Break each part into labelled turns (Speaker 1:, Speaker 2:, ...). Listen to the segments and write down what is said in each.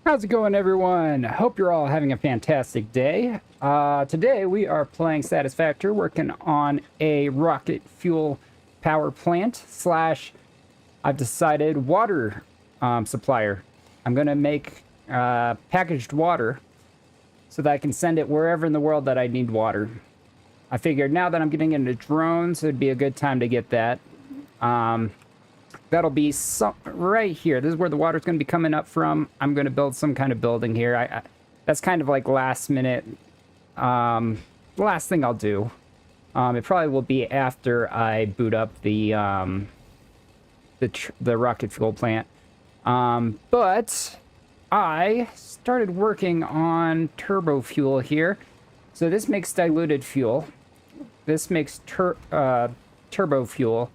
Speaker 1: How's it going, everyone? Hope you're all having a fantastic day. Today we are playing Satisfactory, working on a rocket fuel power plant slash, I've decided, water supplier. I'm going to make packaged water so that I can send it wherever in the world that I need water. I figured now that I'm getting into drones, it'd be a good time to get that. That'll be right here. This is where the water's going to be coming up from. I'm going to build some kind of building here. That's kind of like last minute. The last thing I'll do. It probably will be after I boot up the rocket fuel plant. But I started working on turbo fuel here. So this makes diluted fuel. This makes turbo fuel.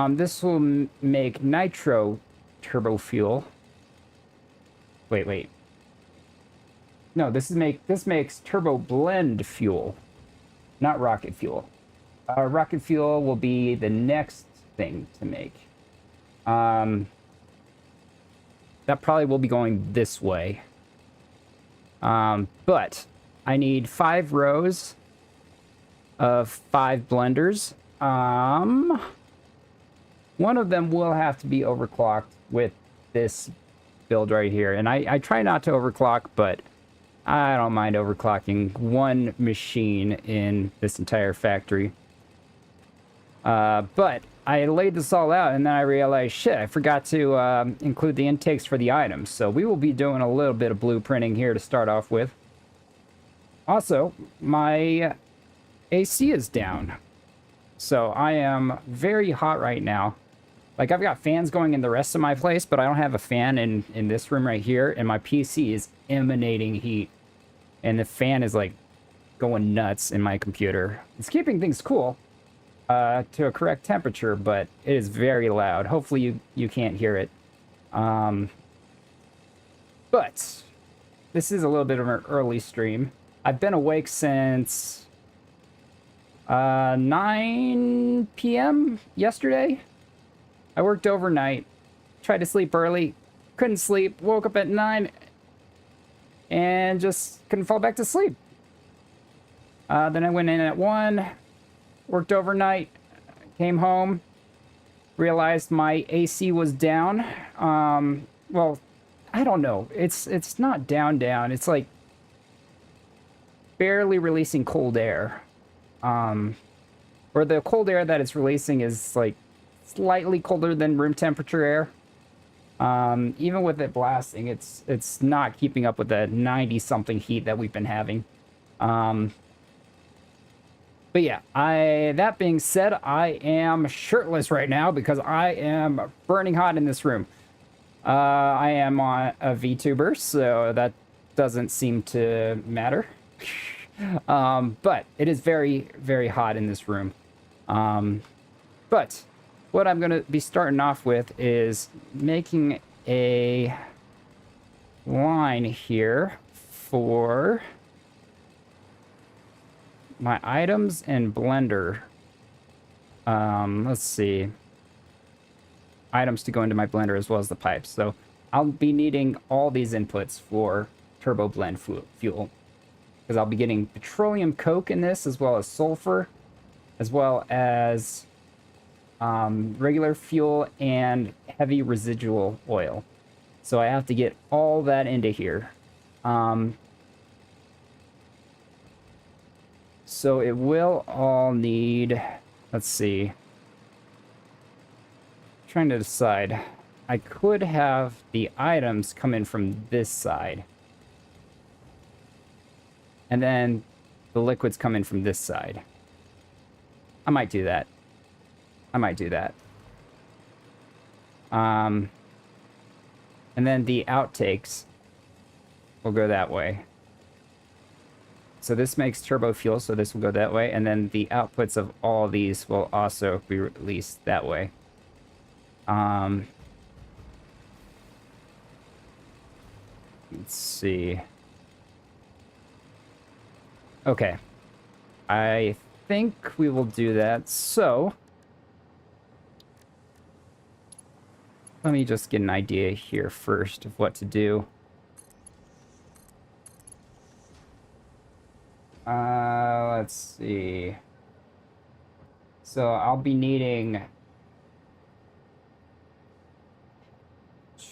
Speaker 1: This will make nitro turbo fuel. Wait. No, this makes turbo blend fuel, not rocket fuel. Rocket fuel will be the next thing to make. That probably will be going this way. But I need 5 rows of 5 blenders. One of them will have to be overclocked with this build right here. And I try not to overclock, but I don't mind overclocking one machine in this entire factory. But I laid this all out, and then I realized, shit, I forgot to include the intakes for the items. So we will be doing a little bit of blueprinting here to start off with. Also, my AC is down. So I am very hot right now. Like, I've got fans going in the rest of my place, but I don't have a fan in this room right here, and my PC is emanating heat. And the fan is, like, going nuts in my computer. It's keeping things cool to a correct temperature, but it is very loud. Hopefully you can't hear it. But this is a little bit of an early stream. I've been awake since 9 p.m. yesterday. I worked overnight, tried to sleep early, couldn't sleep, woke up at 9, and just couldn't fall back to sleep. Then I went in at 1, worked overnight, came home, realized my AC was down. Well, I don't know. It's not down. It's like barely releasing cold air. Or the cold air that it's releasing is like slightly colder than room temperature air. Even with it blasting, it's not keeping up with the 90-something heat that we've been having. But yeah, that being said, I am shirtless right now because I am burning hot in this room. I am on a VTuber, so that doesn't seem to matter. But it is very, very hot in this room. But what I'm going to be starting off with is making a line here for my items and blender. Let's see. Items to go into my blender as well as the pipes. So I'll be needing all these inputs for turbo blend fuel. Because I'll be getting petroleum coke in this, as well as sulfur, as well as regular fuel and heavy residual oil. So I have to get all that into here. So it will all need, let's see. Trying to decide. I could have the items come in from this side. And then the liquids come in from this side. I might do that. And then the outtakes will go that way. So this makes turbo fuel, so this will go that way. And then the outputs of all these will also be released that way. Let's see. Okay. I think we will do that. So let me just get an idea here first of what to do. Let's see. So I'll be needing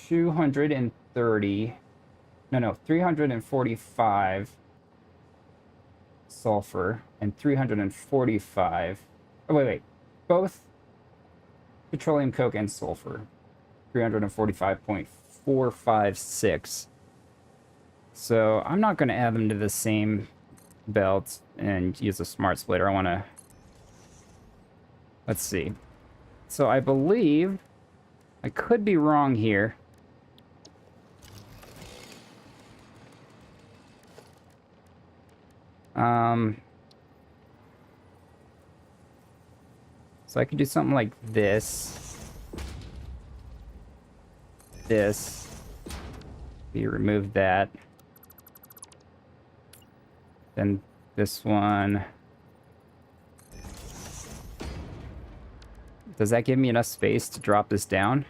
Speaker 1: 230. No, 345 sulfur and 345. Oh, wait. Both petroleum coke and sulfur. 345.456. So I'm not going to add them to the same belt and use a smart splitter. I want to... Let's see. So I believe... I could be wrong here. So I could do something like this. This. We remove that. Then this one. Does that give me enough space to drop this down?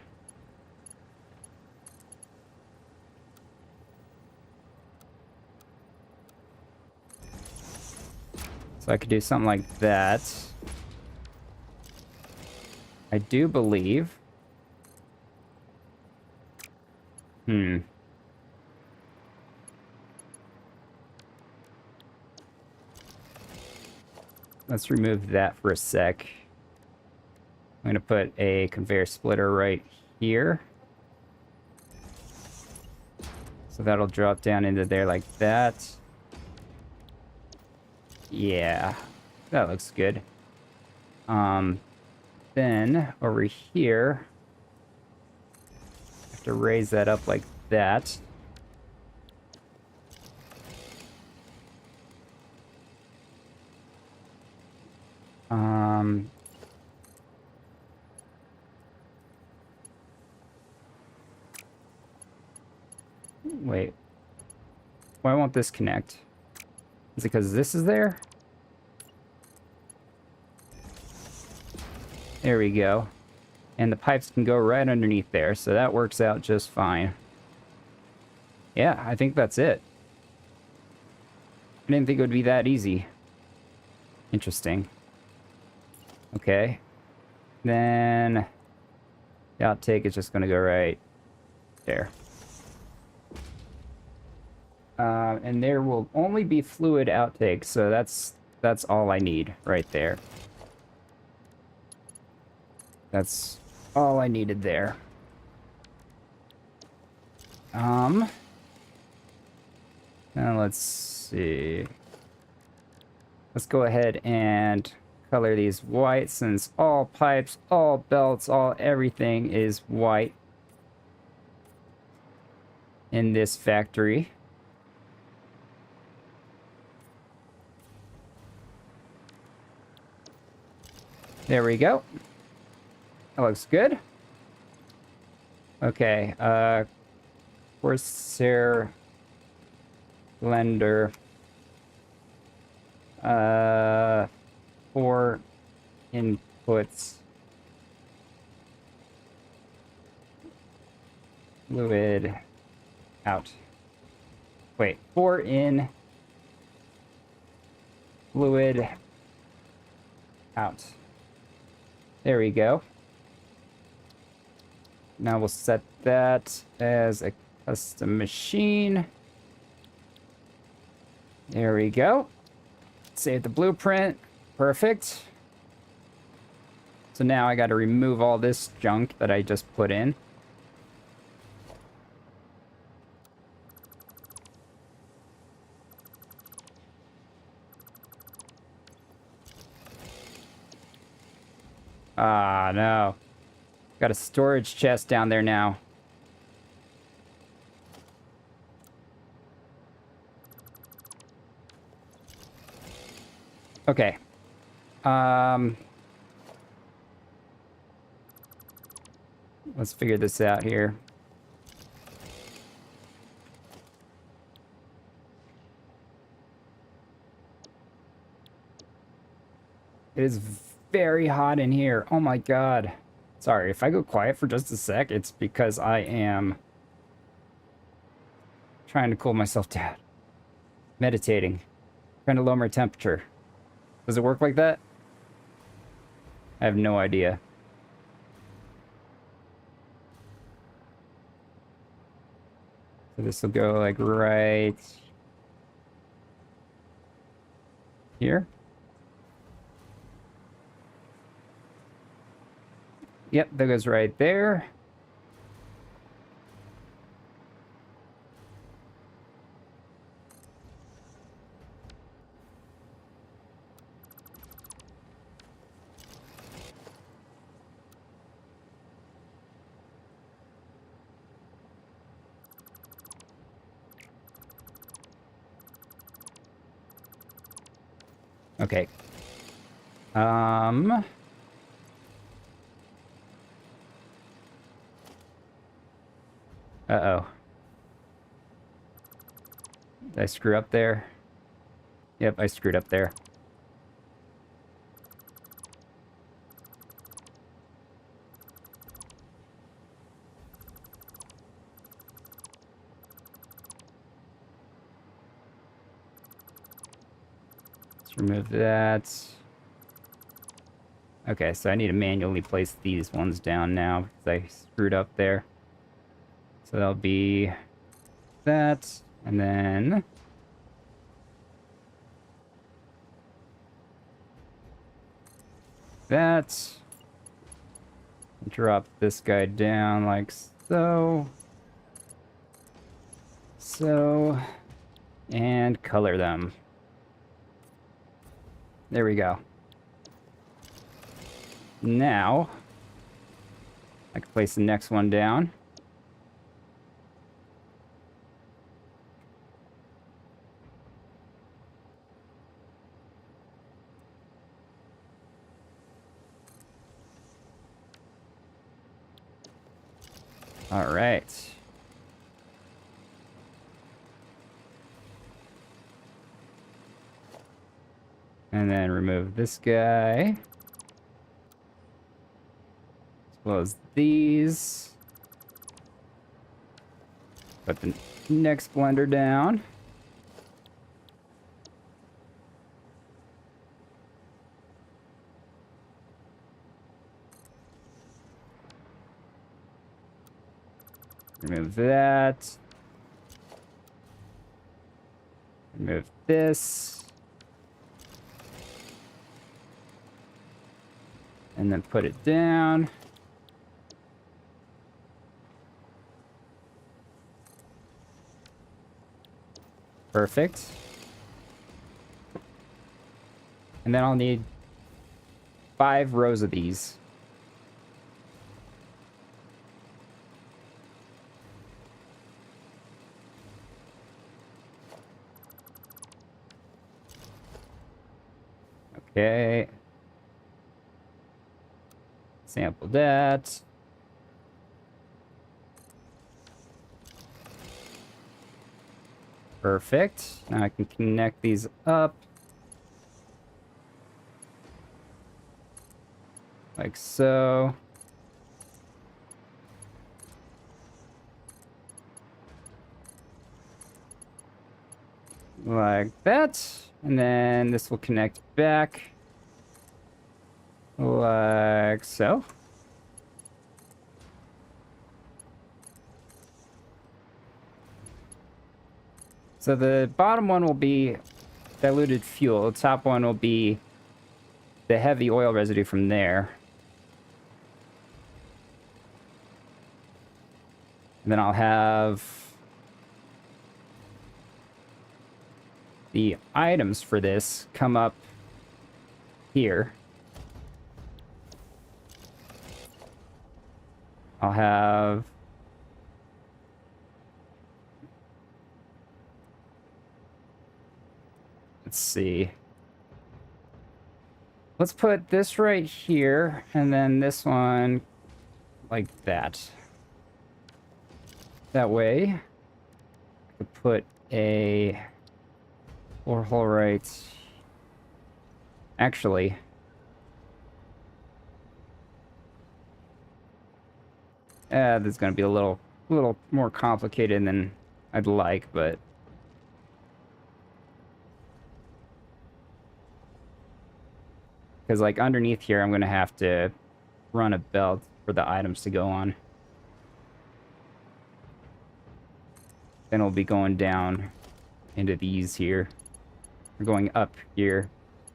Speaker 1: So I could do something like that. I do believe. Let's remove that for a sec. I'm going to put a conveyor splitter right here. So that'll drop down into there like that. Yeah, that looks good. Then over here, I have to raise that up like that. Wait. Why won't this connect? Is it because this is there? There we go. And the pipes can go right underneath there, so that works out just fine. Yeah, I think that's it. I didn't think it would be that easy. Interesting. Okay. Then the outtake is just going to go right there. And there will only be fluid outtake, so that's all I need right there. That's all I needed there. Now let's see. Let's go ahead and color these white, since all pipes, all belts, all everything is white in this factory. There we go. That looks good. Okay, Corsair blender. 4 inputs. Fluid out. Wait, 4 in. Fluid out. There we go. Now we'll set that as a custom machine. There we go. Save the blueprint. Perfect. So now I got to remove all this junk that I just put in. Ah, no. Got a storage chest down there now. Okay. Let's figure this out here. It is very hot in here. Oh my god. Sorry, if I go quiet for just a sec, it's because I am trying to cool myself down. Meditating. Trying to lower my temperature. Does it work like that? I have no idea. So this will go like right here. Yep, that goes right there. Okay. Uh-oh. Did I screw up there? Yep, I screwed up there. Let's remove that. Okay, so I need to manually place these ones down now because I screwed up there. So that'll be that, and then that. Drop this guy down like so. So, and color them. There we go. Now, I can place the next one down. All right. And then remove this guy. As well as these. Put the next blender down. Remove that. Remove this. And then put it down. Perfect. And then I'll need 5 rows of these. Okay. Sample that. Perfect. Now I can connect these up. Like so. Like that. And then this will connect back. Like so. So the bottom one will be diluted fuel. The top one will be the heavy oil residue from there. And then I'll have the items for this come up here. I'll have let's see. Let's put this right here, and then this one like that. That way, I could put a borehole right. Actually, this is going to be a little more complicated than I'd like, but Because, like, underneath here, I'm going to have to run a belt for the items to go on. Then it'll be going down into these here. We're going up here.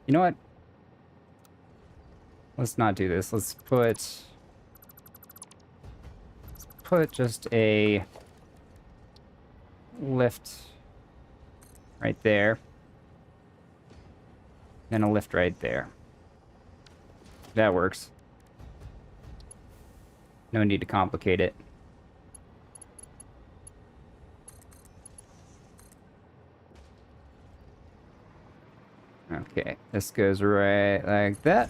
Speaker 1: You know what? Let's not do this. Let's put just a lift right there. And a lift right there. That works. No need to complicate it. Okay, this goes right like that.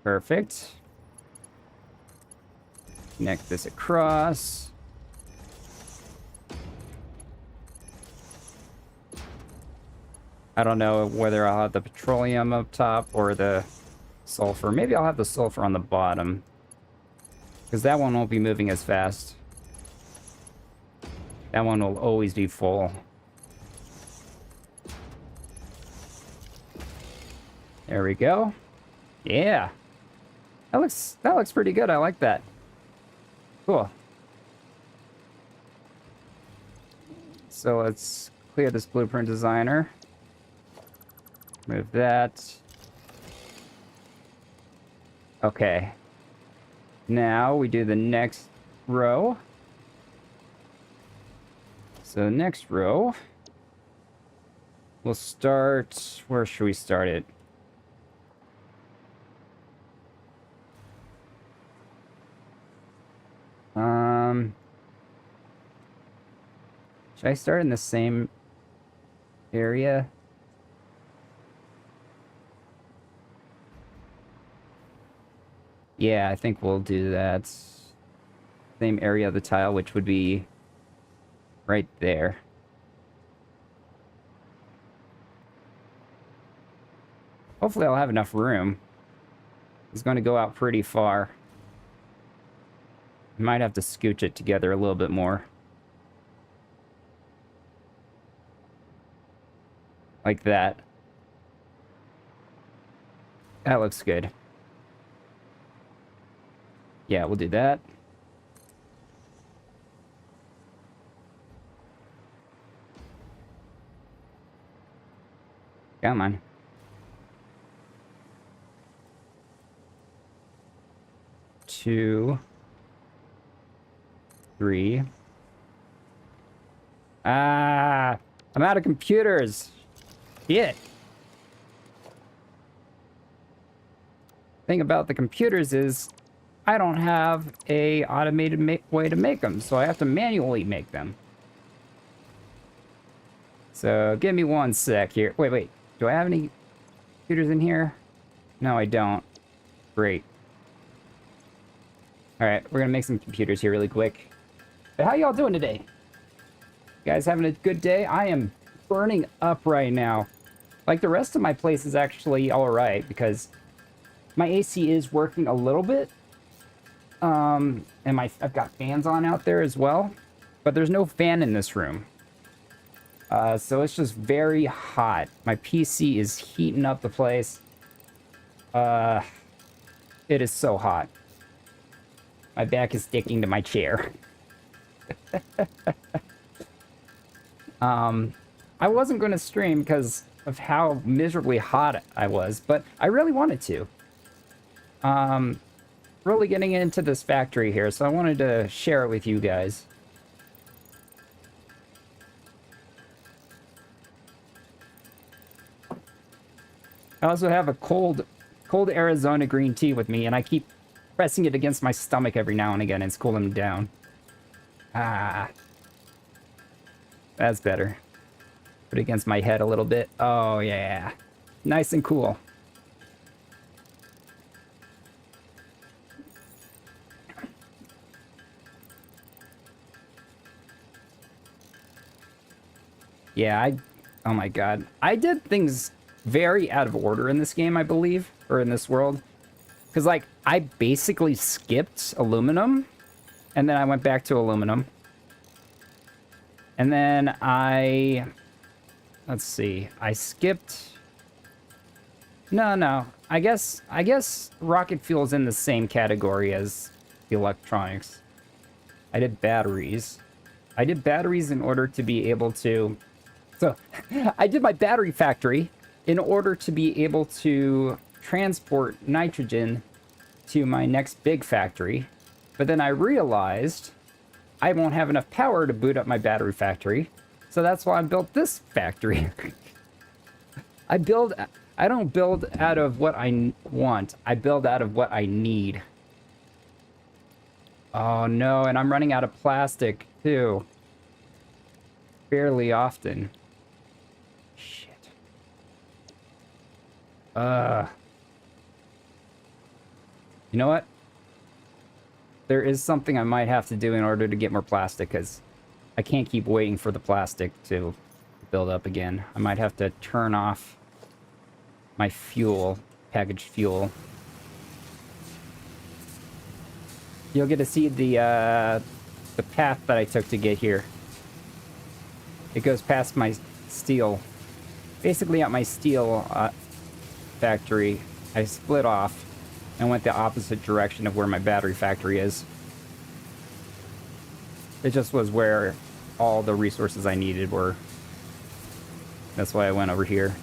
Speaker 1: Perfect. Connect this across. I don't know whether I'll have the petroleum up top or the sulfur. Maybe I'll have the sulfur on the bottom, because that one won't be moving as fast. That one will always be full. There we go. Yeah. That looks pretty good. I like that. Cool. So let's clear this blueprint designer. Move that. Okay. Now we do the next row. So next row, we'll start, where should we start it? Should I start in the same area? Yeah, I think we'll do that. Same area of the tile, which would be right there. Hopefully I'll have enough room. It's going to go out pretty far. Might have to scooch it together a little bit more. Like that. That looks good. Yeah, we'll do that. Come on. Two. 3. Ah! I'm out of computers! Shit! Thing about the computers is I don't have a automated way to make them, so I have to manually make them. So give me one sec here. Wait. Do I have any computers in here? No, I don't. Great. Alright, we're gonna make some computers here really quick. But how y'all doing today? You guys having a good day? I am burning up right now. Like, the rest of my place is actually alright, because my AC is working a little bit. And I've got fans on out there as well. But there's no fan in this room. So it's just very hot. My PC is heating up the place. It is so hot. My back is sticking to my chair. I wasn't going to stream because of how miserably hot I was, but I really wanted to. Really getting into this factory here, so I wanted to share it with you guys. I also have a cold Arizona green tea with me, and I keep pressing it against my stomach every now and again. It's cooling me down. Ah. That's better. Put it against my head a little bit. Oh, yeah. Nice and cool. Yeah, oh my god. I did things very out of order in this game, I believe. Or in this world. Because, like, I basically skipped aluminum. And then I went back to aluminum. And then let's see, I skipped No, no. I guess rocket fuel's in the same category as the electronics. I did batteries. I did batteries in order to be able to... So, I did my battery factory in order to be able to transport nitrogen to my next big factory. But then I realized I won't have enough power to boot up my battery factory. So that's why I built this factory. I don't build out of what I want. I build out of what I need. Oh no, and I'm running out of plastic too. Fairly often. Shit. You know what? There is something I might have to do in order to get more plastic, because I can't keep waiting for the plastic to build up again. I might have to turn off my fuel, packaged fuel. You'll get to see the path that I took to get here. It goes past my steel. Basically, at my steel factory, I split off and went the opposite direction of where my battery factory is. It just was where all the resources I needed were. That's why I went over here.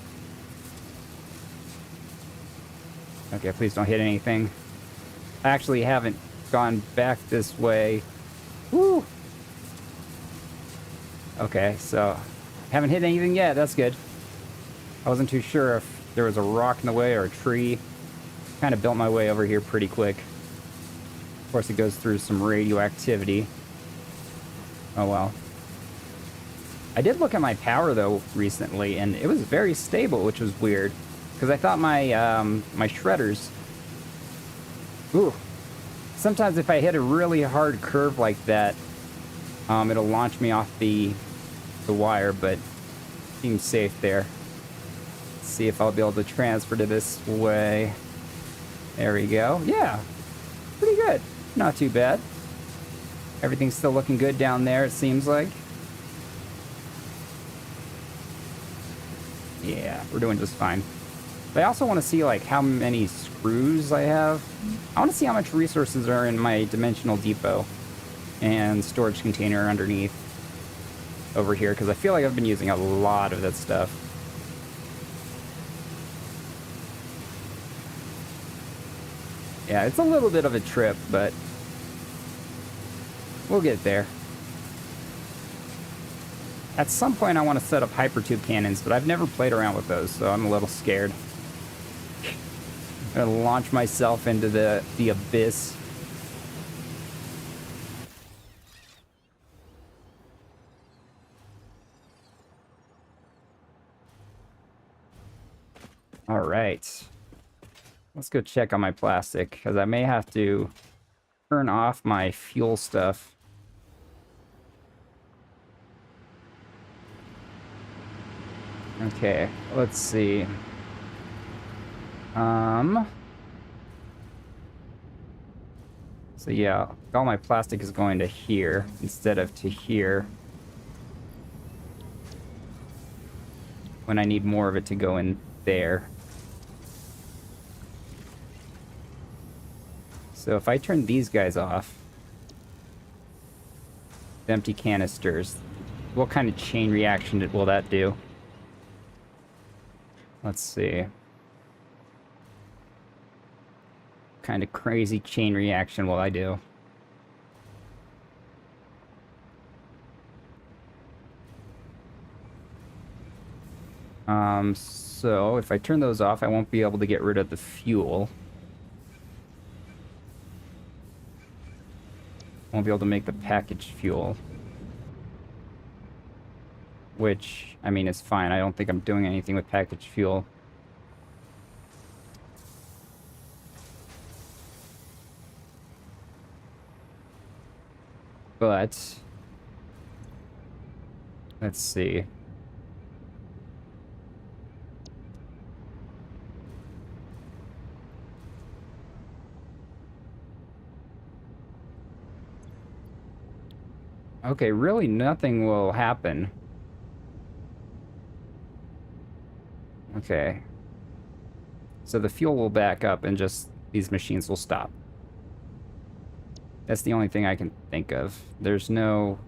Speaker 1: Okay, please don't hit anything. I actually haven't gone back this way. Woo! Okay, so haven't hit anything yet. That's good. I wasn't too sure if there was a rock in the way or a tree. Kind of built my way over here pretty quick. Of course, it goes through some radioactivity. Oh well. I did look at my power though recently, and it was very stable, which was weird, because I thought my my shredders. Ooh. Sometimes if I hit a really hard curve like that, it'll launch me off the wire, but seems safe there. Let's see if I'll be able to transfer to this way. There we go. Yeah, pretty good. Not too bad. Everything's still looking good down there, it seems like. Yeah, we're doing just fine. But I also want to see, like, how many screws I have. I want to see how much resources are in my dimensional depot and storage container underneath over here, because I feel like I've been using a lot of that stuff. Yeah, it's a little bit of a trip, but we'll get there. At some point, I want to set up hypertube cannons, but I've never played around with those, so I'm a little scared. I'm gonna launch myself into the abyss. All right. Let's go check on my plastic, because I may have to turn off my fuel stuff. Okay, let's see. So yeah, all my plastic is going to here instead of to here, when I need more of it to go in there. So if I turn these guys off, the empty canisters, what kind of chain reaction will that do? Let's see. Kind of crazy chain reaction will I do? So if I turn those off, I won't be able to get rid of the fuel. Won't be able to make the packaged fuel. Which, I mean, is fine. I don't think I'm doing anything with packaged fuel. But let's see. Okay, really nothing will happen. Okay. So the fuel will back up and just these machines will stop. That's the only thing I can think of. There's no...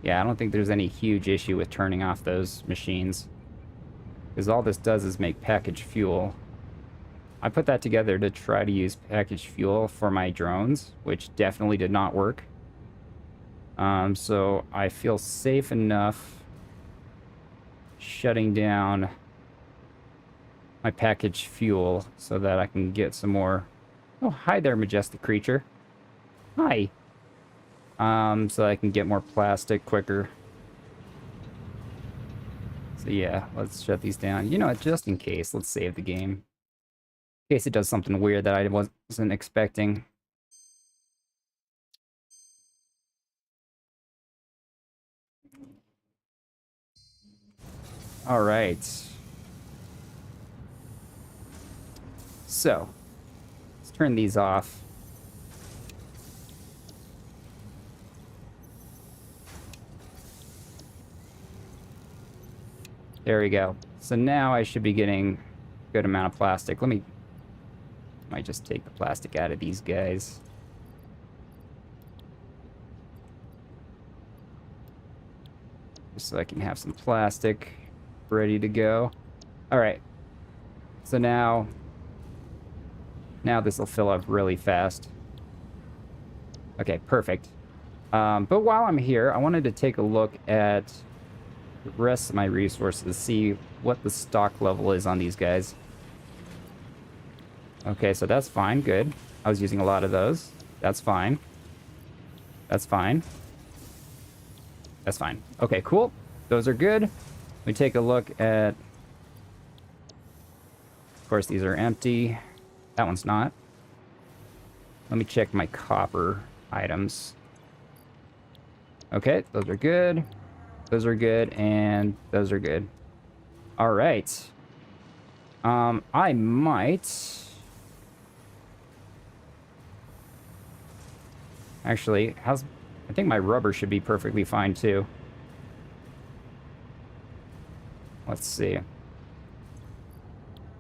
Speaker 1: Yeah, I don't think there's any huge issue with turning off those machines. Because all this does is make packaged fuel. I put that together to try to use packaged fuel for my drones, which definitely did not work. So I feel safe enough shutting down my packaged fuel so that I can get some more... Oh, hi there, majestic creature. Hi. So I can get more plastic quicker. So yeah, let's shut these down. You know what, just in case, let's save the game. In case it does something weird that I wasn't expecting. Alright. So, let's turn these off. There we go. So now I should be getting a good amount of plastic. Might just take the plastic out of these guys. Just so I can have some plastic ready to go. Alright. So now this will fill up really fast. Okay, perfect. But while I'm here, I wanted to take a look at the rest of my resources, see what the stock level is on these guys. Okay, so that's fine, good. I was using a lot of those. That's fine. That's fine. That's fine. Okay, cool. Those are good. We take a look at... Of course, these are empty. That one's not. Let me check my copper items. Okay, those are good. Those are good, and those are good. All right. I might... Actually, I think my rubber should be perfectly fine, too. Let's see.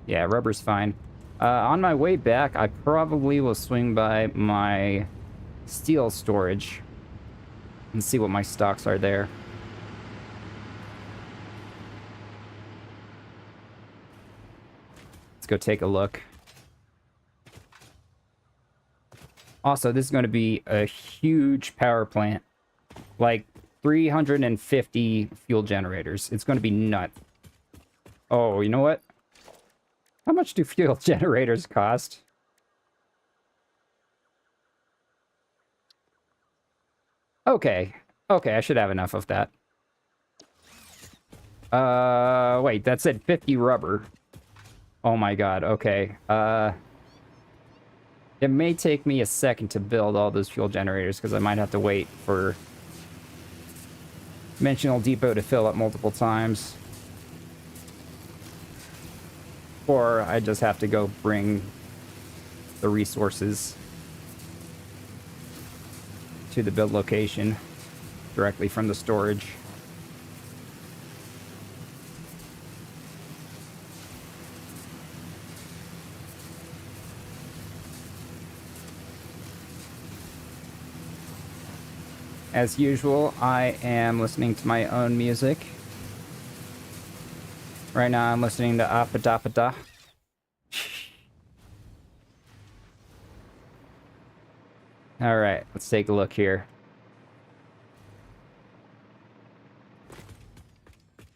Speaker 1: Yeah, rubber's fine. On my way back, I probably will swing by my steel storage and see what my stocks are there. Let's go take a look. Also, this is going to be a huge power plant. Like 350 fuel generators. It's going to be nuts. Oh, you know what? How much do fuel generators cost? Okay. Okay, I should have enough of that. Wait, that said 50 rubber. Oh my god, okay. It may take me a second to build all those fuel generators, because I might have to wait for Dimensional Depot to fill up multiple times. Or I just have to go bring the resources to the build location directly from the storage. As usual, I am listening to my own music. Right now I'm listening to Appadappada. Alright, let's take a look here.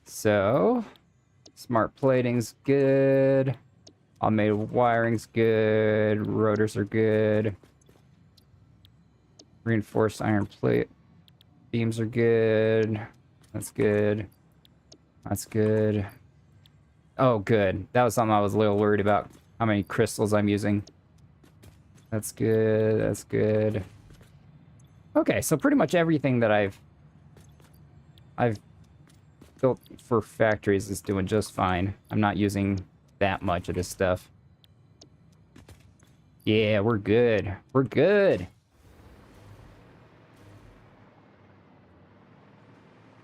Speaker 1: So, smart plating's good. Automated wiring's good. Rotors are good. Reinforced iron plate beams are good. That's good. That's good. Oh, good. That was something I was a little worried about. How many crystals I'm using. That's good. That's good. Okay, so pretty much everything that I've built for factories is doing just fine. I'm not using that much of this stuff. Yeah, we're good. We're good.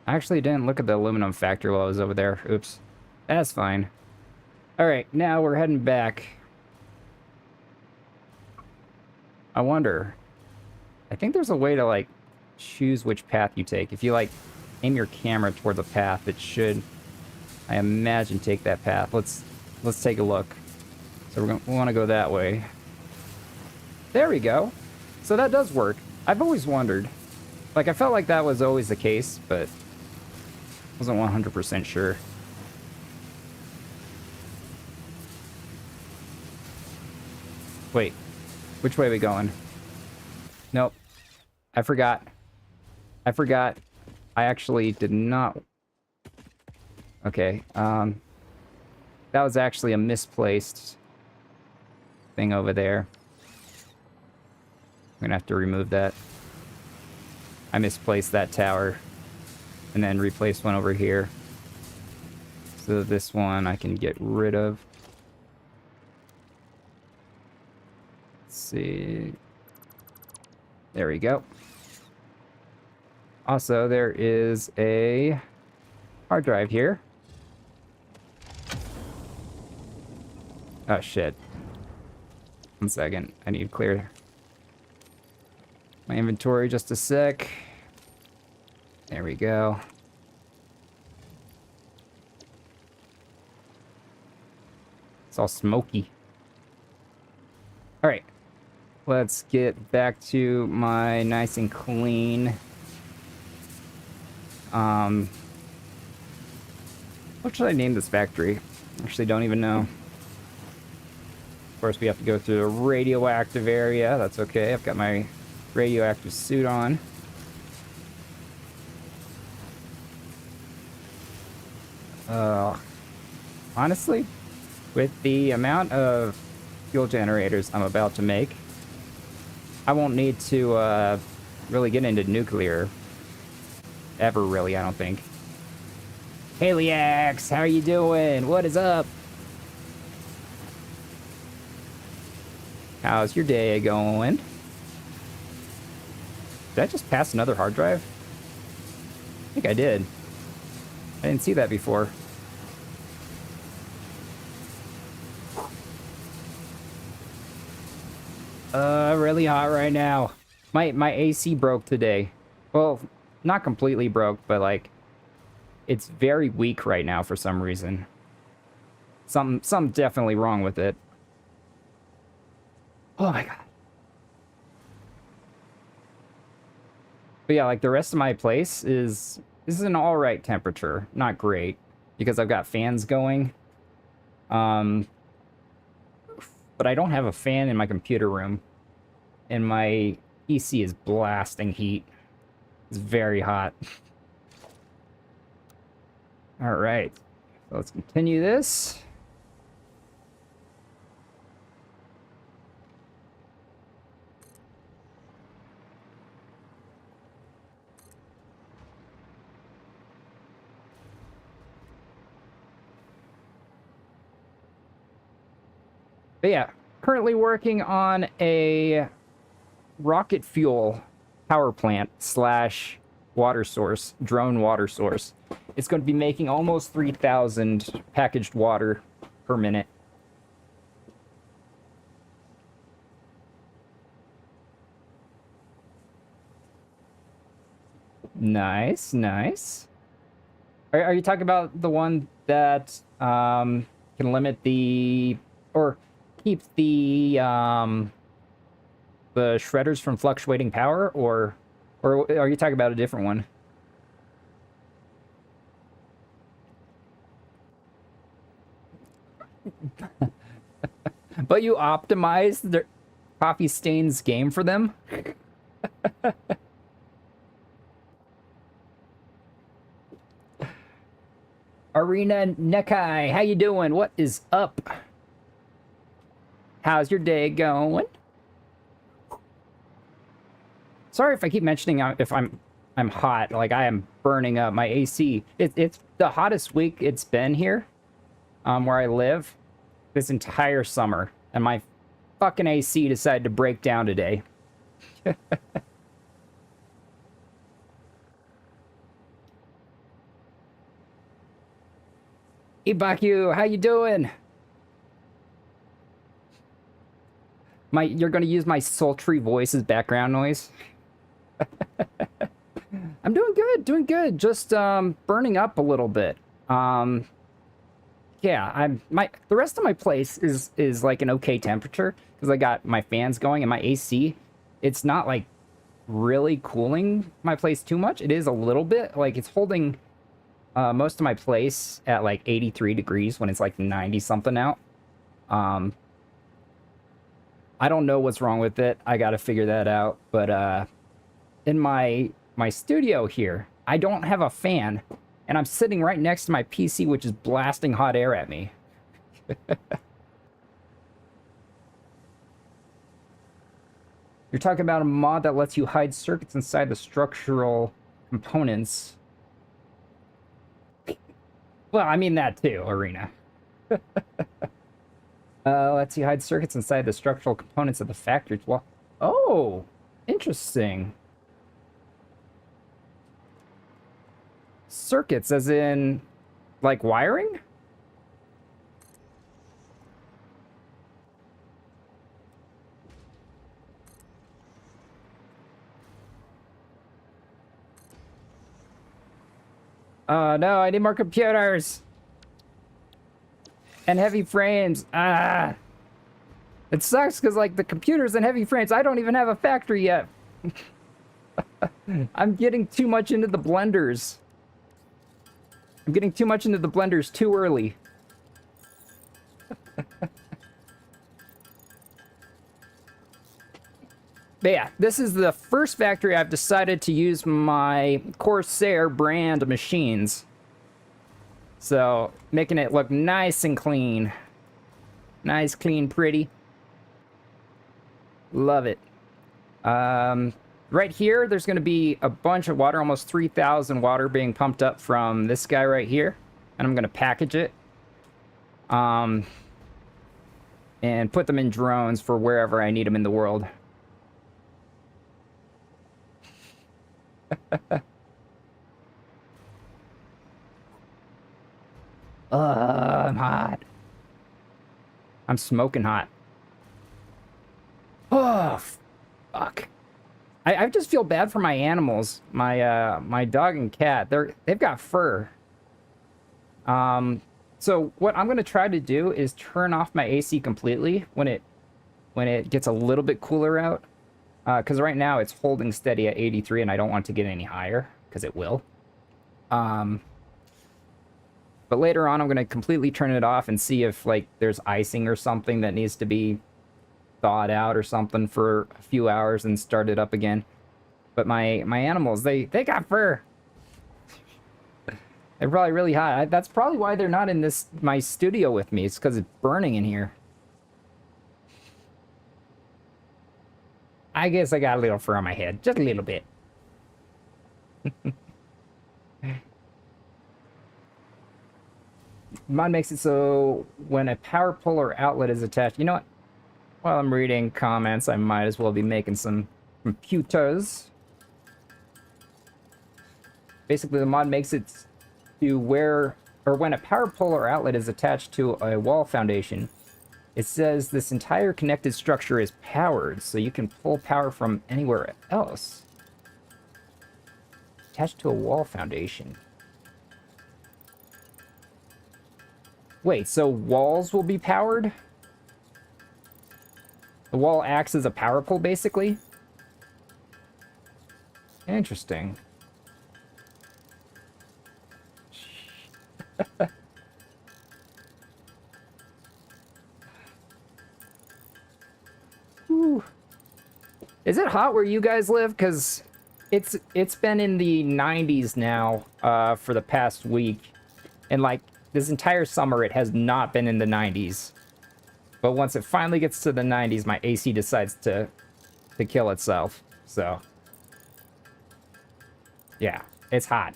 Speaker 1: I actually didn't look at the aluminum factory while I was over there. Oops. That's fine. All right, now we're heading back. I wonder. I think there's a way to, like, choose which path you take. If you, like, aim your camera toward the path, it should, I imagine, take that path. Let's take a look. So we want to go that way. There we go. So that does work. I've always wondered. Like, I felt like that was always the case, but wasn't 100% sure. Wait, which way are we going? Nope. I forgot. I actually did not... Okay, that was actually a misplaced thing over there. I'm gonna have to remove that. I misplaced that tower and then replaced one over here. So this one I can get rid of. Let's see. There we go. Also, there is a hard drive here. Oh, shit. 1 second. I need to clear my inventory just a sec. There we go. It's all smoky. All right. Let's get back to my nice and clean. What should I name this factory? Actually, don't even know. Of course, we have to go through a radioactive area. That's okay. I've got my radioactive suit on. Honestly, with the amount of fuel generators I'm about to make, I won't need to really get into nuclear. Ever, really, I don't think. Haliax, how are you doing? What is up? How's your day going? Did I just pass another hard drive? I think I did. I didn't see that before. Really hot right now. My AC broke today. Well, not completely broke, but like it's very weak right now for some reason. Something definitely wrong with it. Oh my god. But yeah, like the rest of my place this is an alright temperature. Not great, because I've got fans going. But I don't have a fan in my computer room. And my PC is blasting heat. It's very hot. Alright. So let's continue this. But yeah, currently working on a rocket fuel power plant slash water source, drone water source. It's going to be making almost 3,000 packaged water per minute. Nice, nice. Are you talking about the one that can limit the, or keep the shredders from fluctuating power, or are you talking about a different one? But you optimized the Coffee Stain's game for them? Arena Nekai, how you doing? What is up? How's your day going? Sorry if I keep mentioning if I'm hot. Like, I am burning up. My AC. It's the hottest week it's been here, where I live, this entire summer, and my fucking AC decided to break down today. Ibaku, how you doing? You're gonna use my sultry voice as background noise? I'm doing good, doing good. Just burning up a little bit. Yeah, the rest of my place is like an okay temperature because I got my fans going and my AC. It's not like really cooling my place too much. It is a little bit like it's holding most of my place at like 83 degrees when it's like 90 something out. I don't know what's wrong with it. I got to figure that out. But in my studio here, I don't have a fan, and I'm sitting right next to my PC, which is blasting hot air at me. You're talking about a mod that lets you hide circuits inside the structural components. Well, I mean that too, Arena. Lets you hide circuits inside the structural components of the factory. Well, oh, interesting. Circuits, as in, like, wiring? No, I need more computers! And heavy frames. Ah! It sucks, because, like, the computers and heavy frames, I don't even have a factory yet. I'm getting too much into the blenders. I'm getting too much into the blenders too early. But yeah, this is the first factory I've decided to use my Corsair brand machines. So, making it look nice and clean. Nice, clean, pretty. Love it. Right here, there's going to be a bunch of water, almost 3,000 water being pumped up from this guy right here. And I'm going to package it. And put them in drones for wherever I need them in the world. I'm hot. I'm smoking hot. Oh, fuck. I just feel bad for my animals. My dog and cat. They've got fur. So what I'm gonna try to do is turn off my AC completely when it gets a little bit cooler out. Because right now it's holding steady at 83 and I don't want to get any higher, because it will. But later on I'm going to completely turn it off and see if, like, there's icing or something that needs to be thawed out or something for a few hours and start it up again. But my animals, they got fur. They're probably really hot. That's probably why they're not in my studio with me. It's because it's burning in here. I guess I got a little fur on my head. Just a little bit. Mod makes it so when a power pull or outlet is attached... You know what? While I'm reading comments, I might as well be making some computers. Basically, the mod makes it to where... Or when a power pull or outlet is attached to a wall foundation... It says this entire connected structure is powered, so you can pull power from anywhere else. Attached to a wall foundation. Wait, so walls will be powered? The wall acts as a power pole, basically? Interesting. Whew. Is it hot where you guys live? Because it's been in the 90s now for the past week. And, like, this entire summer it has not been in the 90s. But once it finally gets to the 90s, my AC decides to kill itself. So, yeah, it's hot.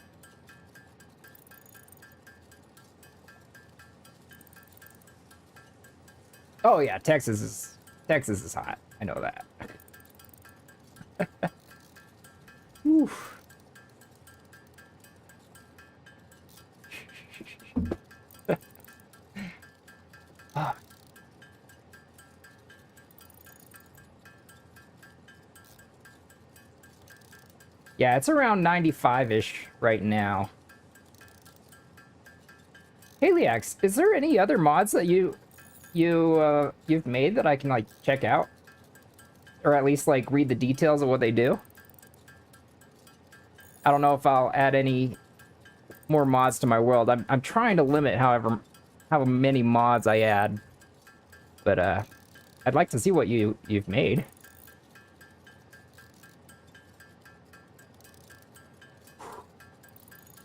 Speaker 1: Oh yeah, Texas is hot. I know that. Whew. Yeah, it's around 95-ish right now. Haliax, is there any other mods that you've made that I can, like, check out? Or at least, like, read the details of what they do? I don't know if I'll add any more mods to my world. I'm trying to limit how many mods I add. But, I'd like to see what you've made.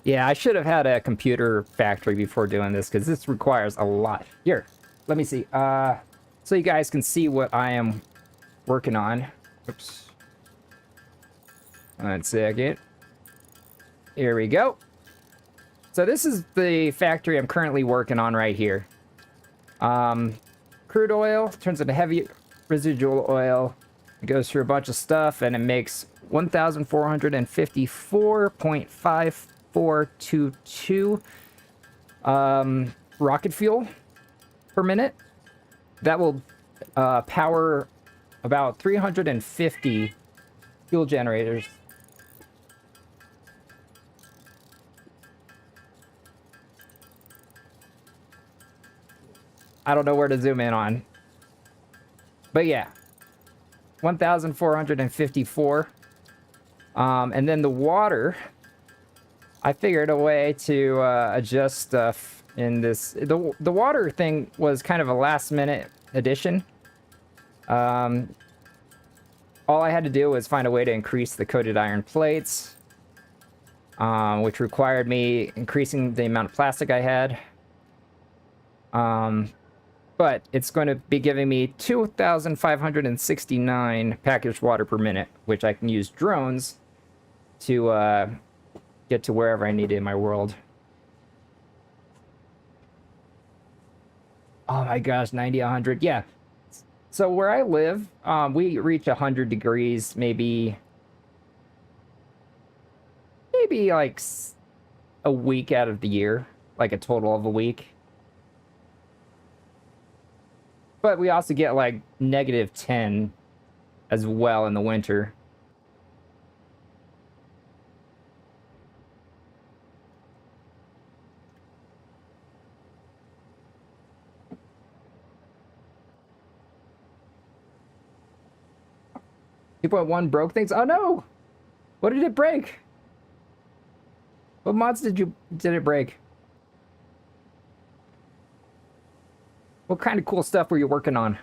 Speaker 1: Yeah, I should have had a computer factory before doing this, because this requires a lot. Here, let me see. So you guys can see what I am working on. Oops. 1 second. Here we go. So this is the factory I'm currently working on right here. Crude oil turns into heavy residual oil. It goes through a bunch of stuff, and it makes 1,454.5422 rocket fuel per minute. That will power about 350 fuel generators. I don't know where to zoom in on. But yeah. 1,454. And then the water, I figured a way to adjust stuff in this. The water thing was kind of a last minute addition. All I had to do was find a way to increase the coated iron plates, which required me increasing the amount of plastic I had. But it's going to be giving me 2,569 packaged water per minute, which I can use drones to get to wherever I need it in my world. Oh my gosh, 90, 100. Yeah. So where I live, we reach 100 degrees, maybe like a week out of the year, like a total of a week. But we also get like -10 as well in the winter. .1 broke things. Oh no! What did it break? What mods did it break? What kind of cool stuff were you working on?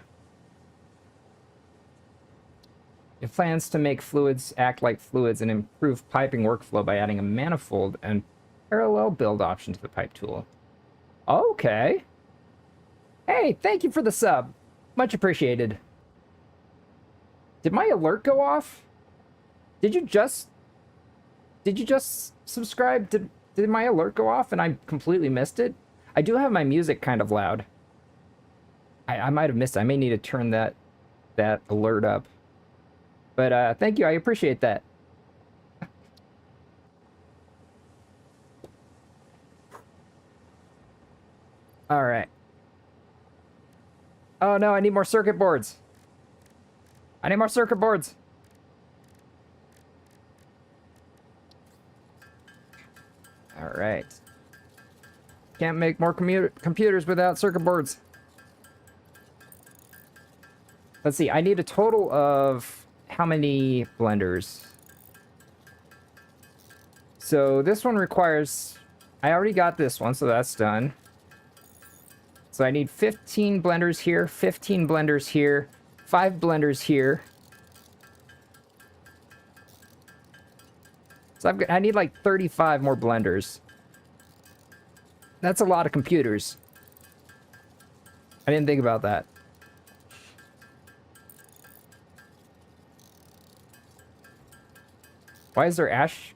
Speaker 1: It plans to make fluids act like fluids and improve piping workflow by adding a manifold and parallel build option to the pipe tool. Okay. Hey, thank you for the sub. Much appreciated. Did my alert go off? Did you just subscribe? Did my alert go off and I completely missed it? I do have my music kind of loud. I might have missed it. I may need to turn that alert up. But thank you. I appreciate that. All right. Oh no, I need more circuit boards. I need more circuit boards. All right. Can't make more computers without circuit boards. Let's see, I need a total of how many blenders? So this one requires, I already got this one, so that's done. So I need 15 blenders here, 15 blenders here, 5 blenders here. So I need like 35 more blenders. That's a lot of computers. I didn't think about that. Why is there ash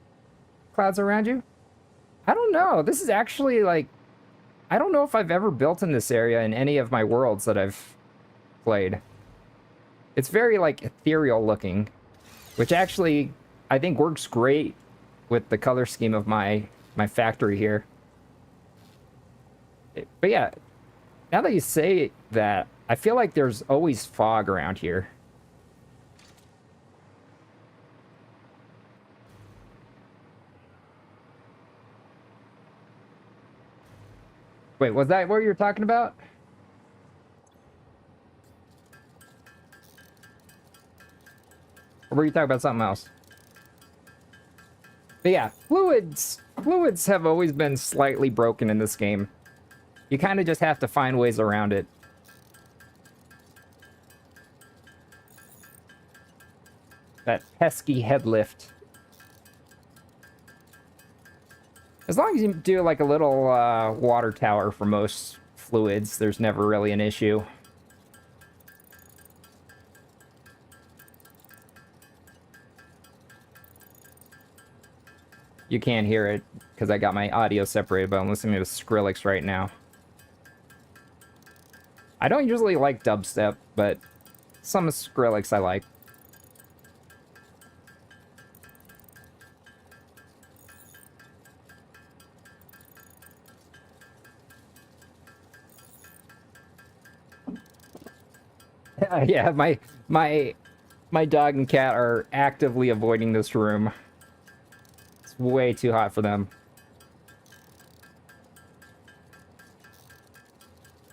Speaker 1: clouds around you? I don't know. This is actually like... I don't know if I've ever built in this area in any of my worlds that I've played. It's very, like, ethereal looking. Which actually, I think works great with the color scheme of my factory here. But yeah, now that you say that, I feel like there's always fog around here. Wait, was that what you were talking about? Or were you talking about something else? But yeah, fluids have always been slightly broken in this game. You kind of just have to find ways around it. That pesky head lift. As long as you do like a little water tower for most fluids, there's never really an issue. You can't hear it because I got my audio separated, but I'm listening to Skrillex right now. I don't usually like dubstep, but some Skrillex I like. Yeah, my dog and cat are actively avoiding this room. It's way too hot for them.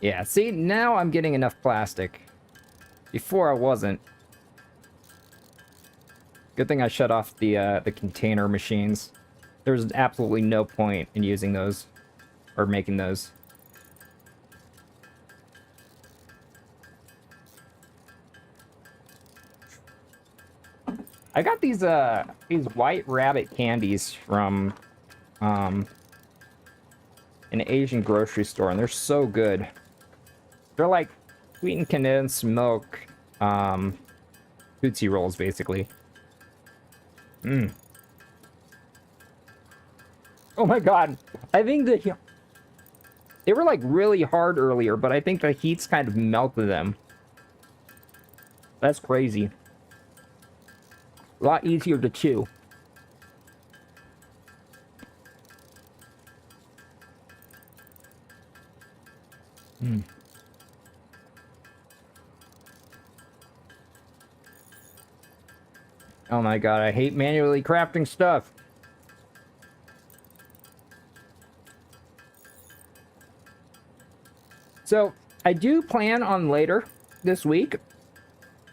Speaker 1: Yeah, see, now I'm getting enough plastic. Before I wasn't. Good thing I shut off the container machines. There's absolutely no point in using those or making those. I got these white rabbit candies from an Asian grocery store, and they're so good. They're like sweetened condensed milk Tootsie Rolls, basically. Mmm. Oh my god. I think they were like really hard earlier, but I think the heat's kind of melted them. That's crazy. A lot easier to chew. Mm. Oh my god, I hate manually crafting stuff. So, I do plan on later this week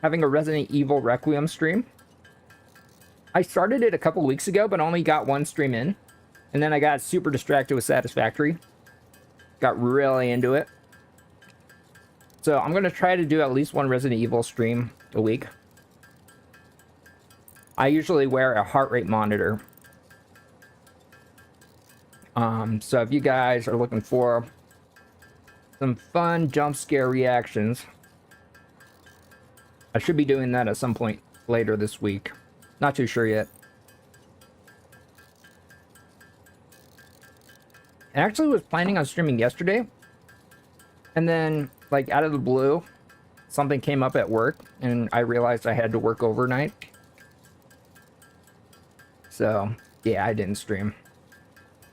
Speaker 1: having a Resident Evil Requiem stream. I started it a couple weeks ago, but only got one stream in. And then I got super distracted with Satisfactory. Got really into it. So I'm going to try to do at least one Resident Evil stream a week. I usually wear a heart rate monitor. So if you guys are looking for some fun jump scare reactions, I should be doing that at some point later this week. Not too sure yet. I actually was planning on streaming yesterday. And then, like, out of the blue, something came up at work. And I realized I had to work overnight. So, yeah, I didn't stream.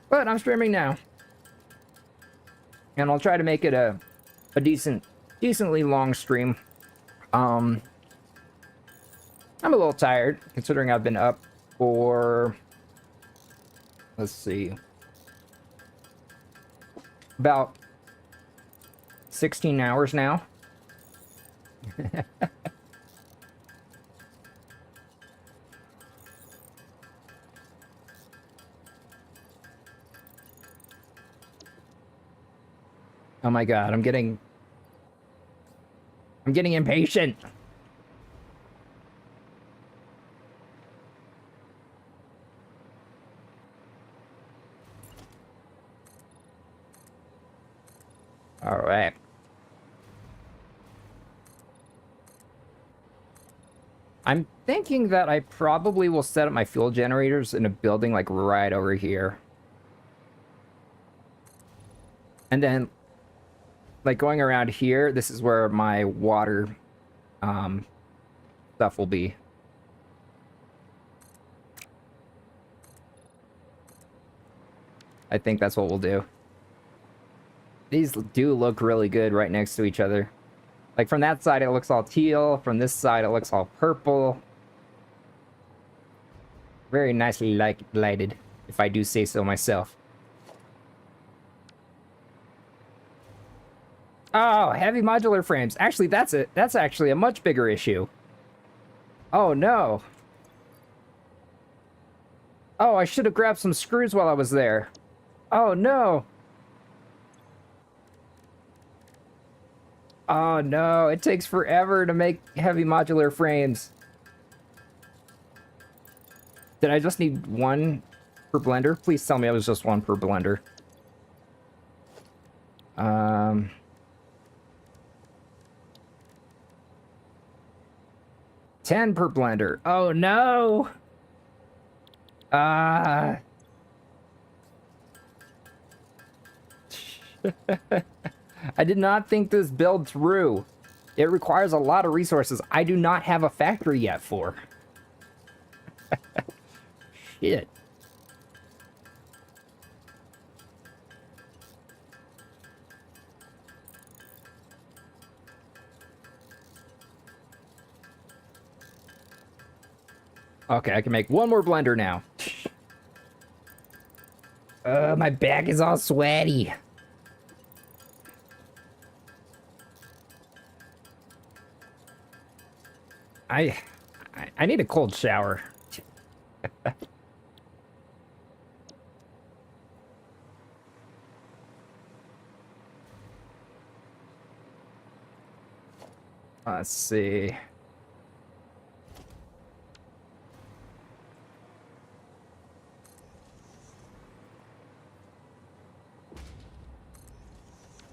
Speaker 1: But I'm streaming now. And I'll try to make it a decently long stream. I'm a little tired, considering I've been up for, let's see, about 16 hours now. Oh my god, I'm getting impatient. All right. I'm thinking that I probably will set up my fuel generators in a building like right over here. And then, like, going around here, this is where my water stuff will be. I think that's what we'll do. These do look really good right next to each other. Like, from that side, it looks all teal. From this side, it looks all purple. Very nicely lighted, if I do say so myself. Oh, heavy modular frames. Actually, that's actually a much bigger issue. Oh, no. Oh, I should have grabbed some screws while I was there. Oh, no. Oh, no. It takes forever to make heavy modular frames. Did I just need one per blender? Please tell me I was just one per blender. 10 per blender. Oh, no. I did not think this build through. It requires a lot of resources I do not have a factory yet for. Shit. Okay, I can make one more blender now. My back is all sweaty. I need a cold shower. Let's see.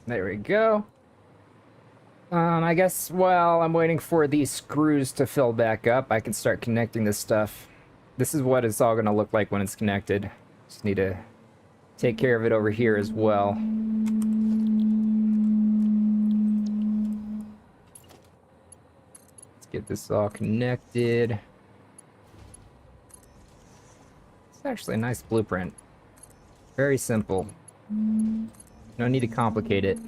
Speaker 1: There we go. I guess while I'm waiting for these screws to fill back up, I can start connecting this stuff. This is what it's all going to look like when it's connected. Just need to take care of it over here as well. Let's get this all connected. It's actually a nice blueprint. Very simple. No need to complicate it.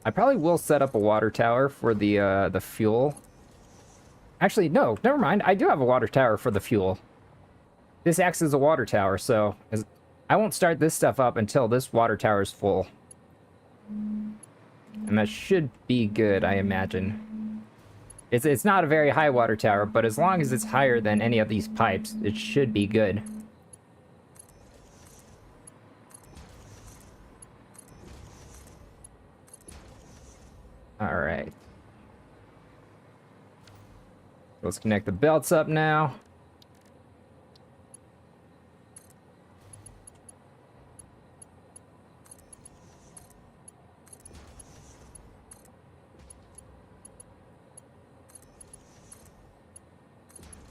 Speaker 1: I probably will set up a water tower for the fuel. Actually, no, never mind. I do have a water tower for the fuel. This acts as a water tower, so I won't start this stuff up until this water tower is full. And that should be good, I imagine. It's not a very high water tower, but as long as it's higher than any of these pipes, it should be good. All right. Let's connect the belts up now.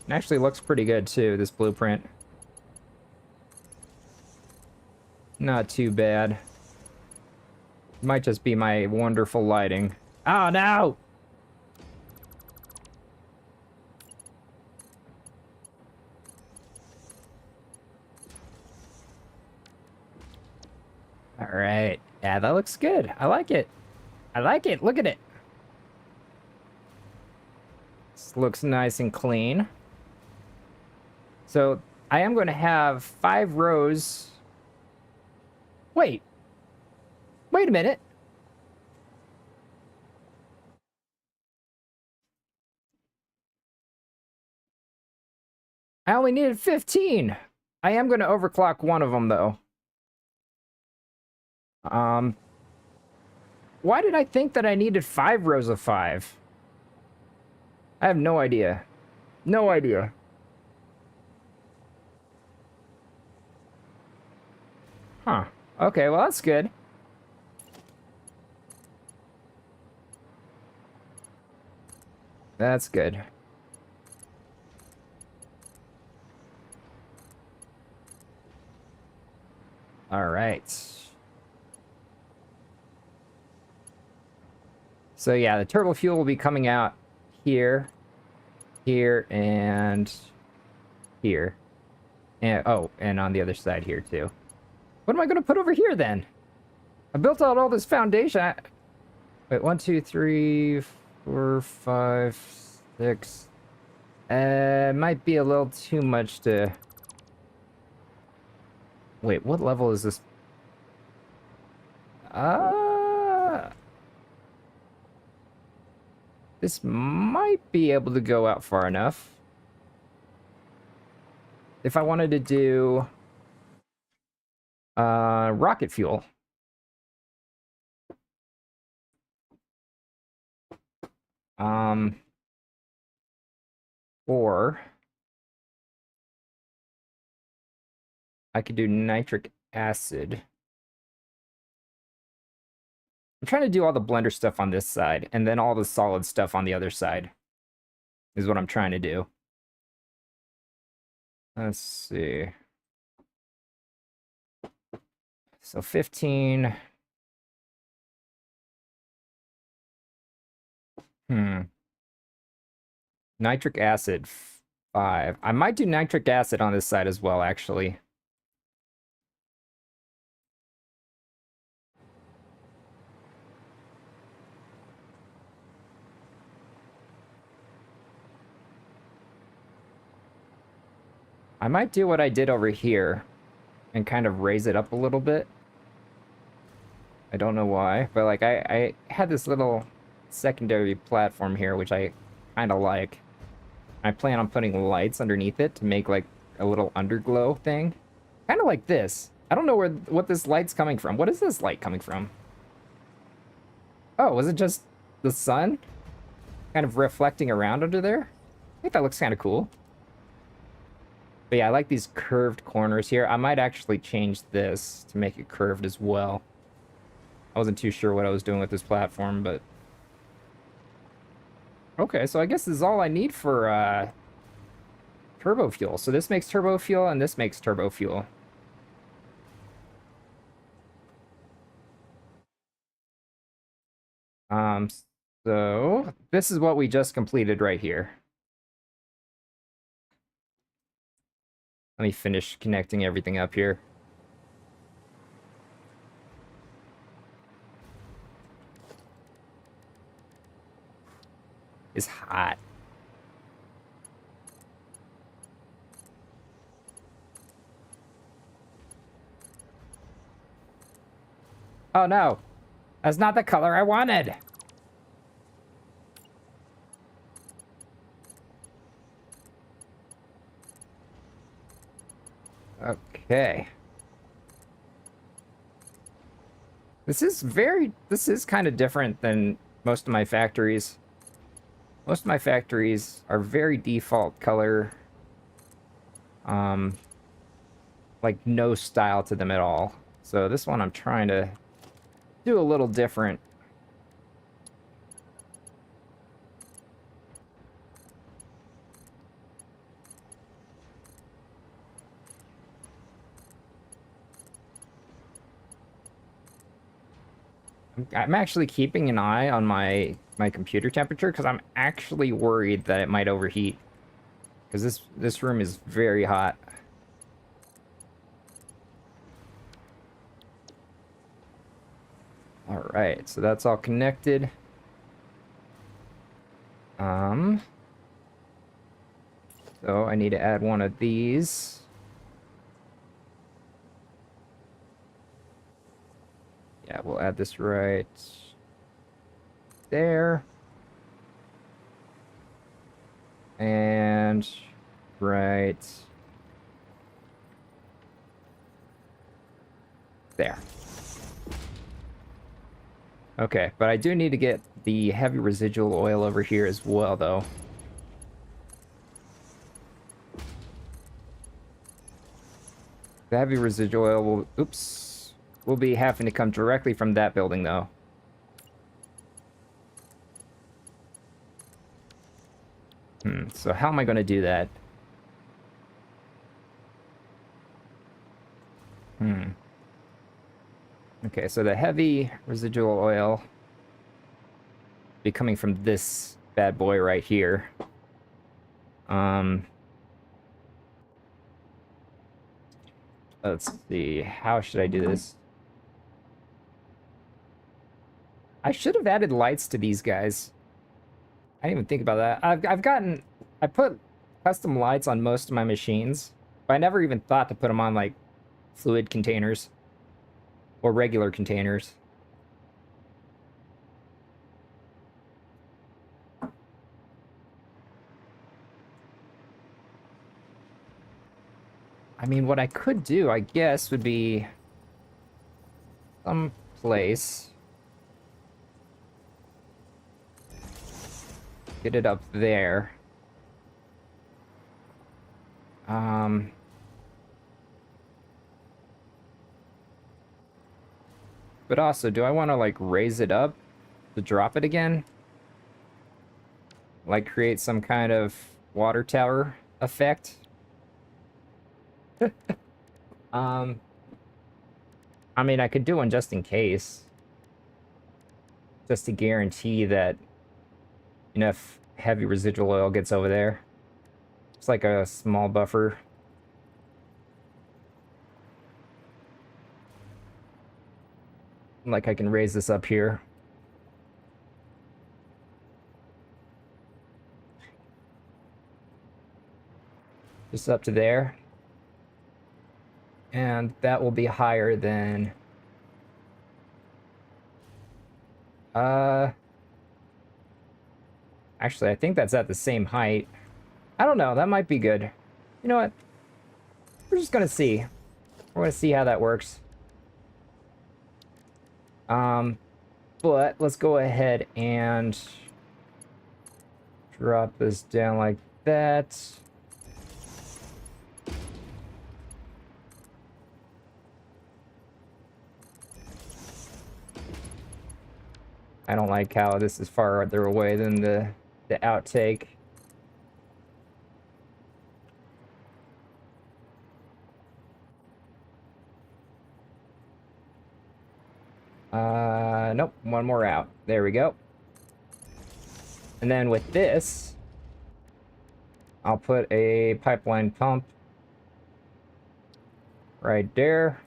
Speaker 1: It actually looks pretty good too, this blueprint. Not too bad. Might just be my wonderful lighting. Oh no! All right. Yeah, that looks good. I like it. I like it. Look at it. This looks nice and clean. So I am going to have 5 rows. Wait. Wait a minute. I only needed 15. I am going to overclock one of them, though. Why did I think that I needed 5 rows of 5? I have no idea. No idea. Huh. Okay, well, that's good. That's good. All right. So yeah, the turbo fuel will be coming out here, here, and here. And oh, and on the other side here too. What am I going to put over here then? I built out all this foundation. Wait, 1, 2, 3, 4, 5, 6. Might be a little too much to... Wait, what level is this? This might be able to go out far enough. If I wanted to do rocket fuel. Or I could do nitric acid. I'm trying to do all the blender stuff on this side, and then all the solid stuff on the other side, is what I'm trying to do. Let's see. So 15. Nitric acid, 5. I might do nitric acid on this side as well, actually. I might do what I did over here and kind of raise it up a little bit. I don't know why, but like I had this little secondary platform here, which I kind of like. I plan on putting lights underneath it to make like a little underglow thing. Kind of like this. I don't know what this light's coming from. What is this light coming from? Oh, was it just the sun kind of reflecting around under there? I think that looks kind of cool. But yeah, I like these curved corners here. I might actually change this to make it curved as well. I wasn't too sure what I was doing with this platform, but... Okay, so I guess this is all I need for turbo fuel. So this makes turbo fuel, and this makes turbo fuel. So this is what we just completed right here. Let me finish connecting everything up here. It's hot. Oh no, that's not the color I wanted. Okay. This is kind of different than most of my factories. Most of my factories are very default color. Like no style to them at all. So this one I'm trying to do a little different. I'm actually keeping an eye on my computer temperature because I'm actually worried that it might overheat. Because this room is very hot. Alright, so that's all connected. So I need to add one of these. Yeah, we'll add this right there. And right there. Okay, but I do need to get the heavy residual oil over here as well, though. The heavy residual oil will... Oops. Will be having to come directly from that building, though. So how am I going to do that? Okay, so the heavy residual oil be coming from this bad boy right here. Let's see. How should I do this? I should have added lights to these guys. I didn't even think about that. I put
Speaker 2: custom lights on most of my machines, but I never even thought to put them on like fluid containers or regular containers. I mean, what I could do, I guess, would be some place. Get it up there. But also, do I want to like raise it up to drop it again? Like create some kind of water tower effect? Um, I mean, I could do one just in case. Just to guarantee that enough heavy residual oil gets over there. It's like a small buffer. Like I can raise this up here. Just up to there. And that will be higher than... Actually, I think that's at the same height. I don't know, that might be good. You know what? We're just gonna see. We're gonna see how that works. But let's go ahead and drop this down like that. I don't like how this is farther away than the outtake. Nope, one more out. There we go. And then with this, I'll put a pipeline pump right there.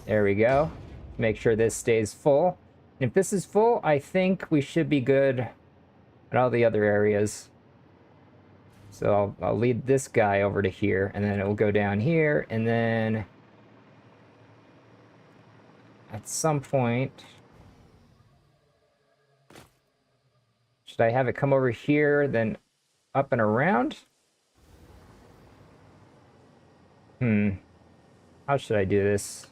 Speaker 2: There we go. Make sure this stays full. And if this is full, I think we should be good at all the other areas. So I'll lead this guy over to here, and then it will go down here, and then at some point, should I have it come over here, then up and around? How should I do this?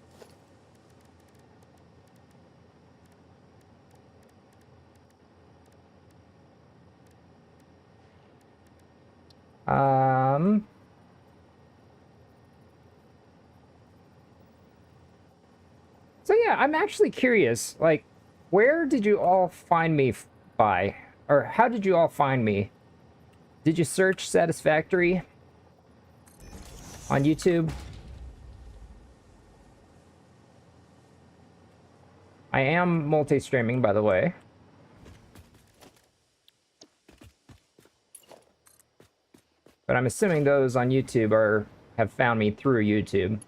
Speaker 2: So yeah, I'm actually curious, like, where did you all find me by? Or how did you all find me? Did you search Satisfactory on YouTube? I am multi-streaming, by the way. But I'm assuming those on YouTube have found me through YouTube.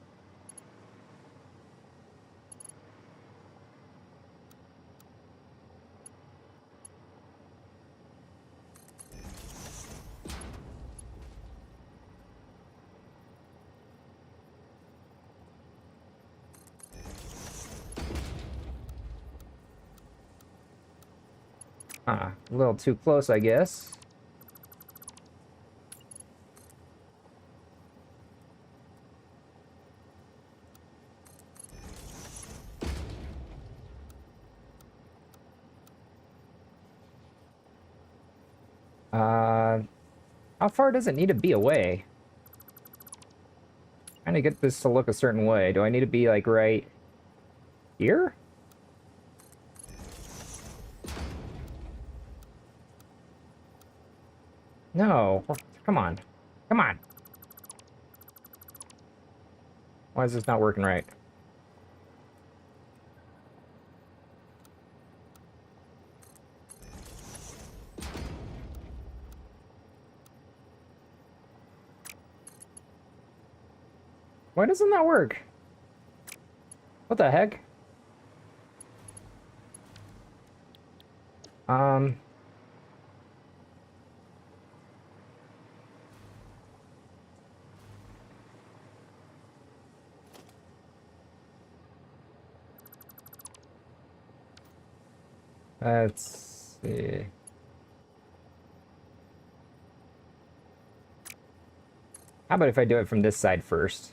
Speaker 2: A little too close, I guess. How far does it need to be away? Trying to get this to look a certain way. Do I need to be, like, right here? No. Come on. Come on. Why is this not working right? Why doesn't that work? What the heck? Let's see. How about if I do it from this side first?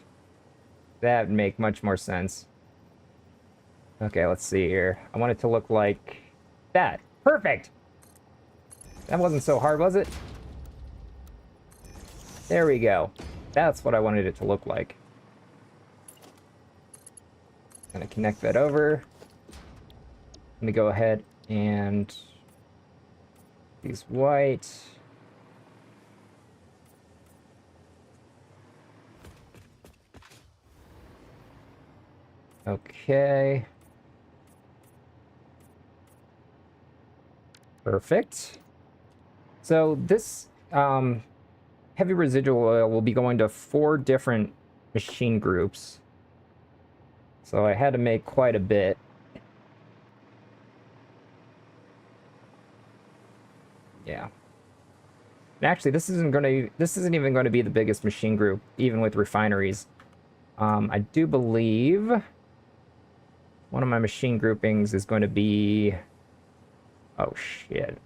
Speaker 2: That would make much more sense. Okay, let's see here. I want it to look like that. Perfect! That wasn't so hard, was it? There we go. That's what I wanted it to look like. Gonna connect that over. Let me go ahead and use white. Okay. Perfect. So this heavy residual oil will be going to 4 different machine groups. So I had to make quite a bit. Yeah. And actually, this isn't even going to be the biggest machine group, even with refineries. I do believe one of my machine groupings is going to be, oh shit,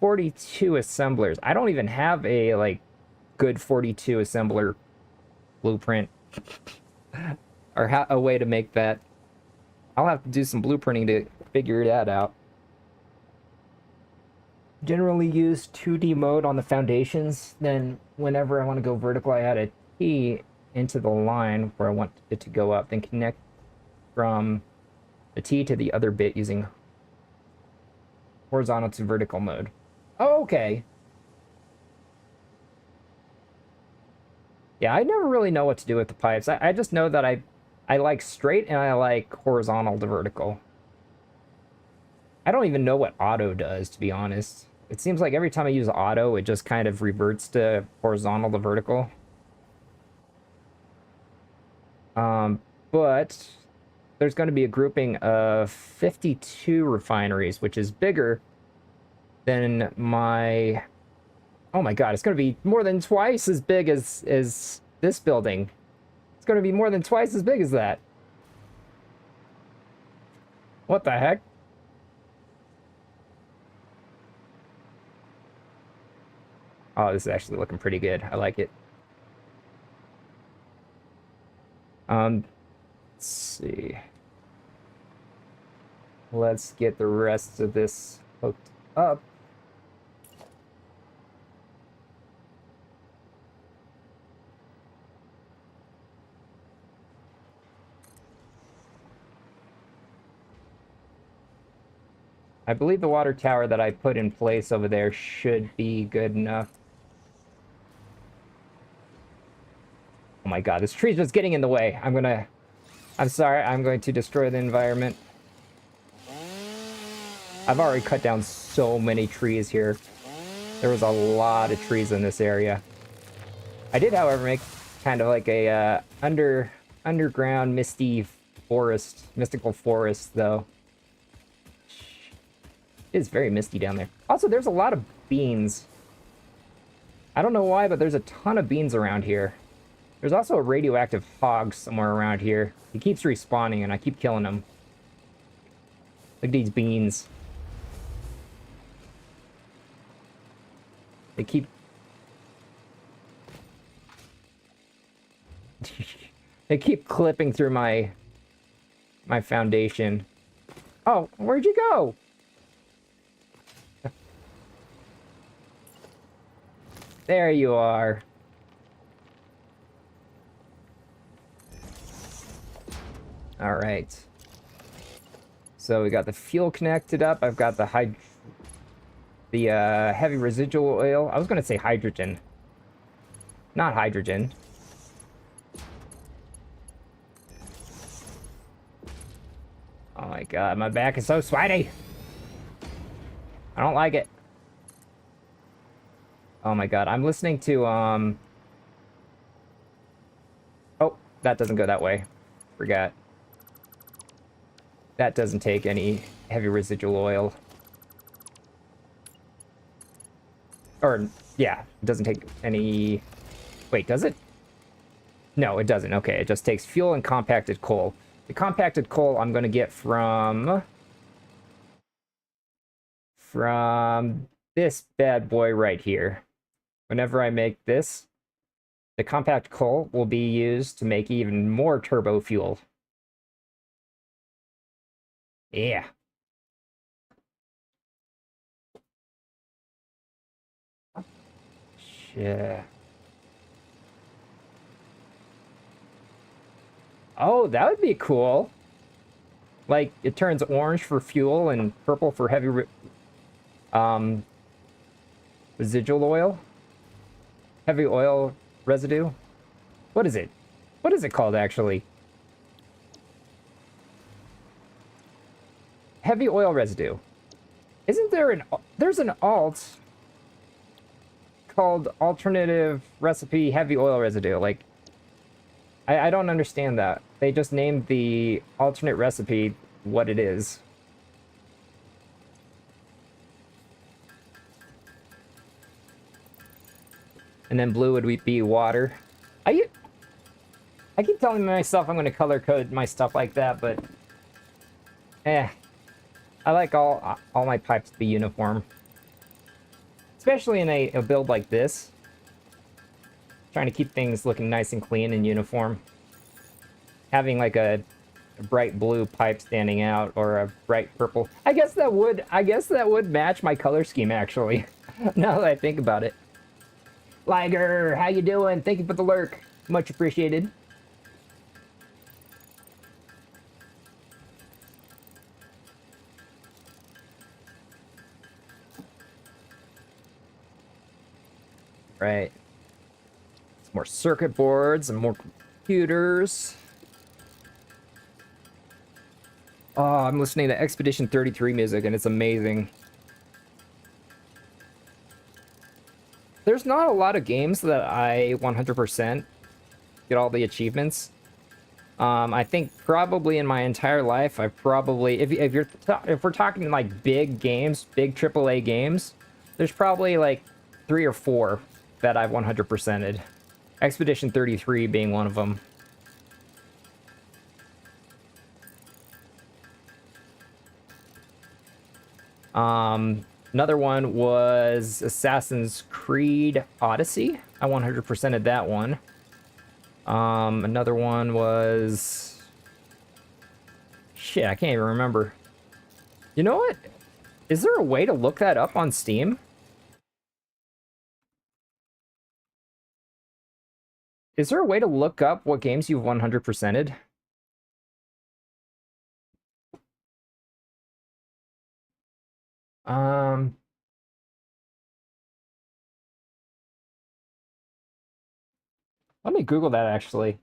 Speaker 2: 42 assemblers. I don't even have a like good 42 assembler blueprint or a way to make that. I'll have to do some blueprinting to figure that out. Generally use 2D mode on the foundations. Then whenever I want to go vertical, I add a T into the line where I want it to go up, then connect from the T to the other bit using horizontal to vertical mode. Oh, okay. Yeah, I never really know what to do with the pipes. I just know that I like straight and I like horizontal to vertical. I don't even know what auto does, to be honest. It seems like every time I use auto, it just kind of reverts to horizontal to vertical. But there's going to be a grouping of 52 refineries, which is bigger than my... Oh my god, it's going to be more than twice as big as this building. It's going to be more than twice as big as that. What the heck? Oh, this is actually looking pretty good. I like it. Let's see. Let's get the rest of this hooked up. I believe the water tower that I put in place over there should be good enough. Oh my god, this tree's just getting in the way. I'm sorry, I'm going to destroy the environment. I've already cut down so many trees here. There was a lot of trees in this area. I did, however, make kind of like a underground misty forest, mystical forest, though. It is very misty down there. Also, there's a lot of beans. I don't know why, but there's a ton of beans around here. There's also a radioactive hog somewhere around here. He keeps respawning, and I keep killing him. Look at these beans. They keep... they keep clipping through my foundation. Oh, where'd you go? There you are. All right. So we got the fuel connected up. I've got the heavy residual oil. I was gonna say hydrogen, not hydrogen. Oh my god, my back is so sweaty. I don't like it. Oh my god, I'm listening to oh, that doesn't go that way. Forgot. That doesn't take any heavy residual oil. Or, yeah, it doesn't take any... Wait, does it? No, it doesn't. Okay, it just takes fuel and compacted coal. The compacted coal I'm going to get from from this bad boy right here. Whenever I make this, the compact coal will be used to make even more turbo fuel. Yeah. Shit. Oh, that would be cool. Like, it turns orange for fuel and purple for heavy um, residual oil. Heavy oil residue. What is it? What is it called, actually? Heavy oil residue. Isn't there an... There's an alt called alternative recipe heavy oil residue. Like, I don't understand that. They just named the alternate recipe what it is. And then blue would be water. I keep telling myself I'm going to color code my stuff like that, but I like all my pipes to be uniform, especially in a build like this. Trying to keep things looking nice and clean and uniform. Having like a bright blue pipe standing out or a bright purple. I guess that would match my color scheme actually. Now that I think about it. Liger, how you doing? Thank you for the lurk. Much appreciated. Right. Some more circuit boards and more computers. Oh, I'm listening to Expedition 33 music and it's amazing. There's not a lot of games that I 100% get all the achievements. I think probably in my entire life, I've probably, if we're talking like big games, big AAA games, there's probably like 3 or 4 that I've 100%ed. Expedition 33 being one of them. Another one was Assassin's Creed Odyssey. I 100%ed that one. Another one was... Shit, I can't even remember. You know what? Is there a way to look that up on Steam? Is there a way to look up what games you've 100%ed? Let me Google that, actually.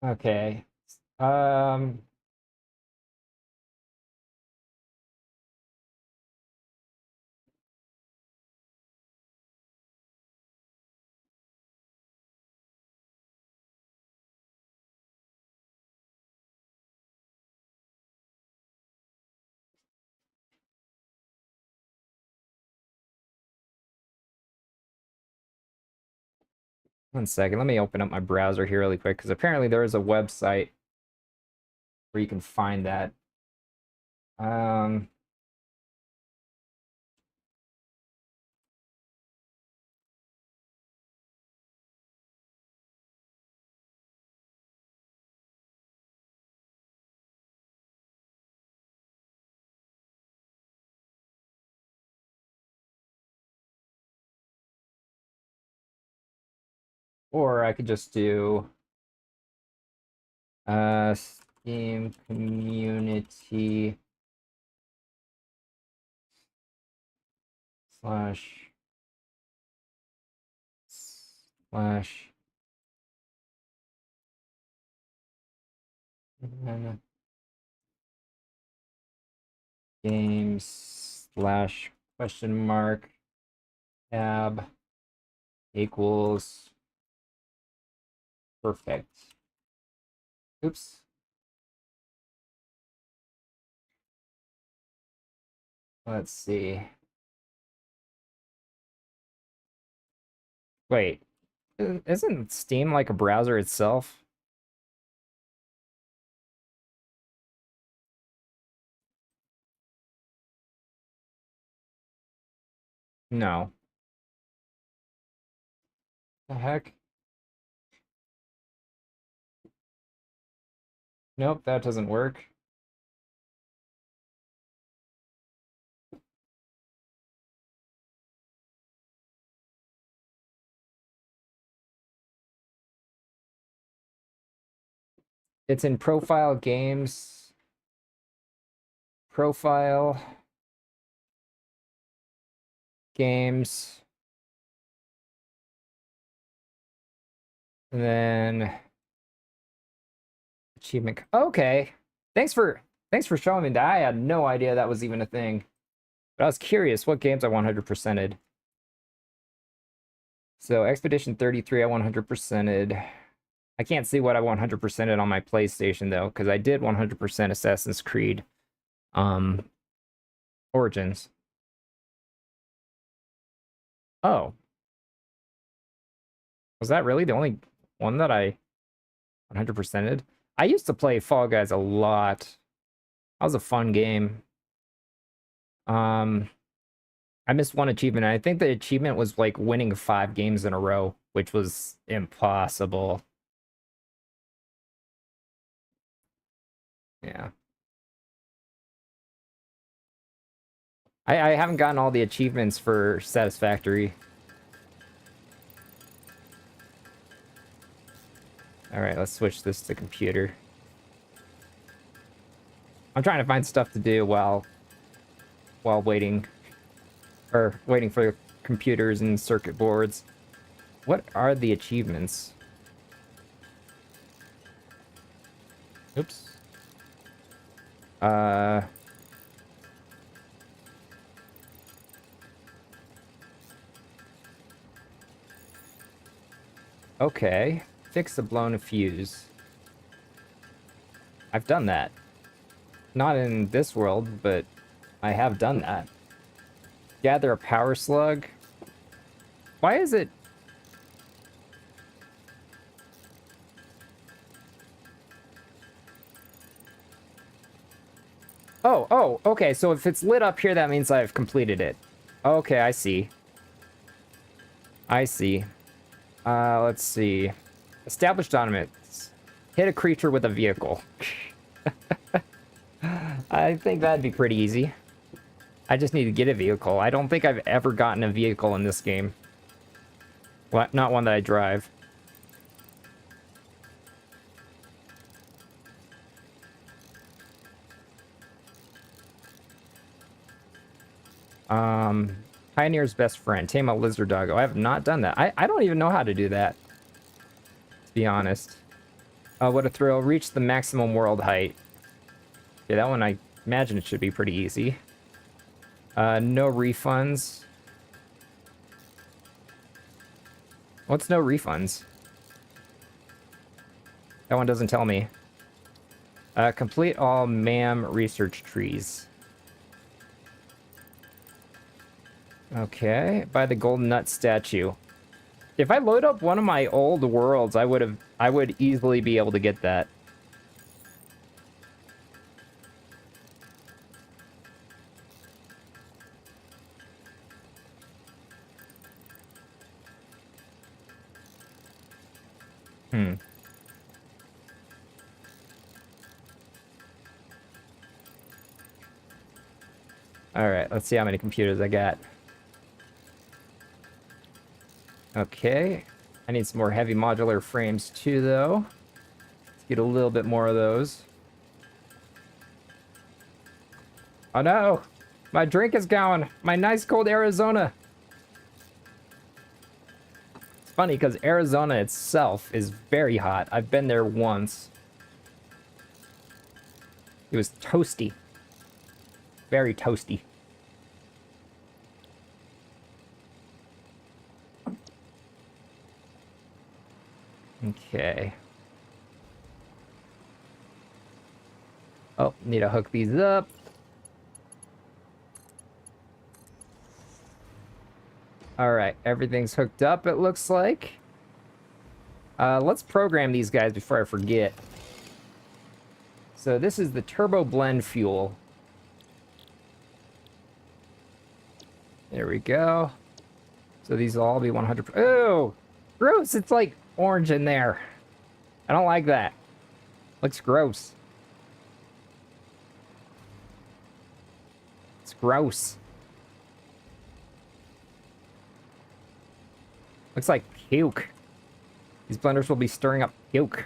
Speaker 2: Okay. Um... One second, let me open up my browser here really quick, because apparently there is a website where you can find that. Um... Or I could just do Steam community slash slash games slash question mark tab equals perfect. Oops. Let's see. Wait, isn't Steam like a browser itself? No. The heck? Nope, that doesn't work. It's in profile games. Profile games. And then achievement. Okay. Thanks for showing me that. I had no idea that was even a thing. But I was curious what games I 100%ed. So Expedition 33 I 100%ed. I can't see what I 100%ed on my PlayStation though, because I did 100% Assassin's Creed Origins. Oh. Was that really the only one that I 100%ed? I used to play Fall Guys a lot. That was a fun game. I missed one achievement. I think the achievement was like winning 5 games in a row, which was impossible. Yeah. I haven't gotten all the achievements for Satisfactory. Alright, let's switch this to computer. I'm trying to find stuff to do while waiting. Or waiting for computers and circuit boards. What are the achievements? Oops. Okay. Fix the blown fuse. I've done that. Not in this world, but I have done that. Gather a power slug. Why is it... Oh, okay, so if it's lit up here, that means I've completed it. Okay, I see. I see. Let's see. Establish dominance. Hit a creature with a vehicle. I think that'd be pretty easy. I just need to get a vehicle. I don't think I've ever gotten a vehicle in this game. Well, not one that I drive. Pioneer's best friend. Tame a lizard doggo. I have not done that. I don't even know how to do that, to be honest. What a thrill. Reach the maximum world height. Yeah, that one I imagine it should be pretty easy. No refunds. What's no refunds? That one doesn't tell me. Complete all MAM research trees. Okay, by the golden nut statue. If I load up one of my old worlds, I would easily be able to get that. Alright, let's see how many computers I got. Okay. I need some more heavy modular frames too, though. Let's get a little bit more of those. Oh no! My drink is going! My nice cold Arizona! It's funny, because Arizona itself is very hot. I've been there once. It was toasty. Very toasty. Okay. Oh, need to hook these up. All right, everything's hooked up, it looks like. Let's program these guys before I forget. So this is the turbo blend fuel. There we go. So these will all be 100%. Oh, gross. It's like orange in there. I don't like that. Looks gross. It's gross. Looks like puke. These blenders will be stirring up puke.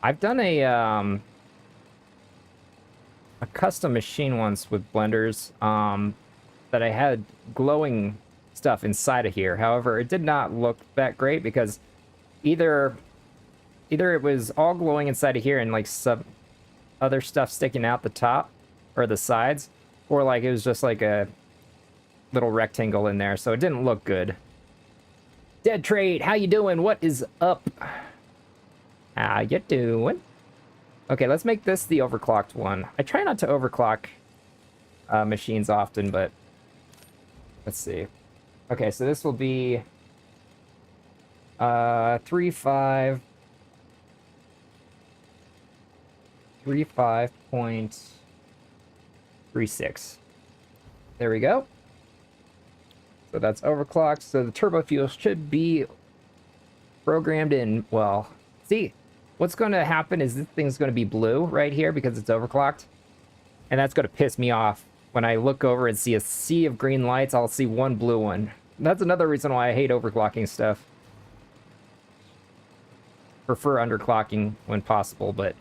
Speaker 2: I've done a custom machine once with blenders that I had glowing stuff inside of here. However, it did not look that great because either it was all glowing inside of here and like some other stuff sticking out the top or the sides, or like it was just like a little rectangle in there, so it didn't look good. Dead Trade, how you doing? What is up? How you doing? Okay, let's make this the overclocked one. I try not to overclock machines often, but let's see. Okay, so this will be 35.36. There we go. So that's overclocked. So the turbo fuel should be programmed in, well, see, what's going to happen is this thing's going to be blue right here because it's overclocked. And that's going to piss me off. When I look over and see a sea of green lights, I'll see one blue one. That's another reason why I hate overclocking stuff. Prefer underclocking when possible, but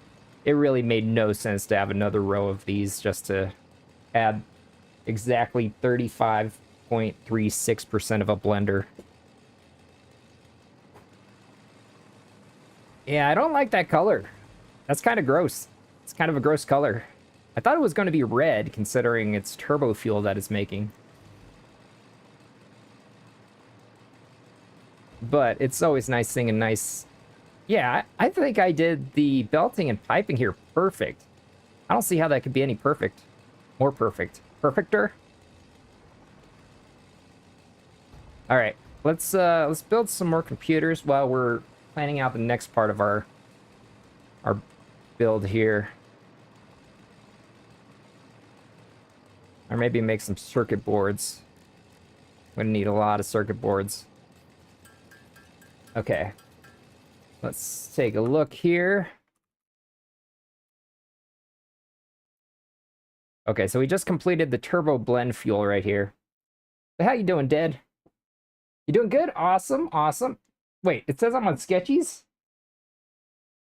Speaker 2: it really made no sense to have another row of these just to add exactly 35.36% of a blender. Yeah, I don't like that color. That's kind of gross. It's kind of a gross color. I thought it was going to be red, considering it's turbo fuel that it's making. But it's always nice seeing a nice... Yeah, I think I did the belting and piping here perfect. I don't see how that could be any perfect. More perfect. Perfecter? Alright, let's build some more computers while we're planning out the next part of our build here. Or maybe make some circuit boards. Gonna need a lot of circuit boards. Okay. Let's take a look here. Okay, so we just completed the turbo blend fuel right here. How you doing, Dead? You doing good? Awesome, awesome. Wait, it says I'm on Sketchies?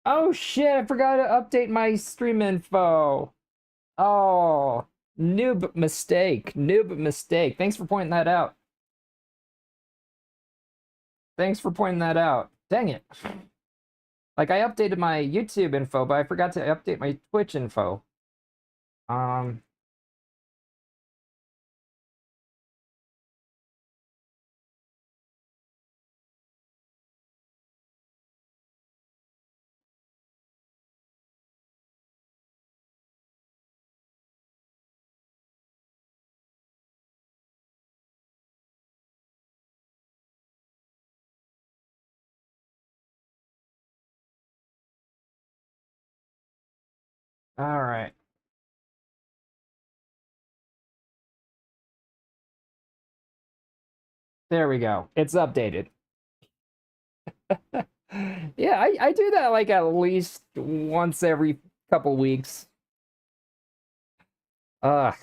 Speaker 2: Oh shit, I forgot to update my stream info. Oh, noob mistake. Noob mistake. Thanks for pointing that out. Thanks for pointing that out. Dang it. Like, I updated my YouTube info, but I forgot to update my Twitch info. All right. There we go. It's updated. Yeah, I do that like at least once every couple weeks. Ugh.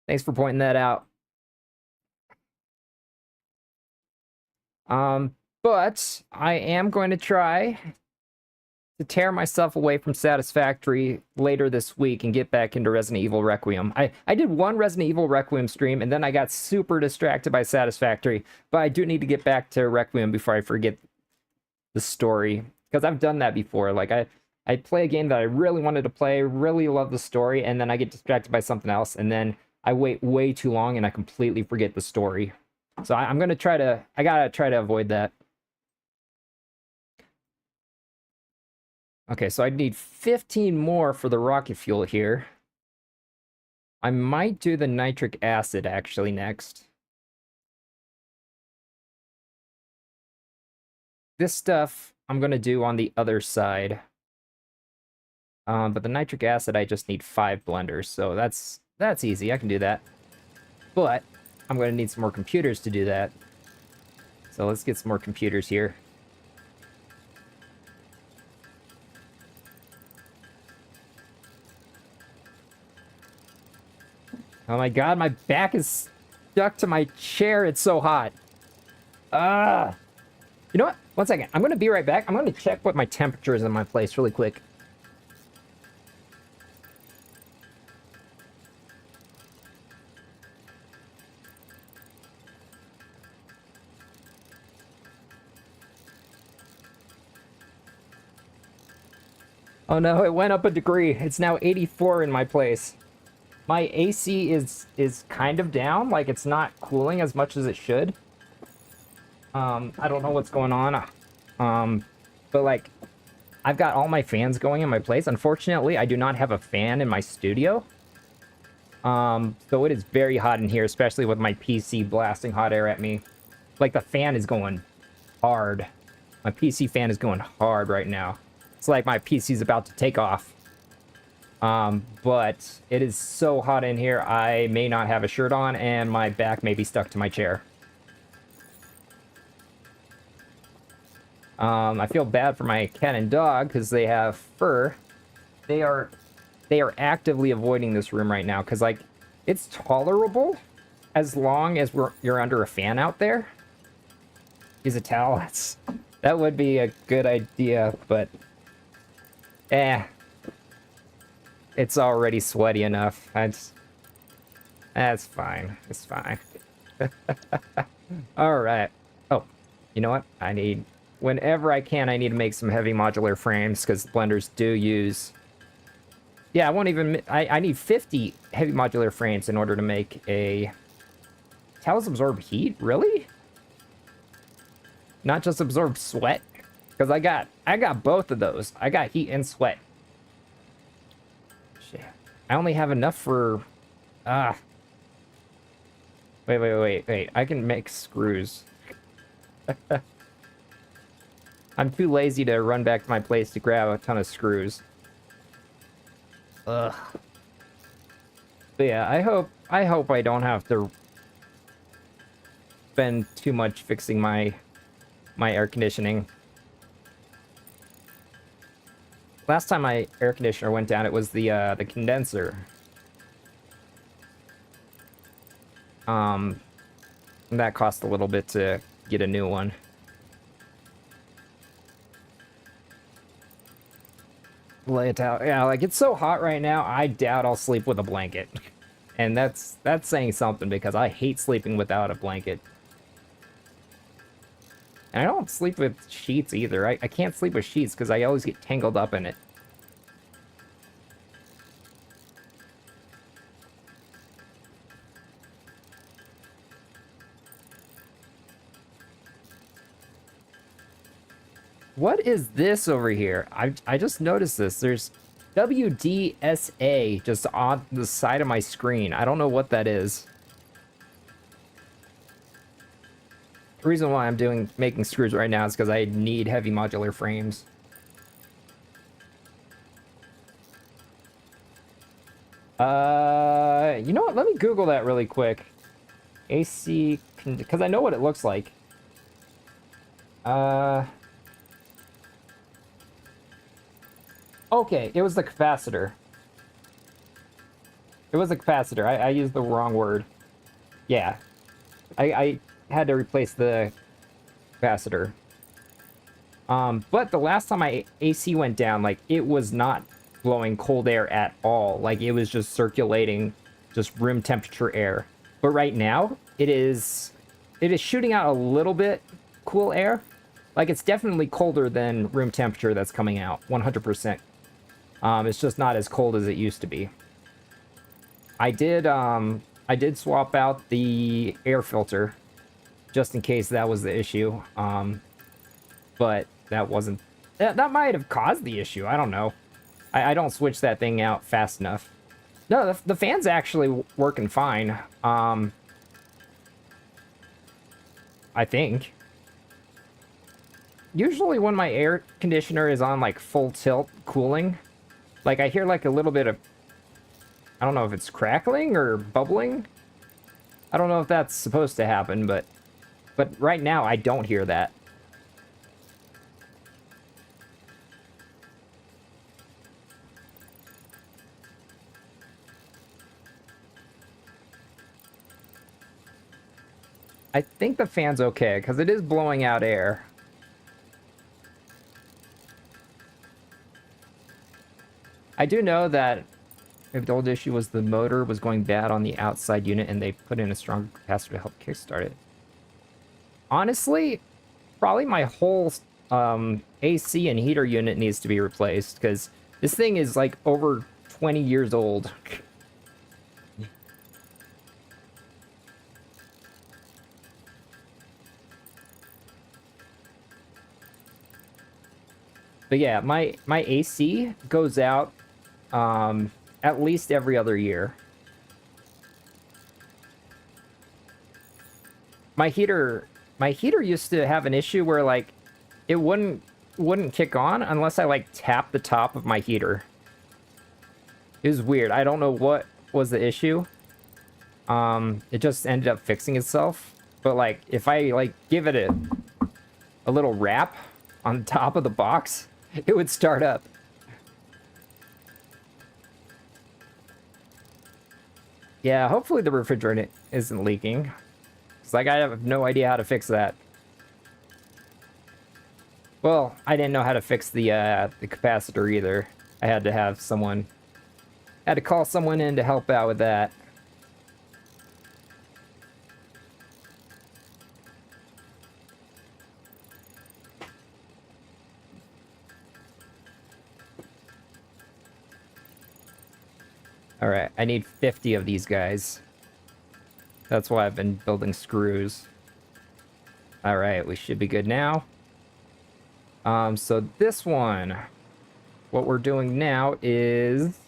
Speaker 2: Thanks for pointing that out. But I am going to try to tear myself away from Satisfactory later this week and get back into Resident Evil Requiem. I did one Resident Evil Requiem stream, and then I got super distracted by Satisfactory, but I do need to get back to Requiem before I forget the story, because I've done that before. Like, I play a game that I really wanted to play, really love the story, and then I get distracted by something else, and then I wait way too long and I completely forget the story. So I'm gonna try to, I gotta try to avoid that. Okay, so I'd need 15 more for the rocket fuel here. I might do the nitric acid actually next. This stuff I'm gonna do on the other side. But the nitric acid, I just need 5 blenders, so that's easy. I can do that. But I'm gonna need some more computers to do that. So let's get some more computers here. Oh my god, my back is stuck to my chair. It's so hot. Ah. You know what? One second. I'm gonna be right back. I'm gonna check what my temperature is in my place really quick. Oh no, it went up a degree. It's now 84 in my place. My AC is kind of down, like it's not cooling as much as it should. I don't know what's going on. But like I've got all my fans going in my place. Unfortunately, I do not have a fan in my studio. So it is very hot in here, especially with my PC blasting hot air at me. Like the fan is going hard. My PC fan is going hard right now. It's like my PC's about to take off. But it is so hot in here, I may not have a shirt on, and my back may be stuck to my chair. I feel bad for my cat and dog, because they have fur. They are actively avoiding this room right now, because, like, it's tolerable as long as you're under a fan out there. Use a towel. That would be a good idea, but... It's already sweaty enough. That's fine. It's fine. Alright. Oh, you know what? Whenever I can, I need to make some heavy modular frames, because blenders do use... Yeah, I need 50 heavy modular frames in order to make a... Towels absorb heat? Really? Not just absorb sweat? Because I got both of those. I got heat and sweat. Shit. I only have enough for... Wait. I can make screws. I'm too lazy to run back to my place to grab a ton of screws. Ugh. But yeah, I hope I don't have to spend too much fixing my air conditioning. Last time my air conditioner went down, it was the condenser. That cost a little bit to get a new one. Lay it out. Yeah, like it's so hot right now, I doubt I'll sleep with a blanket. And that's saying something, because I hate sleeping without a blanket. And I don't sleep with sheets either. I can't sleep with sheets because I always get tangled up in it. What is this over here? I just noticed this. There's WDSA just on the side of my screen. I don't know what that is. The reason why I'm making screws right now is because I need heavy modular frames. You know what? Let me Google that really quick. AC, because I know what it looks like. Okay, it was the capacitor. It was the capacitor. I used the wrong word. Yeah. I had to replace the capacitor. But the last time my AC went down, like, it was not blowing cold air at all. Like, it was just circulating just room temperature air. But right now, it is shooting out a little bit cool air. Like, it's definitely colder than room temperature that's coming out, 100%. It's just not as cold as it used to be. I did swap out the air filter just in case that was the issue. But that wasn't That might have caused the issue. I don't know. I don't switch that thing out fast enough. No, the fan's actually working fine. I think. Usually when my air conditioner is on like full tilt cooling, like I hear like a little bit of, I don't know if it's crackling or bubbling. I don't know if that's supposed to happen, but right now I don't hear that. I think the fan's okay, because it is blowing out air. I do know that if the old issue was the motor was going bad on the outside unit and they put in a stronger capacitor to help kickstart it. Honestly, probably my whole AC and heater unit needs to be replaced, because this thing is like over 20 years old. But yeah, my AC goes out at least every other year. My heater used to have an issue where like it wouldn't kick on unless I like tap the top of my heater. It was weird. I don't know what was the issue. It just ended up fixing itself. But like if I like give it a little wrap on top of the box, it would start up. Yeah, hopefully the refrigerant isn't leaking. It's like I have no idea how to fix that. Well, I didn't know how to fix the capacitor either. I had to have someone, had to call someone in to help out with that. All right, I need 50 of these guys. That's why I've been building screws. All right, we should be good now. So this one, what we're doing now is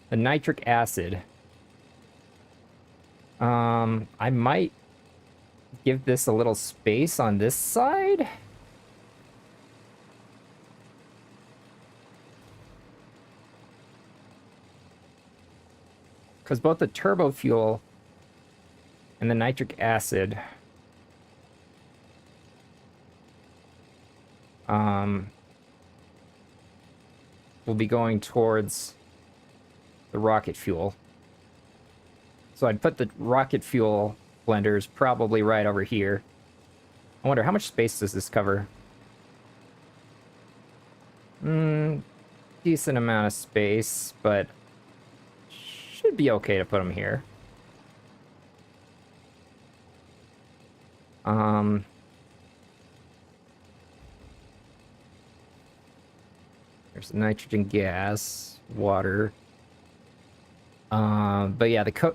Speaker 2: the nitric acid. I might give this a little space on this side. Because both the turbo fuel and the nitric acid will be going towards the rocket fuel. So I'd put the rocket fuel blenders probably right over here. I wonder, how much space does this cover? Decent amount of space, but should be okay to put them here. There's nitrogen gas, water. But yeah, the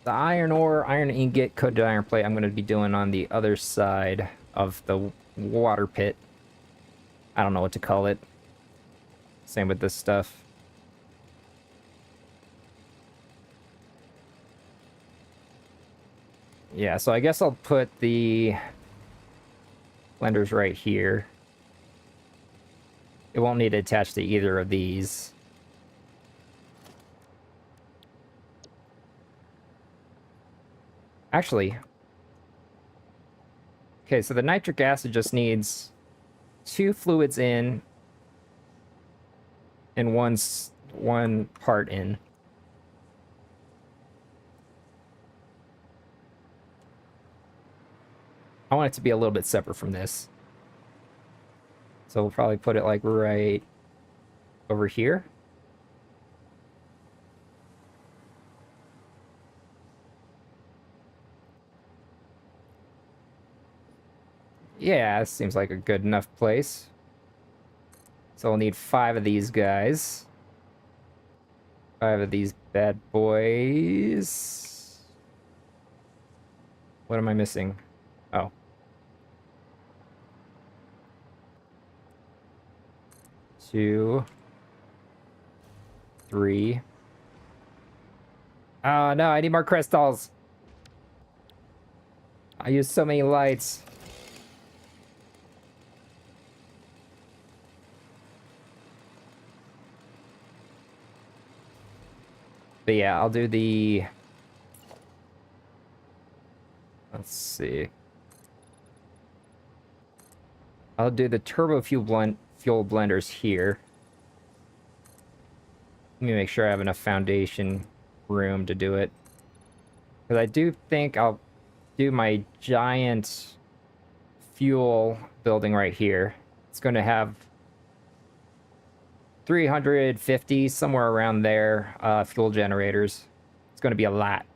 Speaker 2: iron ore, iron ingot, coated iron plate, I'm going to be doing on the other side of the water pit. I don't know what to call it. Same with this stuff. Yeah, so I guess I'll put the blenders right here. It won't need to attach to either of these. Actually, okay, so the nitric acid just needs 2 fluids in and one part in. I want it to be a little bit separate from this. So we'll probably put it like right over here. Yeah, this seems like a good enough place. So we'll need 5 of these guys. 5 of these bad boys. What am I missing? Oh. 2, 3. Oh no, I need more crystals. I use so many lights. But yeah, I'll do the... Let's see. I'll do the turbo fuel blenders here. Let me make sure I have enough foundation room to do it. Because I do think I'll do my giant fuel building right here. It's going to have 350, somewhere around there, fuel generators. It's going to be a lot.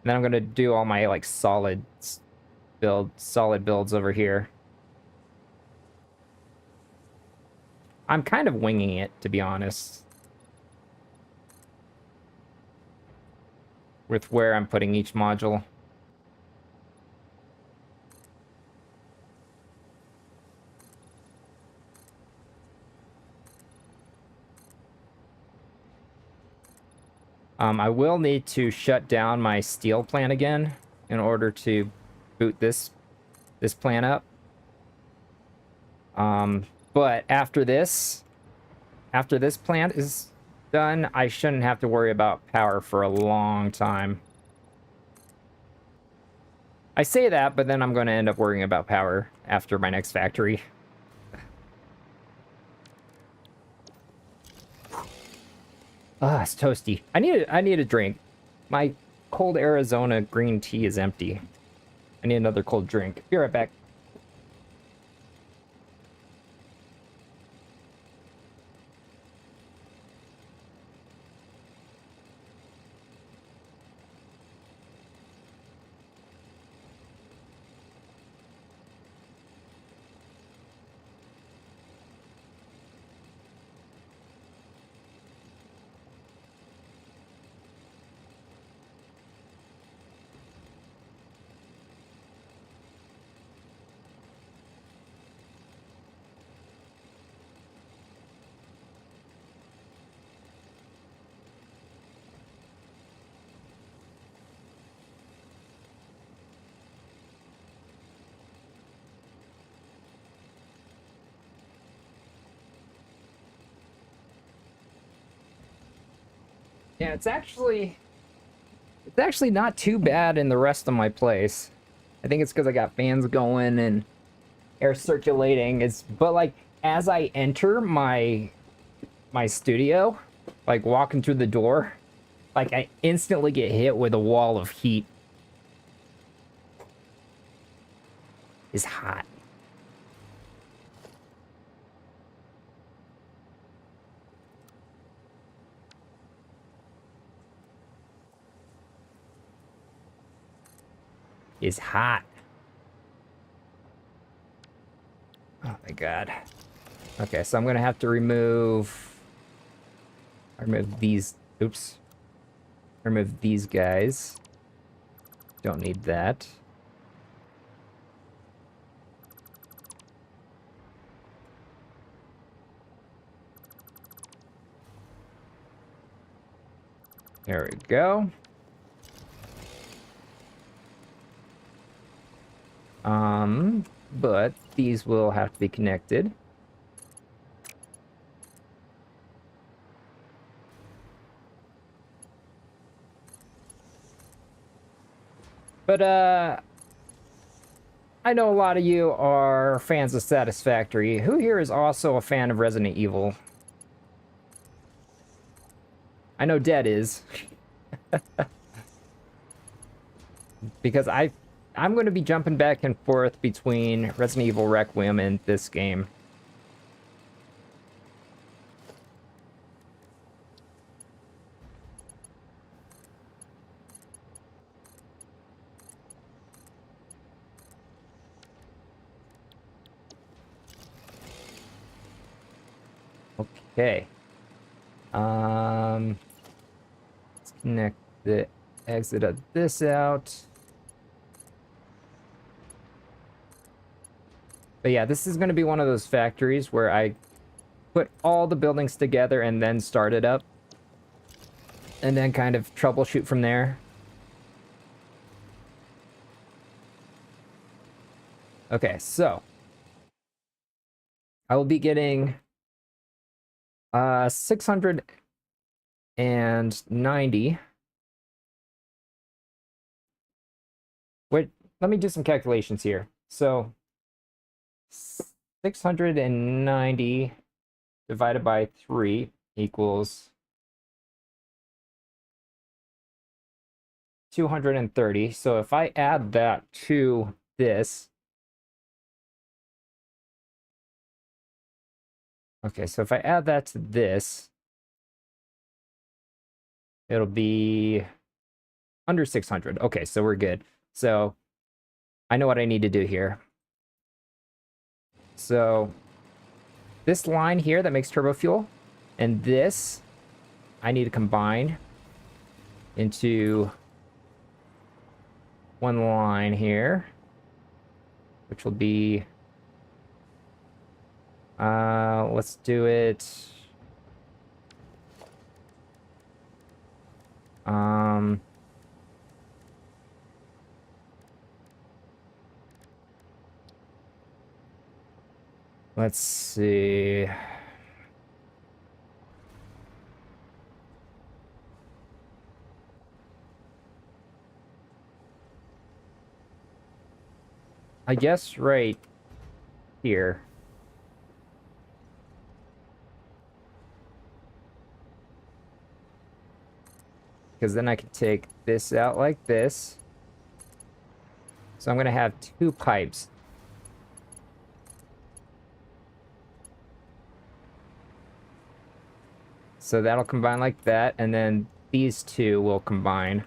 Speaker 2: And then I'm going to do all my, like, solid builds over here. I'm kind of winging it, to be honest, with where I'm putting each module. I will need to shut down my steel plant again in order to boot this plant up. But after this plant is done, I shouldn't have to worry about power for a long time. I say that, but then I'm going to end up worrying about power after my next factory. Ah, it's toasty. I need a drink. My cold Arizona green tea is empty. I need another cold drink. Be right back. Yeah, it's actually not too bad in the rest of my place. I think it's because I got fans going and air circulating. But like as I enter my studio, like walking through the door, like I instantly get hit with a wall of heat. It's hot. Is hot. Oh my god. Okay, so I'm gonna have to remove these. Oops. Remove these guys. Don't need that. There we go. But these will have to be connected. But, I know a lot of you are fans of Satisfactory. Who here is also a fan of Resident Evil? I know Dead is. Because I'm going to be jumping back and forth between Resident Evil Requiem and this game. Okay. Let's connect the exit of this out. But yeah, this is going to be one of those factories where I put all the buildings together and then start it up. And then kind of troubleshoot from there. Okay, so I will be getting 690. Wait, let me do some calculations here. So 690 divided by 3 equals 230. So if I add that to this, okay, so if I add that to this, it'll be under 600. Okay, so we're good. So I know what I need to do here. So this line here that makes turbo fuel and this I need to combine into one line here, which will be let's do it let's see. I guess right here. Because then I can take this out like this. So I'm going to have 2 pipes. So that'll combine like that, and then these 2 will combine.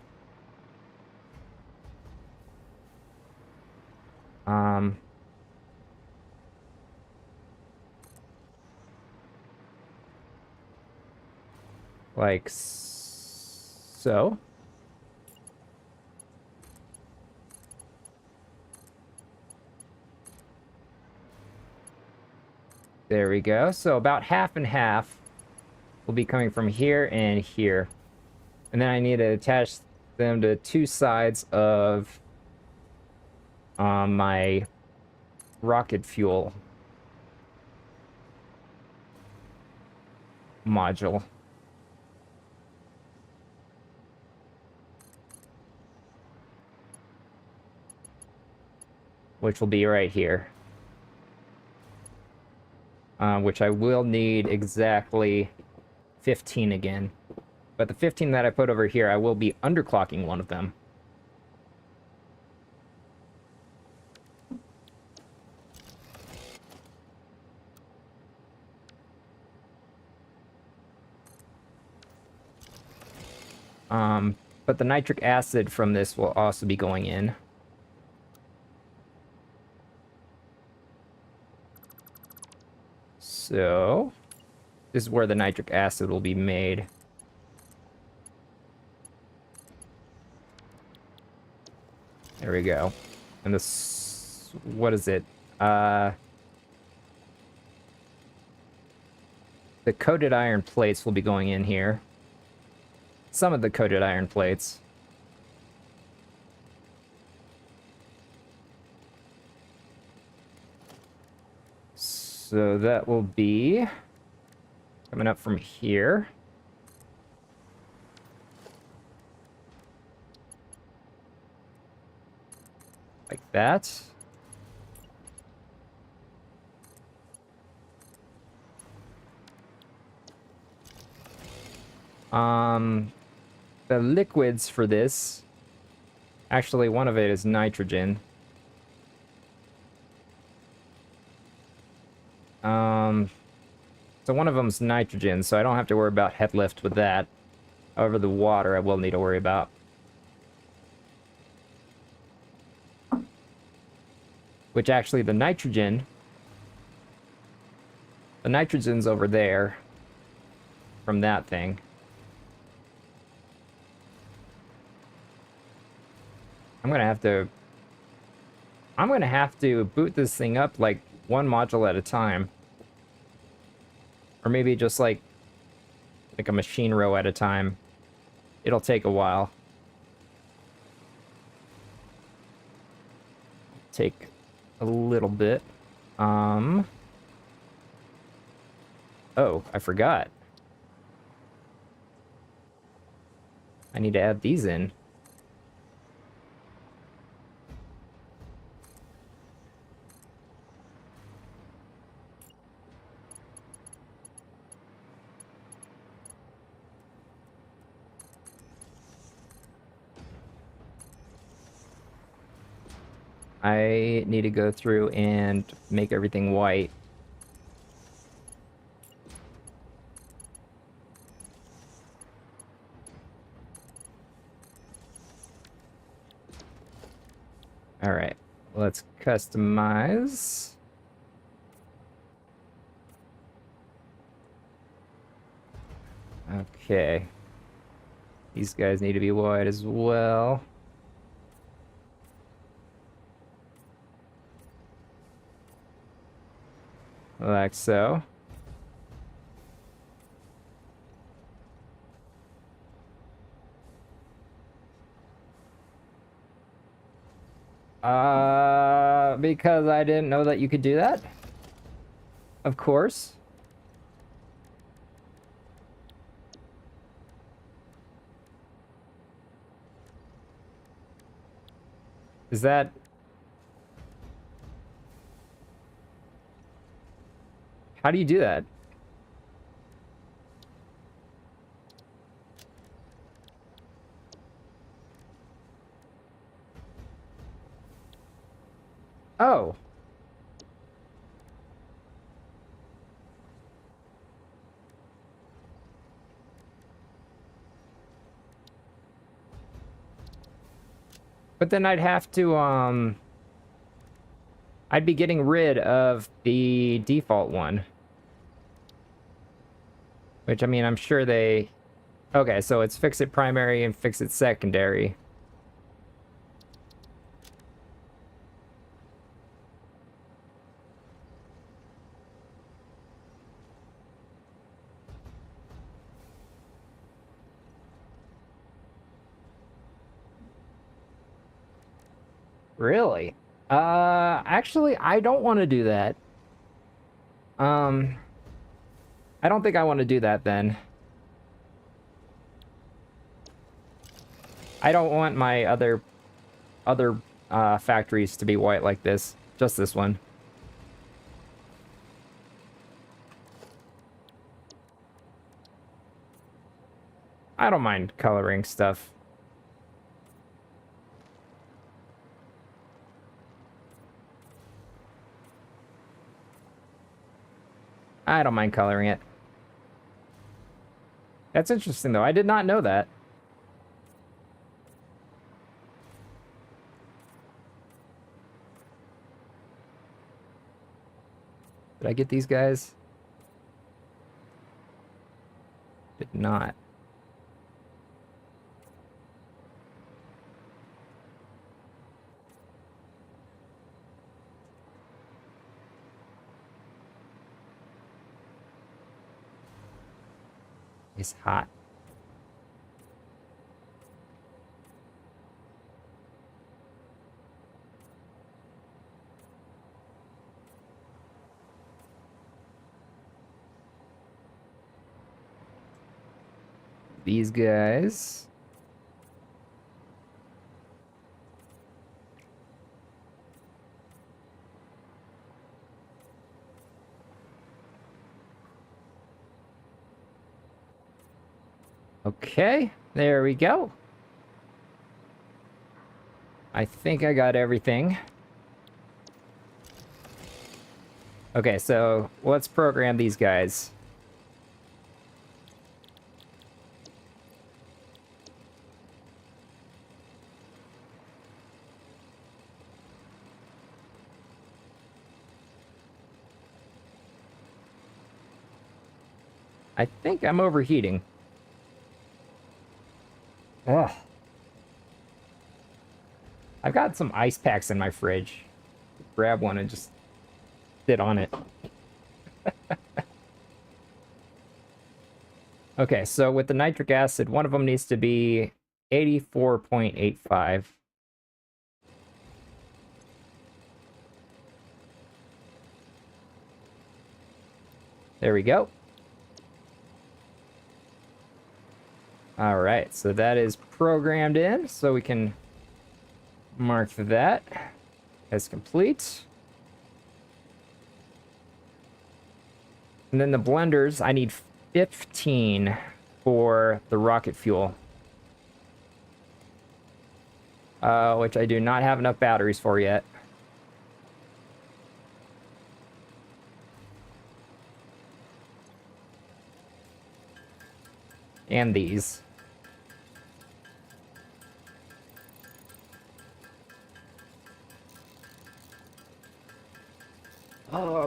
Speaker 2: Like so. There we go. So about half and half will be coming from here and here. And then I need to attach them to 2 sides of my rocket fuel module. Which will be right here. Which I will need exactly 15 again. But the 15 that I put over here, I will be underclocking one of them. But the nitric acid from this will also be going in. So, this is where the nitric acid will be made. There we go. And this, what is it? The coated iron plates will be going in here. Some of the coated iron plates. So that will be coming up from here. Like that. The liquids for this, actually one of it is nitrogen. So one of them's nitrogen, so I don't have to worry about head lift with that. However, the water I will need to worry about. Which actually the nitrogen's over there from that thing. I'm gonna have to boot this thing up like one module at a time. Or maybe just like a machine row at a time. It'll take a while. Take a little bit. Oh, I forgot. I need to add these in. I need to go through and make everything white. All right, let's customize. Okay. These guys need to be white as well. Like so. Because I didn't know that you could do that. Of course. Is that... How do you do that? Oh. But then I'd have to, I'd be getting rid of the default one. Which, I mean, I'm sure they... Okay, so it's fix it primary and fix it secondary. Really? Actually, I don't want to do that. I don't think I want to do that then. I don't want my other factories to be white like this. Just this one. I don't mind coloring stuff. I don't mind coloring it. That's interesting, though. I did not know that. Did I get these guys? Did not. It's hot. These guys. Okay, there we go. I think I got everything. Okay, so let's program these guys. I think I'm overheating. Ugh. I've got some ice packs in my fridge. Grab one and just sit on it. Okay, so with the nitric acid, one of them needs to be 84.85. There we go. All right, so that is programmed in, so we can mark that as complete. And then the blenders, I need 15 for the rocket fuel. Which I do not have enough batteries for yet. And these.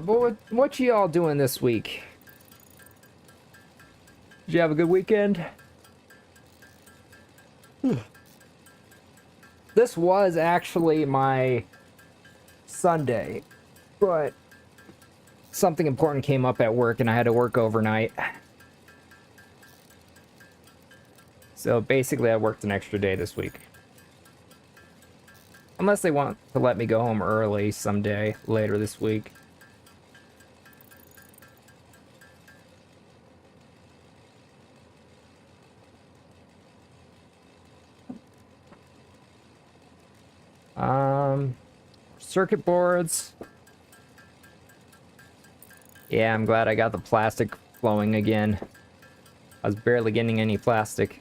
Speaker 2: But what you all doing this week? Did you have a good weekend? This was actually my Sunday, but something important came up at work and I had to work overnight. So basically I worked an extra day this week. Unless they want to let me go home early someday later this week. Circuit boards. Yeah, I'm glad I got the plastic flowing again. I was barely getting any plastic.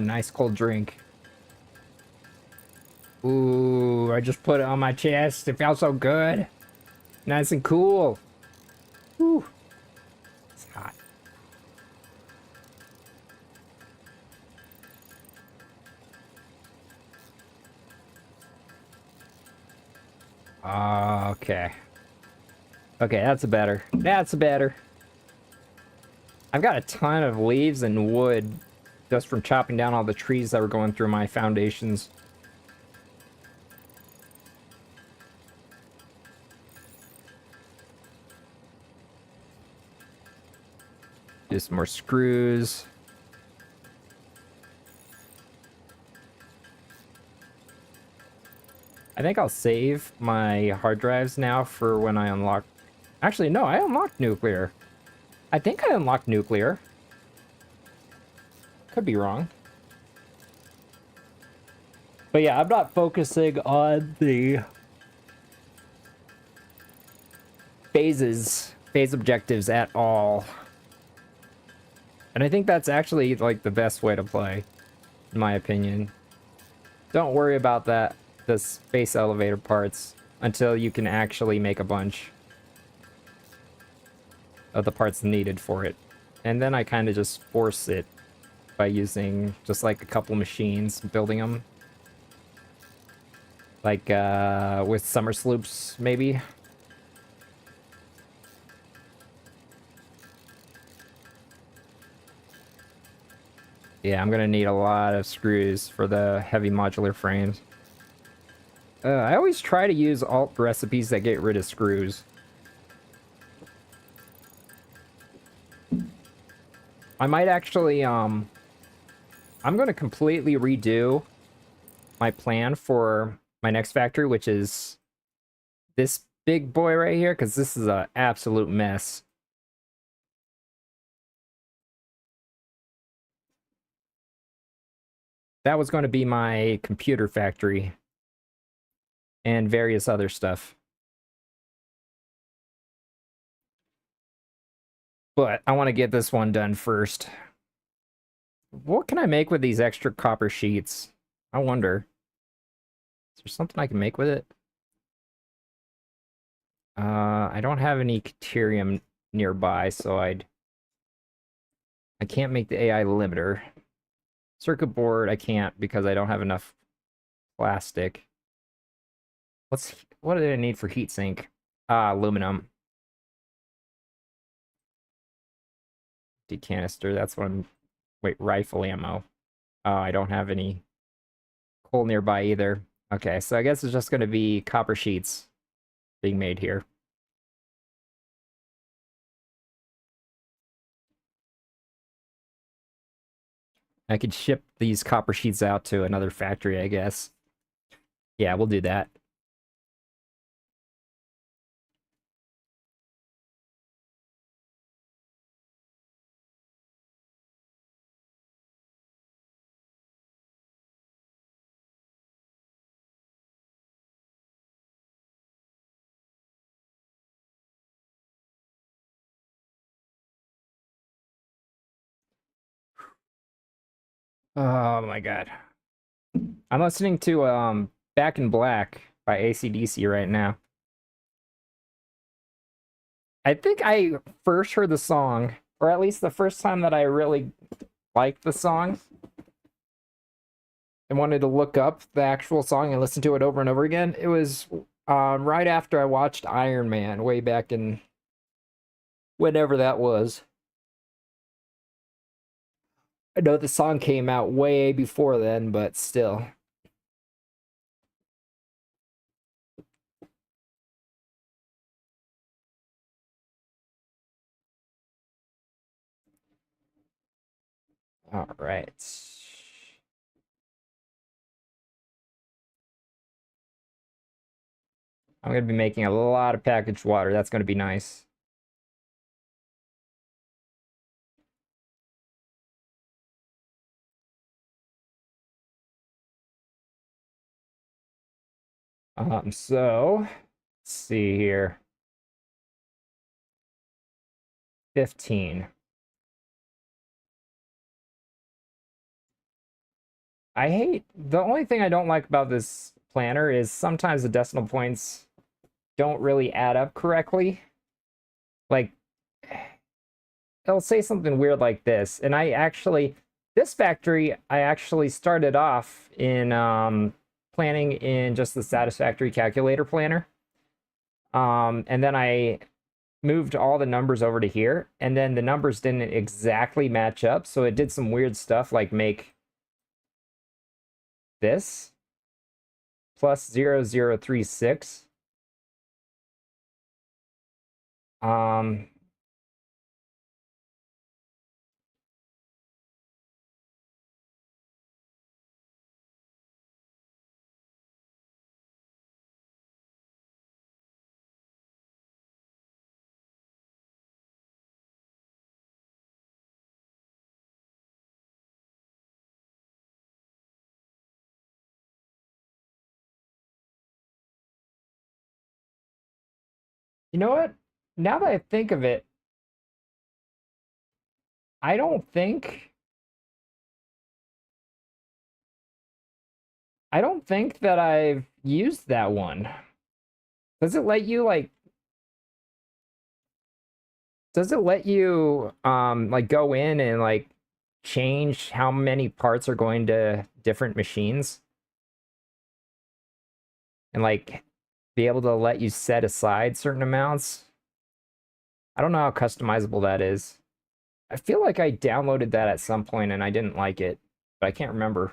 Speaker 2: Nice cold drink. Ooh, I just put it on my chest. It felt so good. Nice and cool. Ooh. It's hot. Okay. Okay, that's better. That's better. I've got a ton of leaves and wood just from chopping down all the trees that were going through my foundations. Do some more screws. I think I'll save my hard drives now for when I unlock... Actually, no, I unlocked nuclear. I think I unlocked nuclear. Could be wrong. But yeah, I'm not focusing on the phase objectives at all. And I think that's actually like the best way to play, in my opinion. Don't worry about the space elevator parts until you can actually make a bunch of the parts needed for it. And then I kind of just force it by using just like a couple machines, building them. Like with summer sloops, maybe. Yeah, I'm gonna need a lot of screws for the heavy modular frames. I always try to use alt recipes that get rid of screws. I might actually, I'm gonna completely redo my plan for my next factory, which is this big boy right here, because this is an absolute mess. That was going to be my computer factory and various other stuff. But I want to get this one done first. What can I make with these extra copper sheets? I wonder. Is there something I can make with it? I don't have any Caterium nearby, so I can't make the AI limiter. Circuit board, I can't because I don't have enough plastic. What do I need for heatsink? Aluminum. Decanister, that's what I'm... Wait, rifle ammo. Oh, I don't have any coal nearby either. Okay, so I guess it's just going to be copper sheets being made here. I could ship these copper sheets out to another factory, I guess. Yeah, we'll do that. Oh my god. I'm listening to Back in Black by AC/DC right now. I think I first heard the song, or at least the first time that I really liked the song and wanted to look up the actual song and listen to it over and over again. It was right after I watched Iron Man way back in whenever that was. I know the song came out way before then, but still. All right. I'm going to be making a lot of packaged water. That's going to be nice. So, let's see here. 15. The only thing I don't like about this planner is sometimes the decimal points don't really add up correctly. Like, it'll say something weird like this, and this factory, I actually started off in planning in just the Satisfactory calculator planner. And then I moved all the numbers over to here, and then the numbers didn't exactly match up, so it did some weird stuff like make this plus 0036. Um, you know what? Now that I think of it, I don't think I don't think that I've used that one. Does it let you like does it let you like go in and like change how many parts are going to different machines? And like be able to let you set aside certain amounts? I don't know how customizable that is. I feel like I downloaded that at some point and I didn't like it, but I can't remember.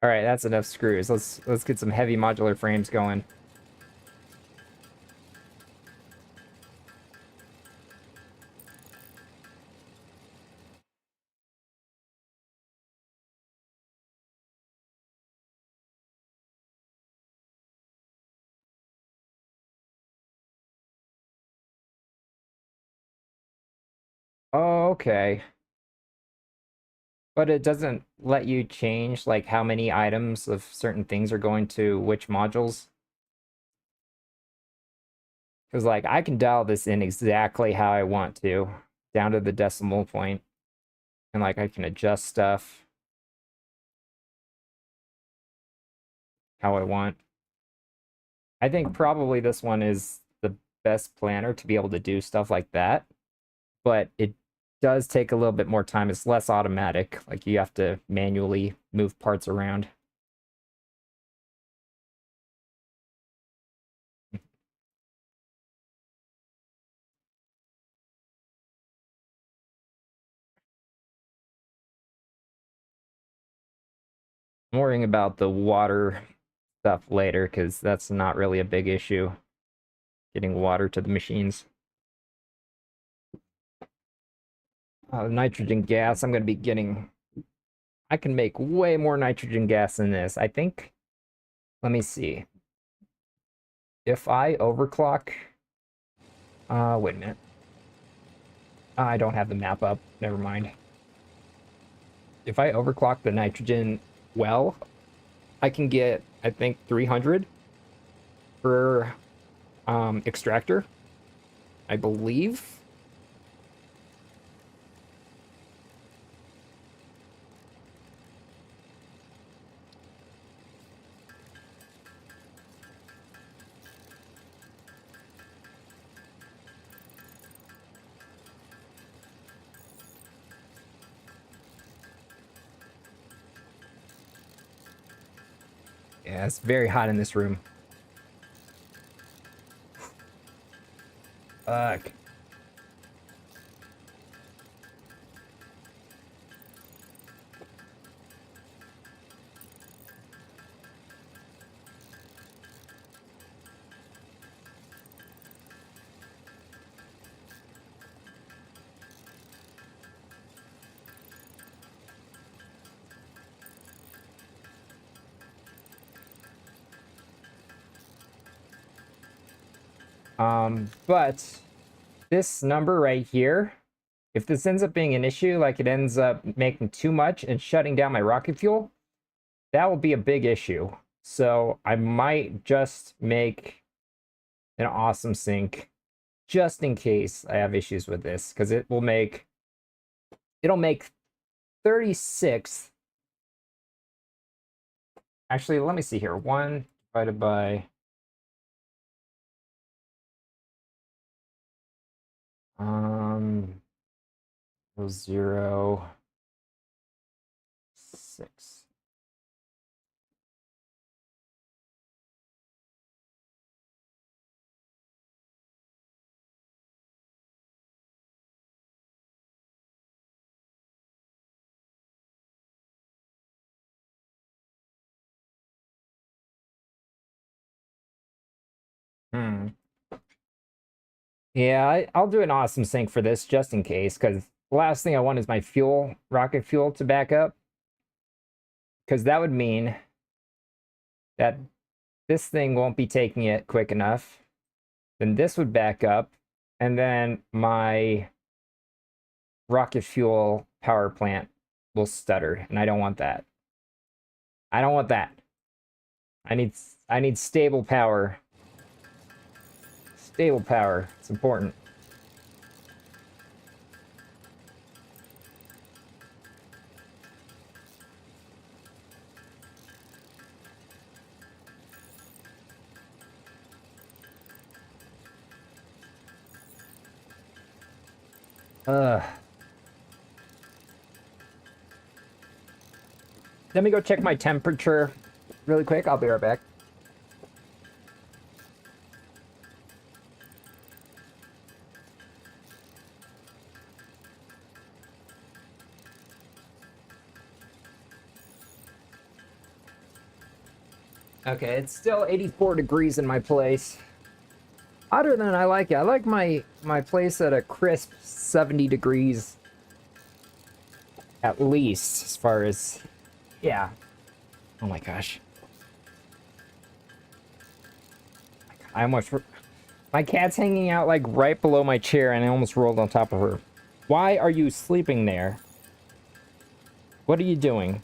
Speaker 2: All right, that's enough screws. Let's get some heavy modular frames going. Okay. But it doesn't let you change, like, how many items of certain things are going to which modules? Because, like, I can dial this in exactly how I want to, down to the decimal point. And, like, I can adjust stuff how I want. I think probably this one is the best planner to be able to do stuff like that. But it does take a little bit more time. It's less automatic. Like, you have to manually move parts around. I'm worrying about the water stuff later because that's not really a big issue. Getting water to the machines. Nitrogen gas, I'm going to be getting... I can make way more nitrogen gas than this. I think... Let me see. If I overclock... wait a minute. I don't have the map up. Never mind. If I overclock the nitrogen well, I can get, I think, 300 per extractor, I believe. Yeah, it's very hot in this room. Fuck. But this number right here, if this ends up being an issue, like it ends up making too much and shutting down my rocket fuel, that will be a big issue. So I might just make an awesome sink just in case I have issues with this, because it'll make 36. Actually, let me see here. 1 divided by 0, 6. Yeah, I'll do an awesome sink for this just in case, because the last thing I want is my rocket fuel to back up. Because that would mean that this thing won't be taking it quick enough. Then this would back up, and then my rocket fuel power plant will stutter, and I don't want that. I don't want that. I need stable power. Stable power. It's important. Let me go check my temperature really quick. I'll be right back. Okay, it's still 84 degrees in my place. Hotter than I like it. I like my place at a crisp 70 degrees. At least, as far as... Yeah. Oh my gosh. I almost... My cat's hanging out, like, right below my chair, and I almost rolled on top of her. Why are you sleeping there? What are you doing?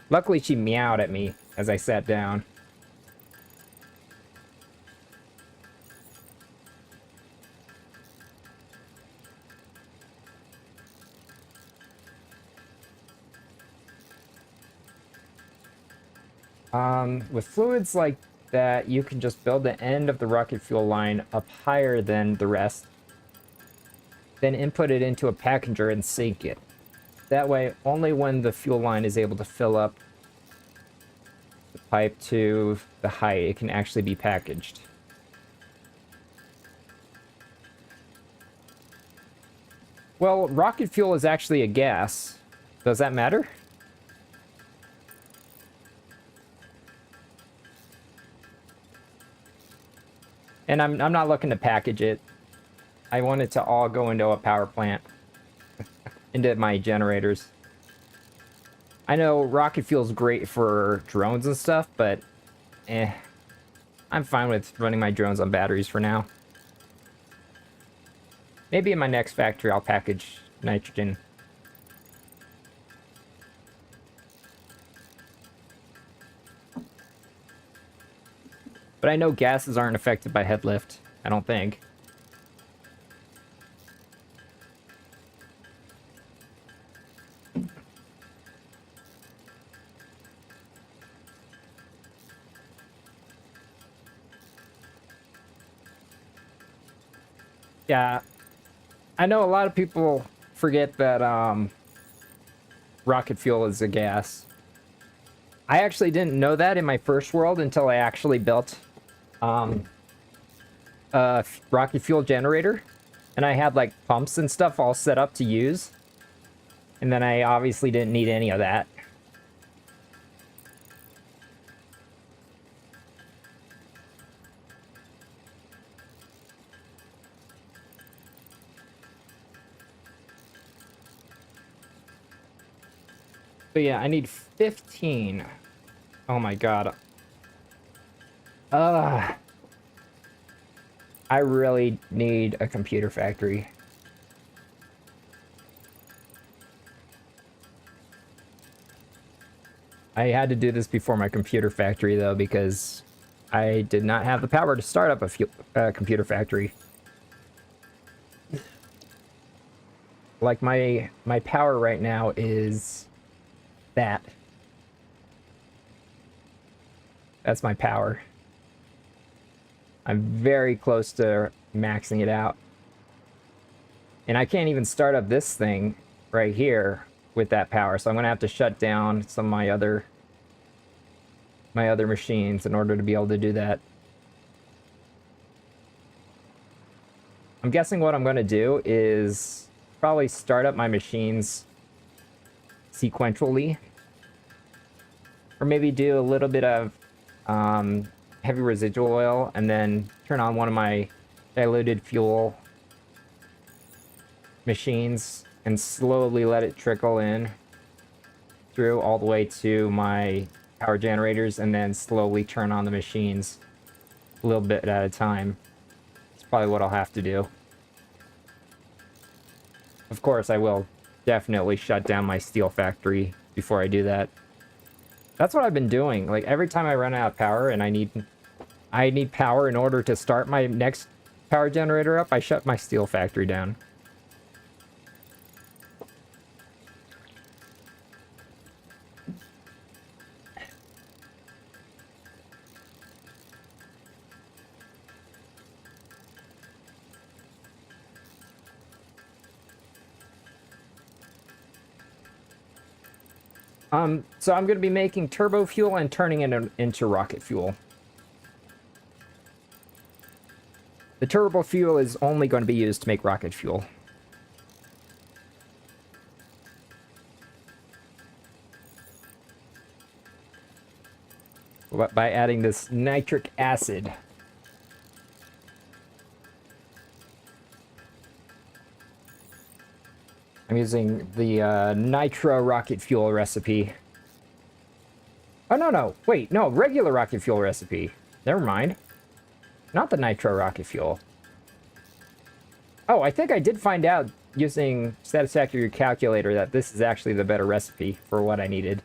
Speaker 2: Luckily, she meowed at me as I sat down. With fluids like that, you can just build the end of the rocket fuel line up higher than the rest, then input it into a packager and sink it. That way, only when the fuel line is able to fill up the pipe to the height, it can actually be packaged. Well, rocket fuel is actually a gas. Does that matter? And I'm not looking to package it. I want it to all go into a power plant. Into my generators. I know rocket fuel is great for drones and stuff, but I'm fine with running my drones on batteries for now. Maybe in my next factory I'll package nitrogen. But I know gases aren't affected by head lift. I don't think. Yeah, I know a lot of people forget that rocket fuel is a gas. I actually didn't know that in my first world until I actually built a rocket fuel generator. And I had like pumps and stuff all set up to use. And then I obviously didn't need any of that. But yeah, I need 15. Oh my god. I really need a computer factory. I had to do this before my computer factory, though, because I did not have the power to start up a computer factory. Like, my power right now is that. That's my power. I'm very close to maxing it out. And I can't even start up this thing right here with that power, so I'm gonna have to shut down some of my other machines in order to be able to do that. I'm guessing what I'm gonna do is probably start up my machines sequentially, or maybe do a little bit of heavy residual oil and then turn on one of my diluted fuel machines and slowly let it trickle in through all the way to my power generators, and then slowly turn on the machines a little bit at a time. That's probably what I'll have to do. Of course, I will definitely shut down my steel factory before I do that. That's what I've been doing. Like, every time I run out of power and I need power in order to start my next power generator up, I shut my steel factory down. So I'm going to be making turbo fuel and turning it into rocket fuel. The turbo fuel is only going to be used to make rocket fuel. By adding this nitric acid. I'm using the nitro rocket fuel recipe. Oh, no. Wait, no. Regular rocket fuel recipe. Never mind. Not the nitro rocket fuel. Oh, I think I did find out using Satisfactory calculator that this is actually the better recipe for what I needed.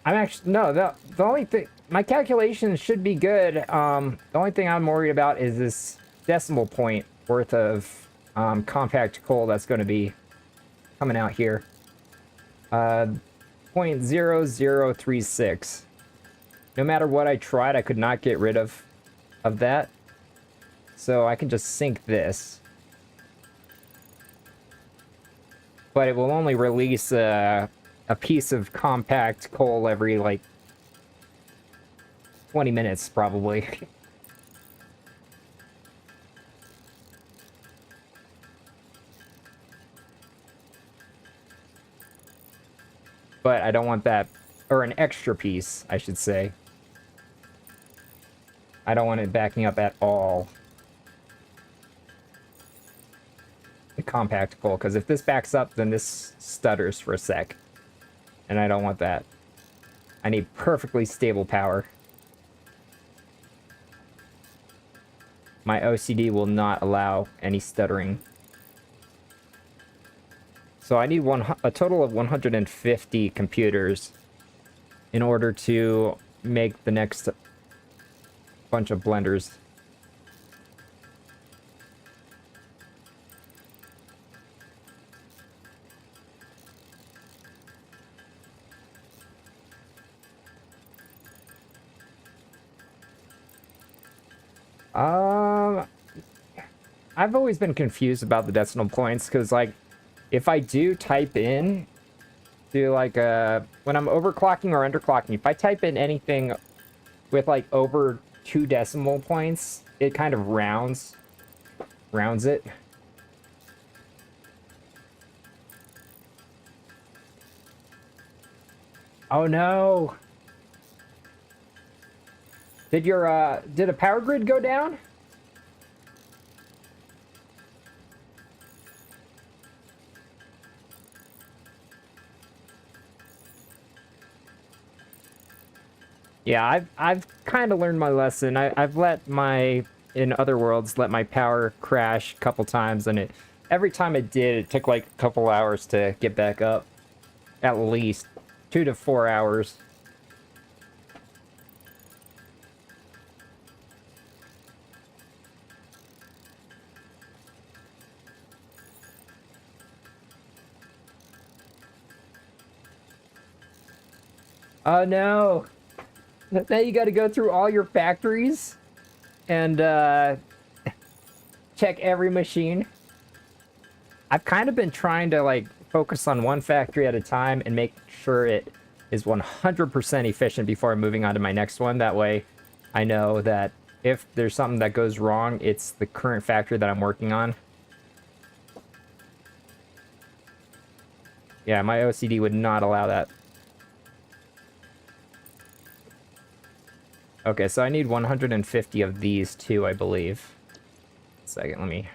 Speaker 2: I'm actually, no, the only thing, my calculations should be good. The only thing I'm worried about is this decimal point worth of compact coal that's going to be coming out here. 0.0036. No matter what I tried, I could not get rid of that. So I can just sink this. But it will only release a piece of compact coal every, like, 20 minutes, probably. But I don't want that, or an extra piece, I should say. I don't want it backing up at all. The compact coal, because if this backs up, then this stutters for a sec. And I don't want that. I need perfectly stable power. My OCD will not allow any stuttering. So I need a total of 150 computers in order to make the next bunch of blenders. I've always been confused about the decimal points, because, like, if I do type in to, like, when I'm overclocking or underclocking, if I type in anything with, like, over 2 decimal points, it kind of rounds it. Oh no! Did a power grid go down? Yeah, I've kind of learned my lesson. I've let in other worlds, let my power crash a couple times, and every time it did, it took like a couple hours to get back up. At least 2 to 4 hours. Oh no! Now you got to go through all your factories and check every machine. I've kind of been trying to, like, focus on one factory at a time and make sure it is 100% efficient before moving on to my next one. That way I know that if there's something that goes wrong, it's the current factory that I'm working on. Yeah, my OCD would not allow that. Okay, so I need 150 of these too, I believe. Second, let me...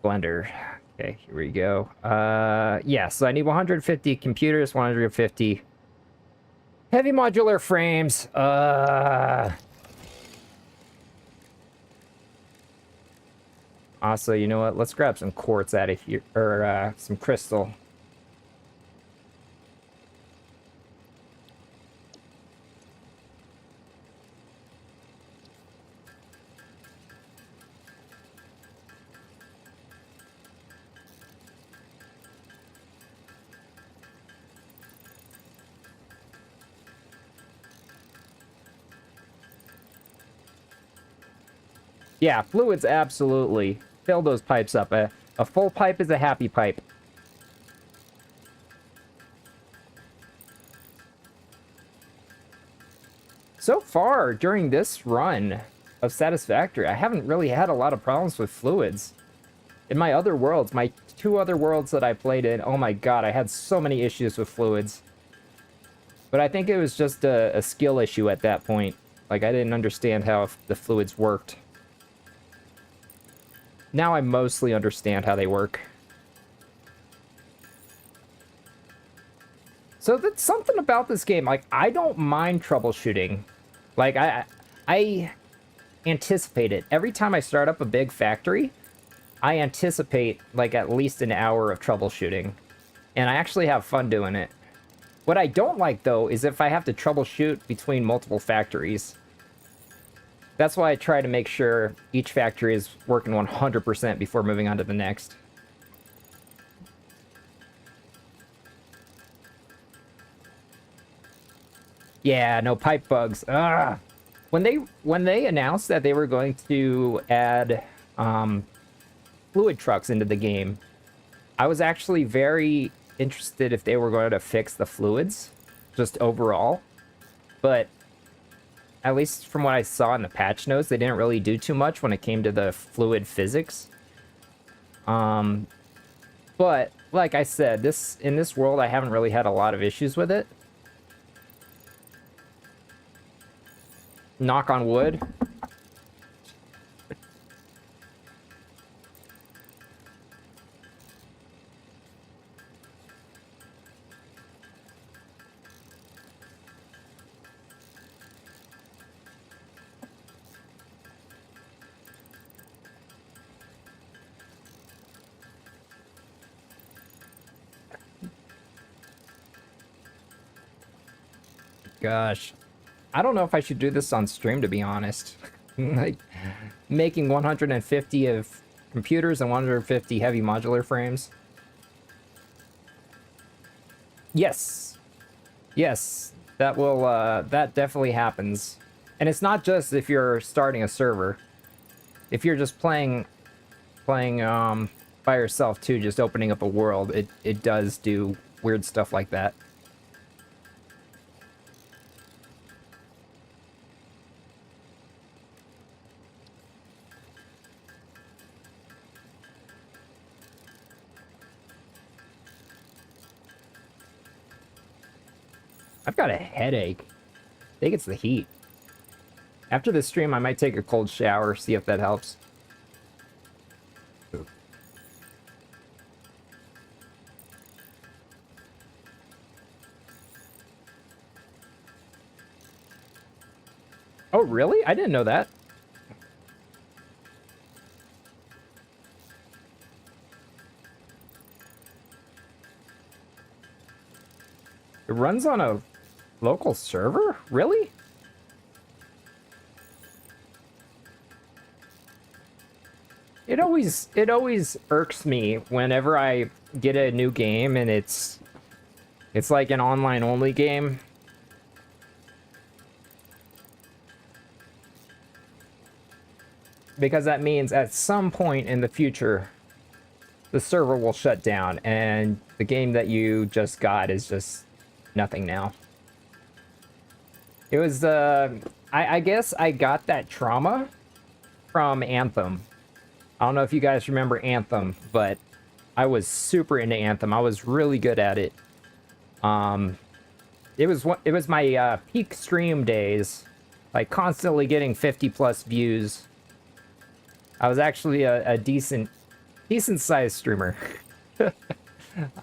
Speaker 2: blender. Okay, here we go. Yeah, so I need 150 computers, 150 heavy modular frames. Also, you know what? Let's grab some quartz out of here, or some crystal. Yeah, fluids, absolutely. Fill those pipes up. A full pipe is a happy pipe. So far, during this run of Satisfactory, I haven't really had a lot of problems with fluids. In my other worlds, my 2 other worlds that I played in, oh my god, I had so many issues with fluids. But I think it was just a skill issue at that point. Like, I didn't understand how the fluids worked. Now I mostly understand how they work. So that's something about this game. Like, I don't mind troubleshooting. Like, I anticipate it. Every time I start up a big factory, I anticipate, like, at least an hour of troubleshooting. And I actually have fun doing it. What I don't like, though, is if I have to troubleshoot between multiple factories. That's why I try to make sure each factory is working 100% before moving on to the next. Yeah, no pipe bugs. Ugh. When they announced that they were going to add fluid trucks into the game, I was actually very interested if they were going to fix the fluids, just overall. But at least from what I saw in the patch notes, they didn't really do too much when it came to the fluid physics. But like I said, in this world, I haven't really had a lot of issues with it. Knock on wood. Gosh. I don't know if I should do this on stream, to be honest. Like, making 150 of computers and 150 heavy modular frames. Yes. Yes. That will, that definitely happens. And it's not just if you're starting a server. If you're just playing by yourself, too, just opening up a world, it does do weird stuff like that. I've got a headache. I think it's the heat. After this stream, I might take a cold shower, see if that helps. Oh, really? I didn't know that. It runs on a local server? Really? It always irks me whenever I get a new game and it's like an online only game. Because that means at some point in the future the server will shut down and the game that you just got is just nothing now. It was, I guess I got that trauma from Anthem. I don't know if you guys remember Anthem, but I was super into Anthem. I was really good at it. It was my peak stream days, like constantly getting 50+ views. I was actually a decent sized streamer.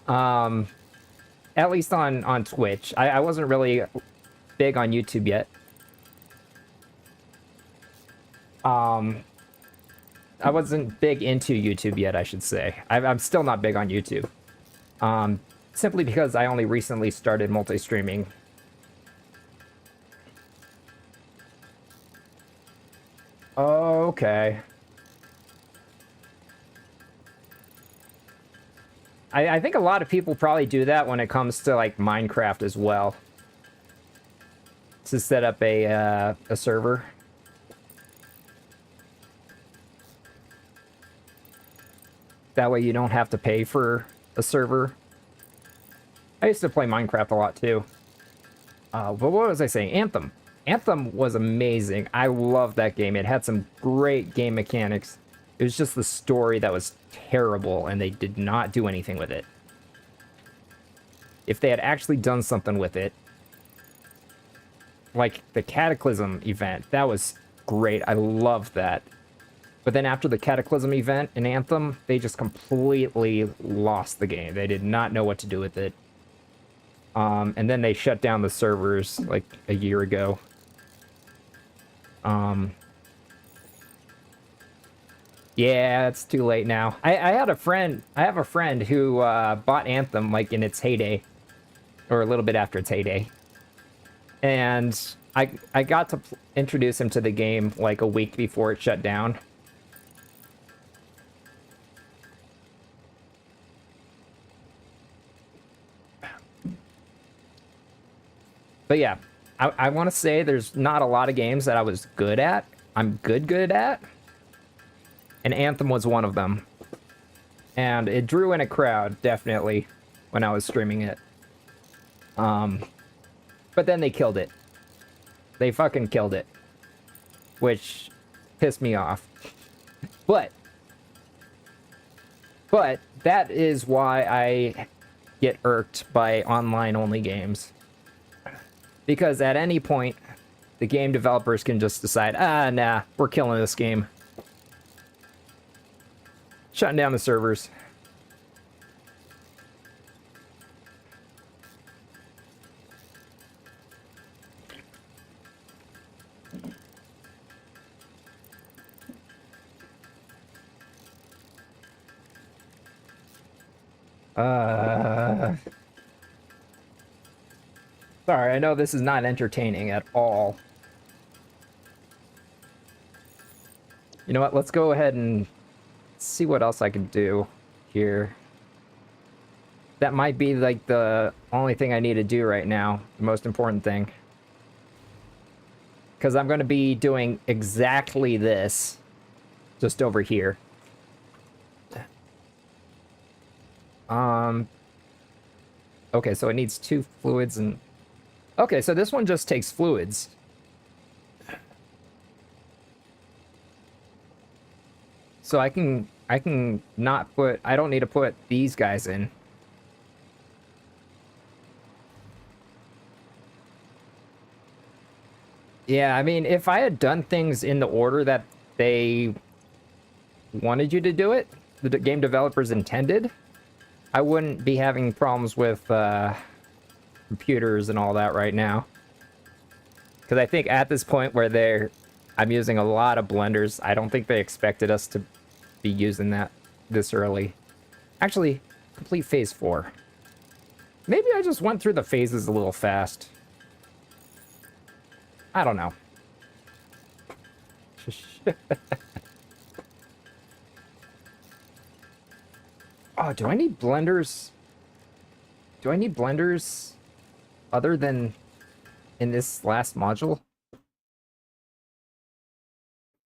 Speaker 2: At least on Twitch. I wasn't really big on YouTube yet. I wasn't big into YouTube yet, I should say. I'm still not big on YouTube. Simply because I only recently started multi-streaming. Okay. I think a lot of people probably do that when it comes to, like, Minecraft as well. To set up a server. That way you don't have to pay for a server. I used to play Minecraft a lot, too. But what was I saying? Anthem. Anthem was amazing. I loved that game. It had some great game mechanics. It was just the story that was terrible, and they did not do anything with it. If they had actually done something with it, like the Cataclysm event, that was great. I loved that. But then after the Cataclysm event in Anthem, they just completely lost the game. They did not know what to do with it. And then they shut down the servers like a year ago. Yeah, it's too late now. I have a friend who bought Anthem like in its heyday, or a little bit after its heyday, and I got to introduce him to the game like a week before it shut down. But yeah, I want to say there's not a lot of games that I was good at. I'm good at. And Anthem was one of them. And it drew in a crowd, definitely, when I was streaming it. But then they killed it. They fucking killed it. Which pissed me off. But that is why I get irked by online-only games. Because at any point, the game developers can just decide, nah, we're killing this game. Shutting down the servers. Sorry, I know this is not entertaining at all. You know what? Let's go ahead and see what else I can do here. That might be like the only thing I need to do right now. The most important thing. Because I'm going to be doing exactly this. Just over here. Okay, so it needs 2 fluids and... Okay, so this one just takes fluids. So I can not put... I don't need to put these guys in. Yeah, I mean, if I had done things in the order that they wanted you to do it, the game developers intended, I wouldn't be having problems with computers and all that right now. Because I think at this point where I'm using a lot of blenders, I don't think they expected us to be using that this early. Actually, complete phase 4. Maybe I just went through the phases a little fast. I don't know. Oh, do I need blenders? Do I need blenders other than in this last module?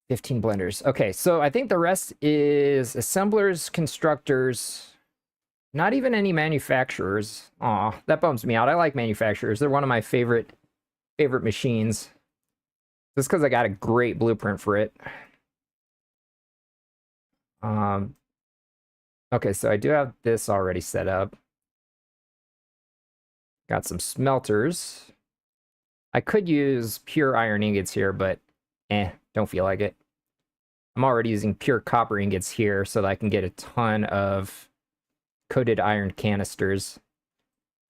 Speaker 2: 15 blenders. Okay, so I think the rest is assemblers, constructors, not even any manufacturers. Aw, that bums me out. I like manufacturers. They're one of my favorite machines. Just because I got a great blueprint for it. Okay, so I do have this already set up. Got some smelters. I could use pure iron ingots here, but don't feel like it. I'm already using pure copper ingots here so that I can get a ton of coated iron canisters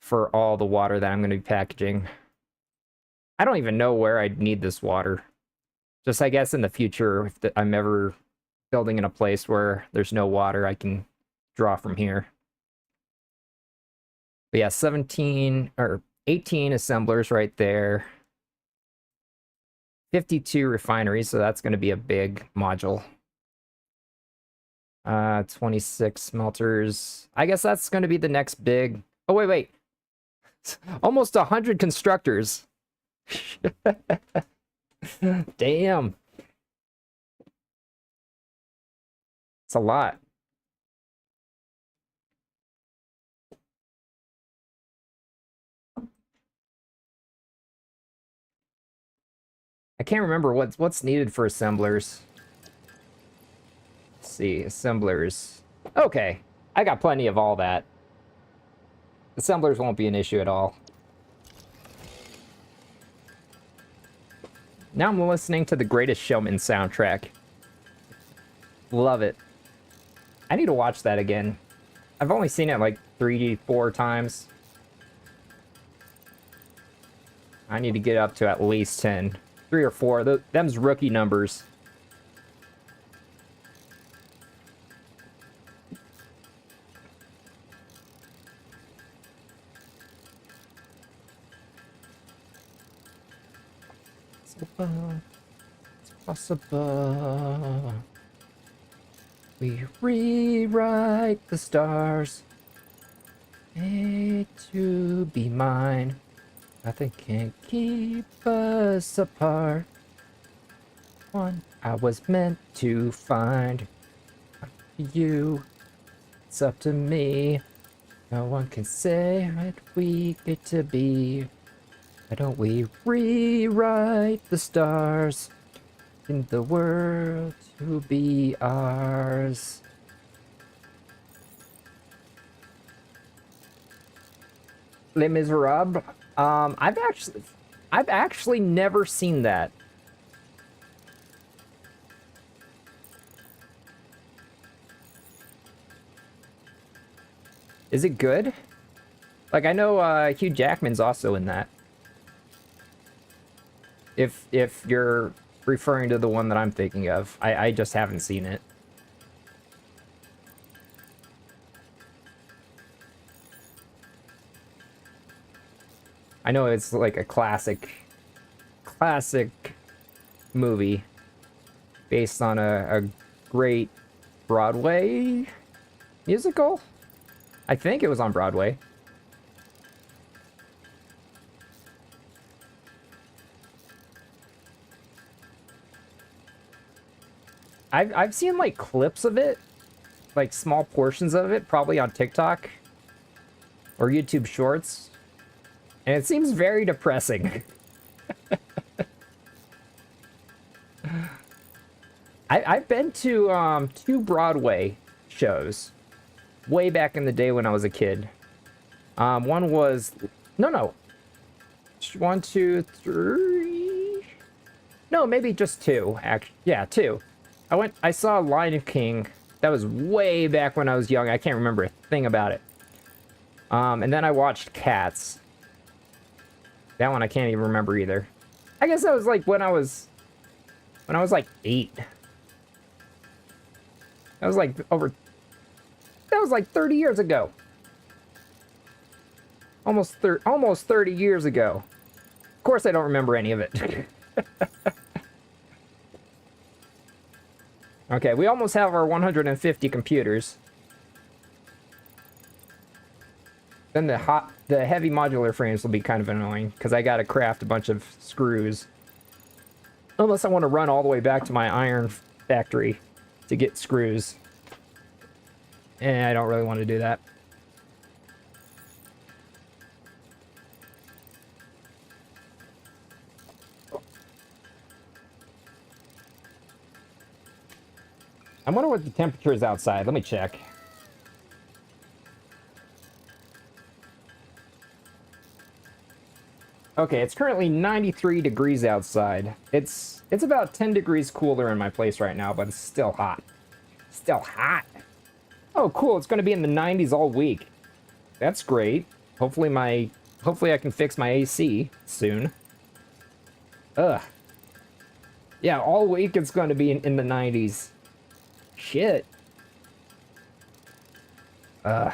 Speaker 2: for all the water that I'm going to be packaging. I don't even know where I'd need this water. Just, I guess, in the future, if I'm ever building in a place where there's no water, I can draw from here. But yeah, 17 or 18 assemblers right there. 52 refineries, so that's going to be a big module. 26 smelters. I guess that's going to be the next big... Oh, wait. Almost 100 constructors. Damn. It's a lot. I can't remember what's needed for assemblers. Let's see, assemblers. Okay, I got plenty of all that. Assemblers won't be an issue at all. Now I'm listening to the Greatest Showman soundtrack. Love it. I need to watch that again. I've only seen it like 3 to 4 times. I need to get up to at least 10. 3 or 4. Them's rookie numbers. It's possible. We rewrite the stars. Made to be mine. Nothing can keep us apart. One I was meant to find. You, it's up to me. No one can say what we get to be. Why don't we rewrite the stars in the world to be ours? Les Miserables. I've actually never seen that. Is it good? Like, I know Hugh Jackman's also in that. If you're referring to the one that I'm thinking of. I just haven't seen it. I know it's like a classic movie based on a great Broadway musical. I think it was on Broadway. I've seen like clips of it, like small portions of it, probably on TikTok or YouTube Shorts. And it seems very depressing. I've been to 2 Broadway shows way back in the day when I was a kid. One was no, 1, 2, 3. No, maybe just 2. Actually, yeah, 2. I saw Lion King. That was way back when I was young. I can't remember a thing about it. And then I watched Cats. That one I can't even remember either. I guess that was like when I was like 8. That was like that was like 30 years ago. Almost 30 years ago. Of course I don't remember any of it. Okay, we almost have our 150 computers. Then the heavy modular frames will be kind of annoying, because I gotta craft a bunch of screws. Unless I want to run all the way back to my iron factory to get screws. And I don't really want to do that. I wonder what the temperature is outside. Let me check. Okay, it's currently 93 degrees outside. It's about 10 degrees cooler in my place right now, but it's still hot. Still hot. Oh, cool. It's going to be in the 90s all week. That's great. Hopefully I can fix my AC soon. Ugh. Yeah, all week it's going to be in the 90s. Shit. Ugh.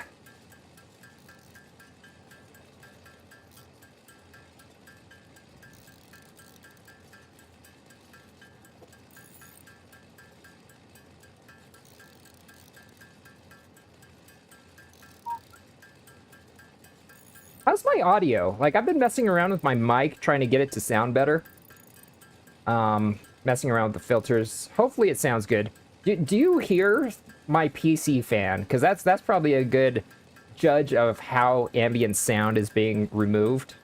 Speaker 2: How's my audio? Like, I've been messing around with my mic, trying to get it to sound better. Messing around with the filters. Hopefully it sounds good. Do you hear my PC fan? Because that's probably a good judge of how ambient sound is being removed.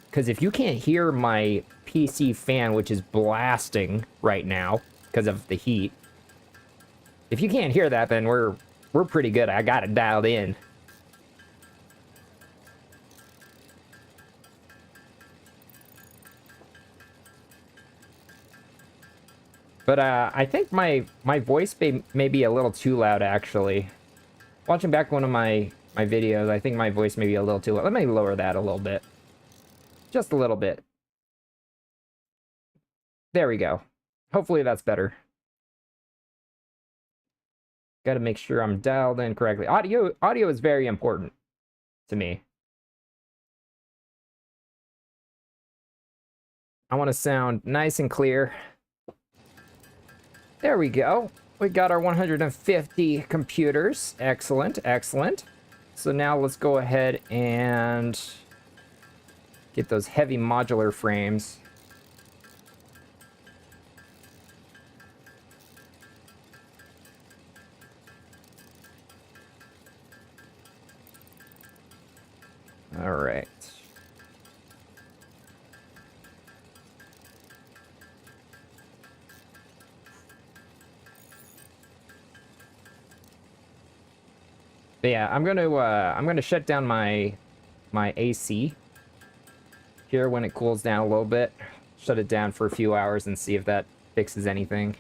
Speaker 2: Because if you can't hear my PC fan, which is blasting right now because of the heat, if you can't hear that, then we're pretty good. I got it dialed in. But I think my voice may be a little too loud, actually. Watching back one of my videos, I think my voice may be a little too loud. Let me lower that a little bit. Just a little bit. There we go. Hopefully that's better. Got to make sure I'm dialed in correctly. Audio is very important to me. I want to sound nice and clear. There we go. We got our 150 computers. Excellent, excellent. So now let's go ahead and get those heavy modular frames. All right. But yeah, I'm gonna shut down my AC here when it cools down a little bit. Shut it down for a few hours and see if that fixes anything.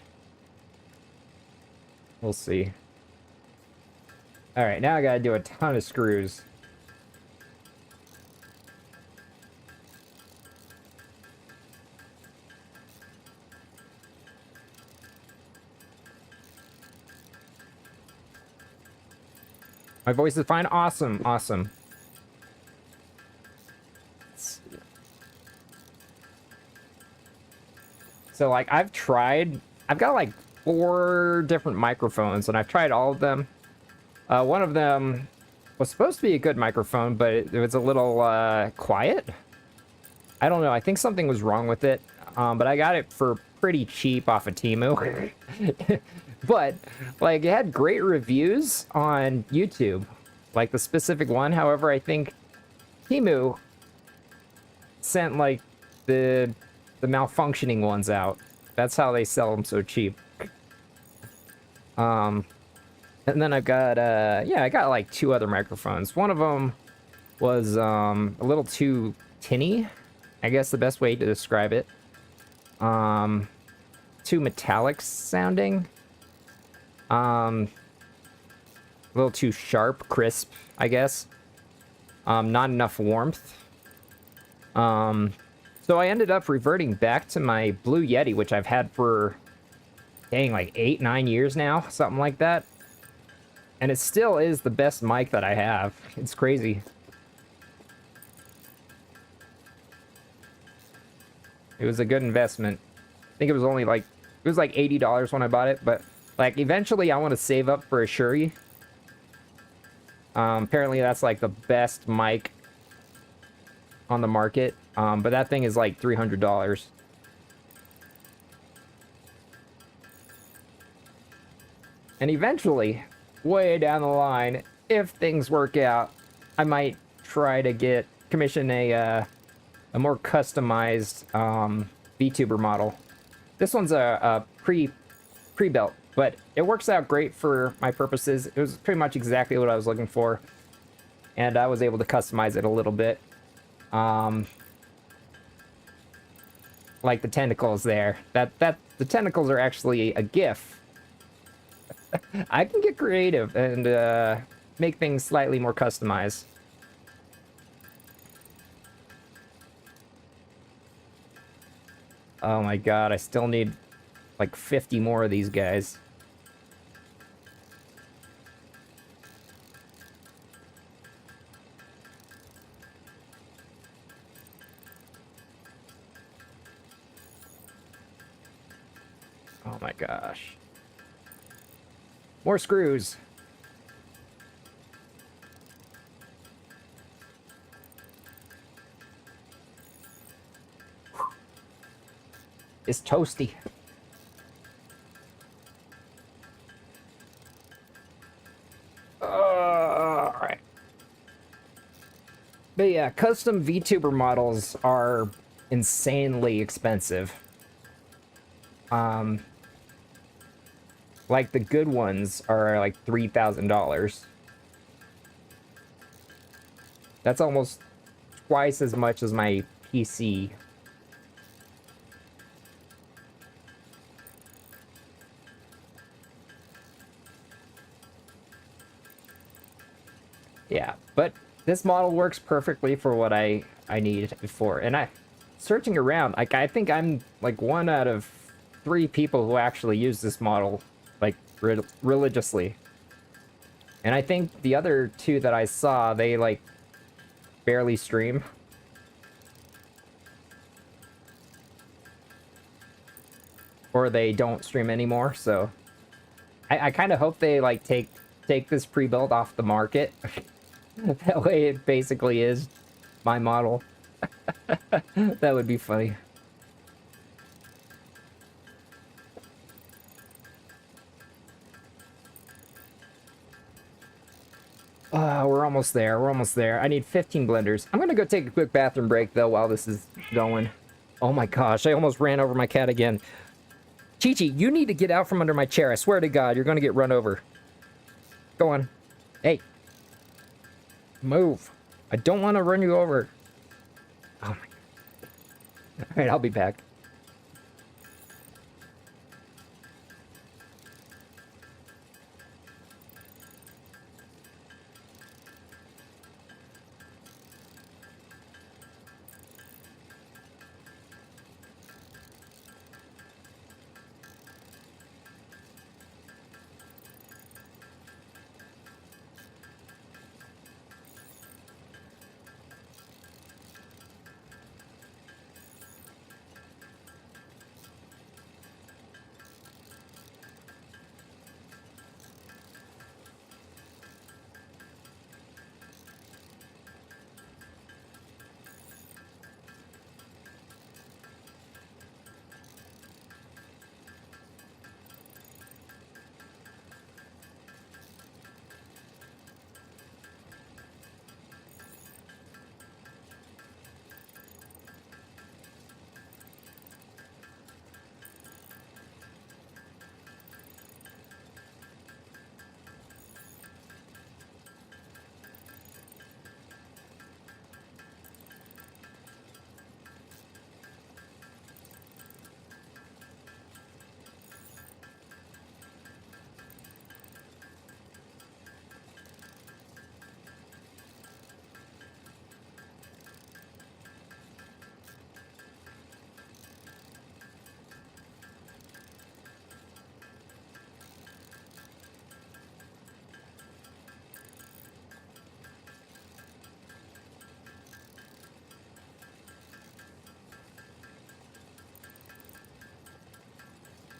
Speaker 2: We'll see. All right, now I gotta do a ton of screws. My voice is fine. Awesome, awesome. So, like, I've got like 4 different microphones, and I've tried all of them. One of them was supposed to be a good microphone, but it was a little quiet. I don't know. I think something was wrong with it, but I got it for pretty cheap off of Temu. But, like, it had great reviews on YouTube, like the specific one. However, I think Temu sent, like, the malfunctioning ones out. That's how they sell them so cheap. And then I've got, yeah, I got, like, 2 other microphones. One of them was a little too tinny, I guess the best way to describe it. Too metallic sounding. A little too sharp, crisp, I guess. Not enough warmth. So I ended up reverting back to my Blue Yeti, which I've had for, dang, like 8-9 years now, something like that. And it still is the best mic that I have. It's crazy. It was a good investment. I think it was only like, it was like $80 when I bought it, but like eventually I want to save up for a Shure. Apparently that's like the best mic on the market, but that thing is like $300. And eventually, way down the line, if things work out, I might try to commission a more customized VTuber model. This one's a pre-built, but it works out great for my purposes. It was pretty much exactly what I was looking for, and I was able to customize it a little bit. Like the tentacles there. The tentacles are actually a GIF. I can get creative and make things slightly more customized. Oh my god, I still need like 50 more of these guys. Oh my gosh. More screws. It's toasty. Alright. But yeah, custom VTuber models are insanely expensive. Like the good ones are like $3,000. That's almost twice as much as my PC. Yeah, but this model works perfectly for what I need it for. And searching around, like, I think I'm, like, 1 out of 3 people who actually use this model, like, religiously. And I think the other 2 that I saw, they, like, barely stream. Or they don't stream anymore, so... I kind of hope they, like, take this pre-built off the market. That way it basically is my model. That would be funny. We're almost there. We're almost there. I need 15 blenders. I'm gonna go take a quick bathroom break, though, while this is going. Oh my gosh, I almost ran over my cat again. Chi-Chi, you need to get out from under my chair. I swear to God, you're gonna get run over. Go on. Hey. Move. I don't want to run you over. Oh my God. Alright, I'll be back.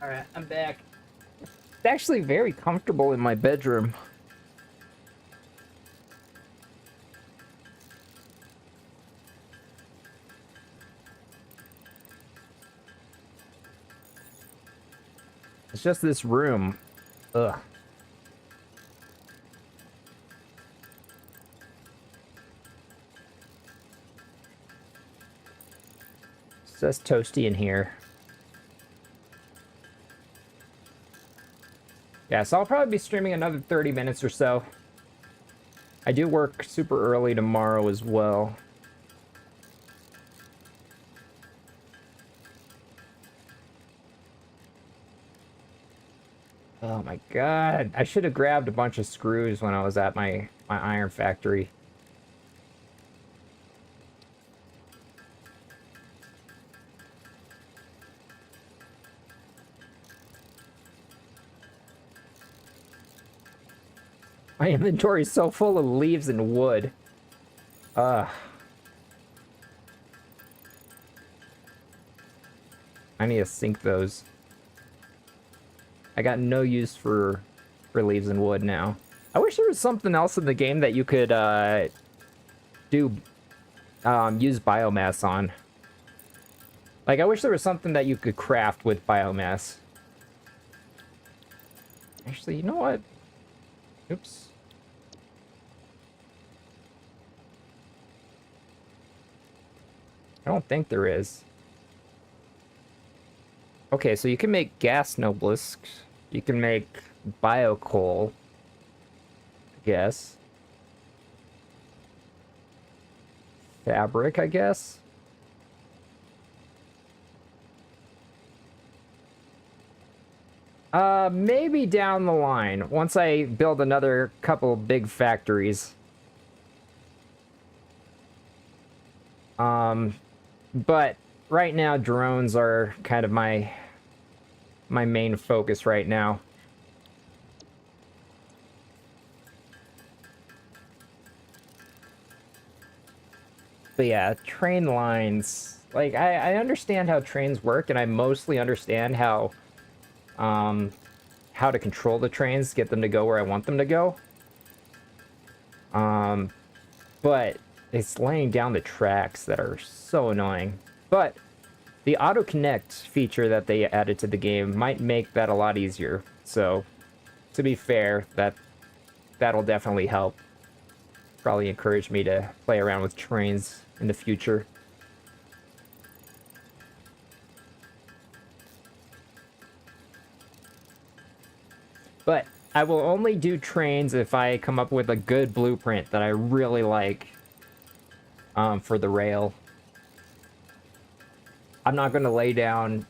Speaker 2: Alright, I'm back. It's actually very comfortable in my bedroom. It's just this room. Ugh. It's just toasty in here. Yeah, so I'll probably be streaming another 30 minutes or so. I do work super early tomorrow as well. Oh my God. I should have grabbed a bunch of screws when I was at my iron factory. My inventory is so full of leaves and wood. I need to sink those. I got no use for leaves and wood now. I wish there was something else in the game that you could use biomass on. Like, I wish there was something that you could craft with biomass. Actually, you know what? Oops. I don't think there is. Okay, so you can make gas nobelisks. You can make biocoal. I guess. Fabric, I guess. Maybe down the line, once I build another couple big factories. But right now, drones are kind of my main focus right now. But yeah, train lines. Like, I understand how trains work, and I mostly understand how to control the trains, get them to go where I want them to go. But it's laying down the tracks that are so annoying. But the auto connect feature that they added to the game might make that a lot easier. So, to be fair, that'll definitely help. Probably encourage me to play around with trains in the future. But I will only do trains if I come up with a good blueprint that I really like for the rail. I'm not going to lay down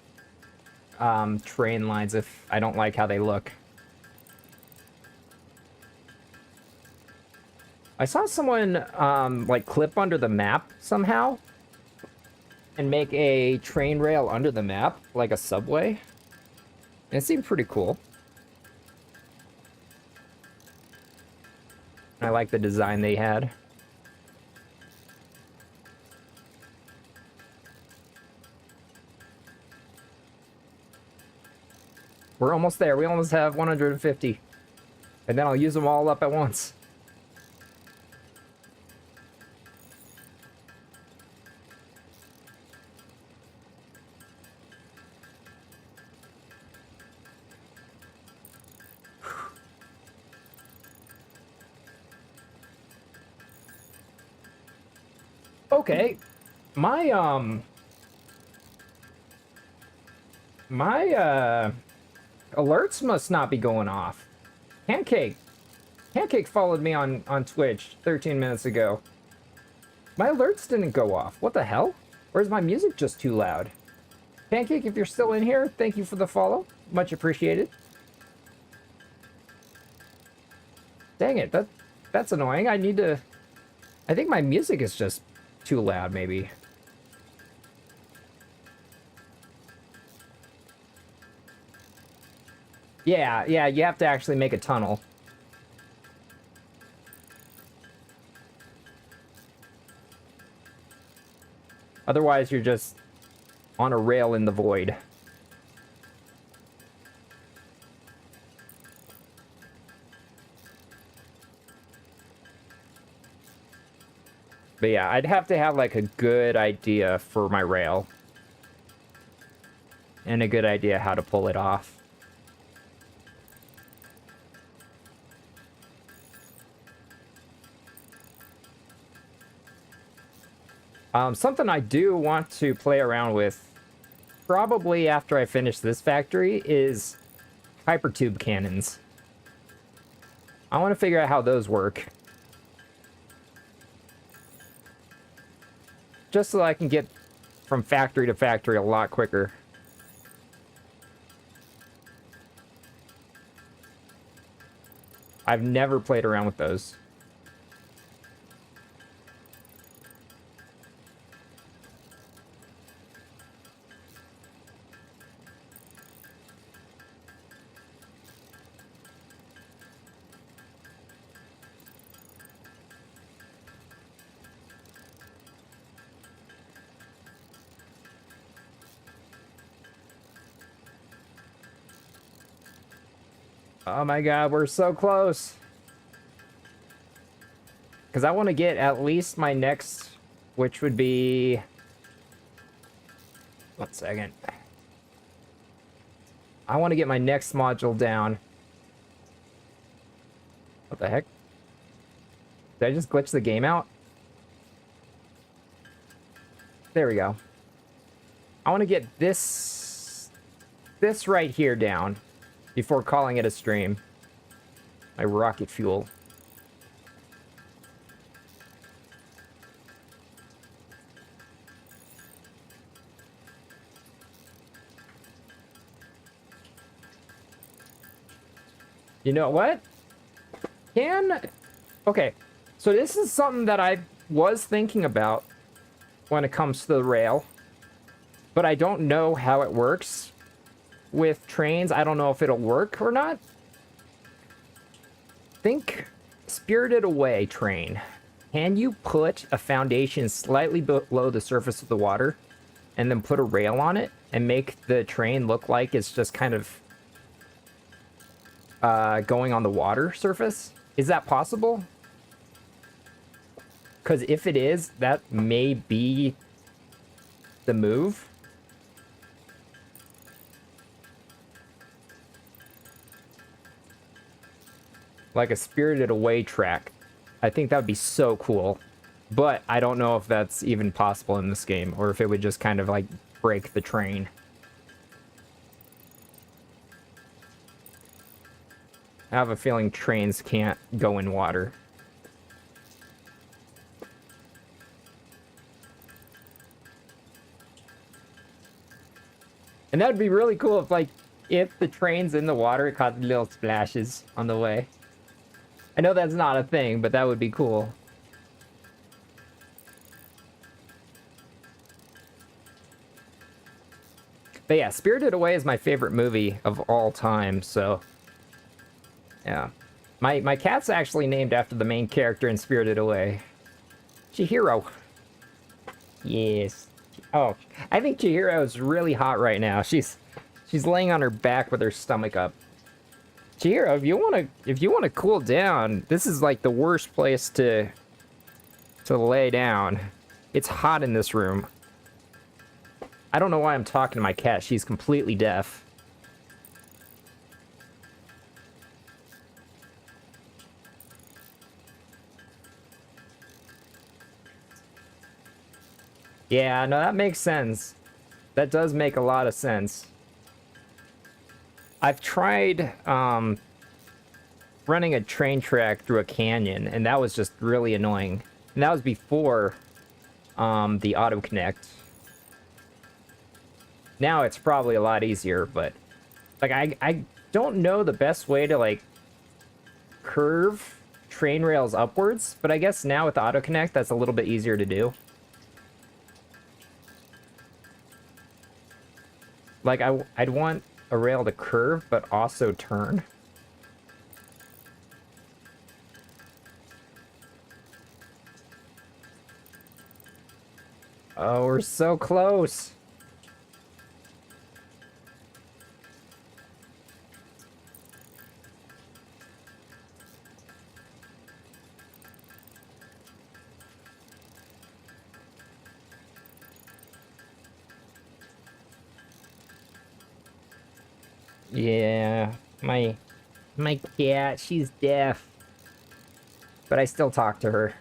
Speaker 2: train lines if I don't like how they look. I saw someone like clip under the map somehow and make a train rail under the map, like a subway. And it seemed pretty cool. I like the design they had. We're almost there. We almost have 150. And then I'll use them all up at once. Okay, my alerts must not be going off. Pancake followed me on Twitch 13 minutes ago. My alerts didn't go off. What the hell? Or is my music just too loud? Pancake, if you're still in here, thank you for the follow. Much appreciated. Dang it, that's annoying. I think my music is just too loud, maybe. Yeah, you have to actually make a tunnel. Otherwise, you're just on a rail in the void. But yeah, I'd have to have like a good idea for my rail. And a good idea how to pull it off. Something I do want to play around with, probably after I finish this factory, is hypertube cannons. I want to figure out how those work. Just so I can get from factory to factory a lot quicker. I've never played around with those. Oh my god, we're so close. Because I want to get at least my next, which would be... 1 second. I want to get my next module down. What the heck? Did I just glitch the game out? There we go. I want to get this right here down before calling it a stream. My rocket fuel. You know what? Okay, so this is something that I was thinking about when it comes to the rail. but I don't know how it works with trains. I don't know if it'll work or not. Think Spirited Away train. Can you put a foundation slightly below the surface of the water and then put a rail on it and make the train look like it's just kind of going on the water surface? Is that possible? Because if it is, that may be the move. Like a Spirited Away track. I think that would be so cool. But I don't know if that's even possible in this game, or if it would just kind of like break the train. I have a feeling trains can't go in water. And that would be really cool if the train's in the water, it causes little splashes on the way. I know that's not a thing, but that would be cool. But yeah, Spirited Away is my favorite movie of all time, so... yeah. My cat's actually named after the main character in Spirited Away. Chihiro. Yes. Oh, I think Chihiro is really hot right now. She's laying on her back with her stomach up. Chihiro, if you wanna cool down, this is like the worst place to lay down. It's hot in this room. I don't know why I'm talking to my cat. She's completely deaf. Yeah, no, that makes sense. That does make a lot of sense. I've tried running a train track through a canyon, and that was just really annoying. And that was before the auto-connect. Now it's probably a lot easier, but like I don't know the best way to like curve train rails upwards, but I guess now with the auto-connect, that's a little bit easier to do. Like I'd want a rail to curve, but also turn. Oh, we're so close. Yeah, my cat, she's deaf. But I still talk to her.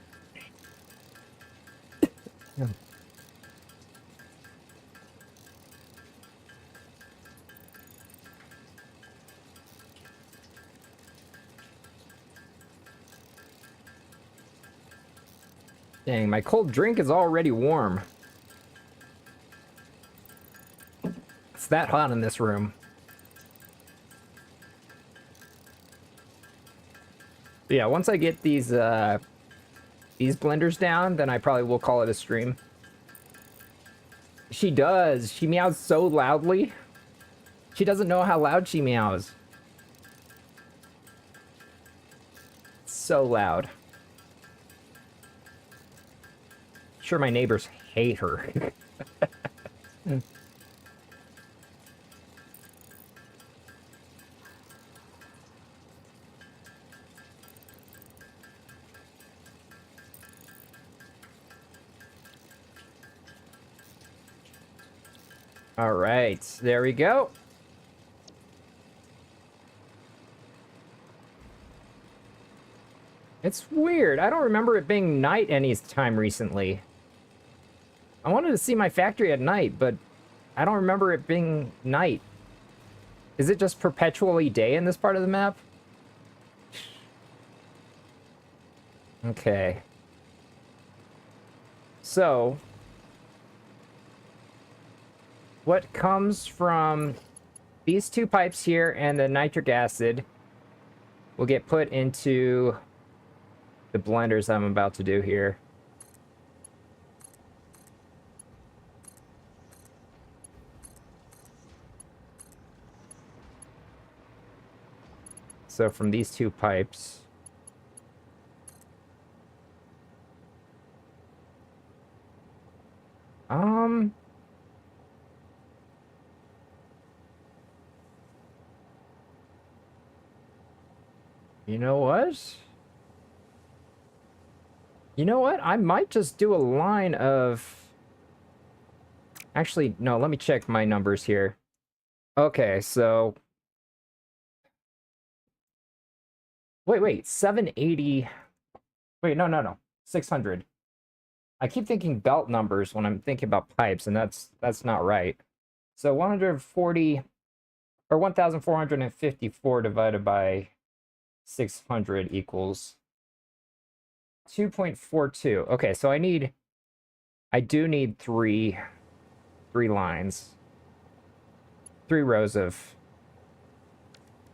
Speaker 2: Dang, my cold drink is already warm. It's that hot in this room. But yeah, once I get these blenders down, then I probably will call it a stream. She does. She meows so loudly. She doesn't know how loud she meows. So loud. Sure, my neighbors hate her. All right, there we go. It's weird. I don't remember it being night any time recently. I wanted to see my factory at night, but I don't remember it being night. Is it just perpetually day in this part of the map? Okay. So, what comes from these two pipes here and the nitric acid will get put into the blenders I'm about to do here. So from these two pipes... You know what? You know what? I might just do a line of... Actually, no, let me check my numbers here. Okay, so... Wait, 780... Wait, no. 600. I keep thinking belt numbers when I'm thinking about pipes, and that's not right. So 140... Or 1,454 divided by 600 equals 2.42. Okay, so I do need three lines. 3 rows of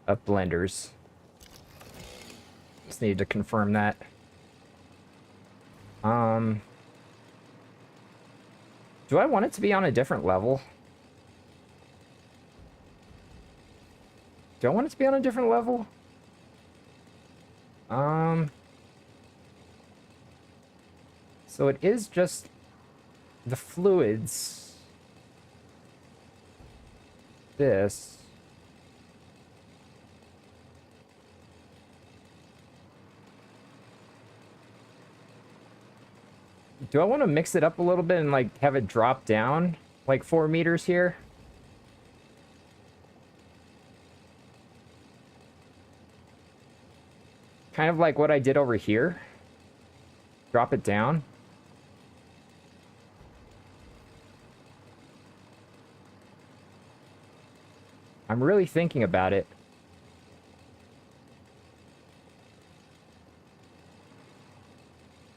Speaker 2: blenders. Just need to confirm that. Do I want it to be on a different level? Do I want it to be on a different level? So it is just the fluids. This. Do I want to mix it up a little bit and like have it drop down like 4 meters here? Kind of like what I did over here. Drop it down. I'm really thinking about it.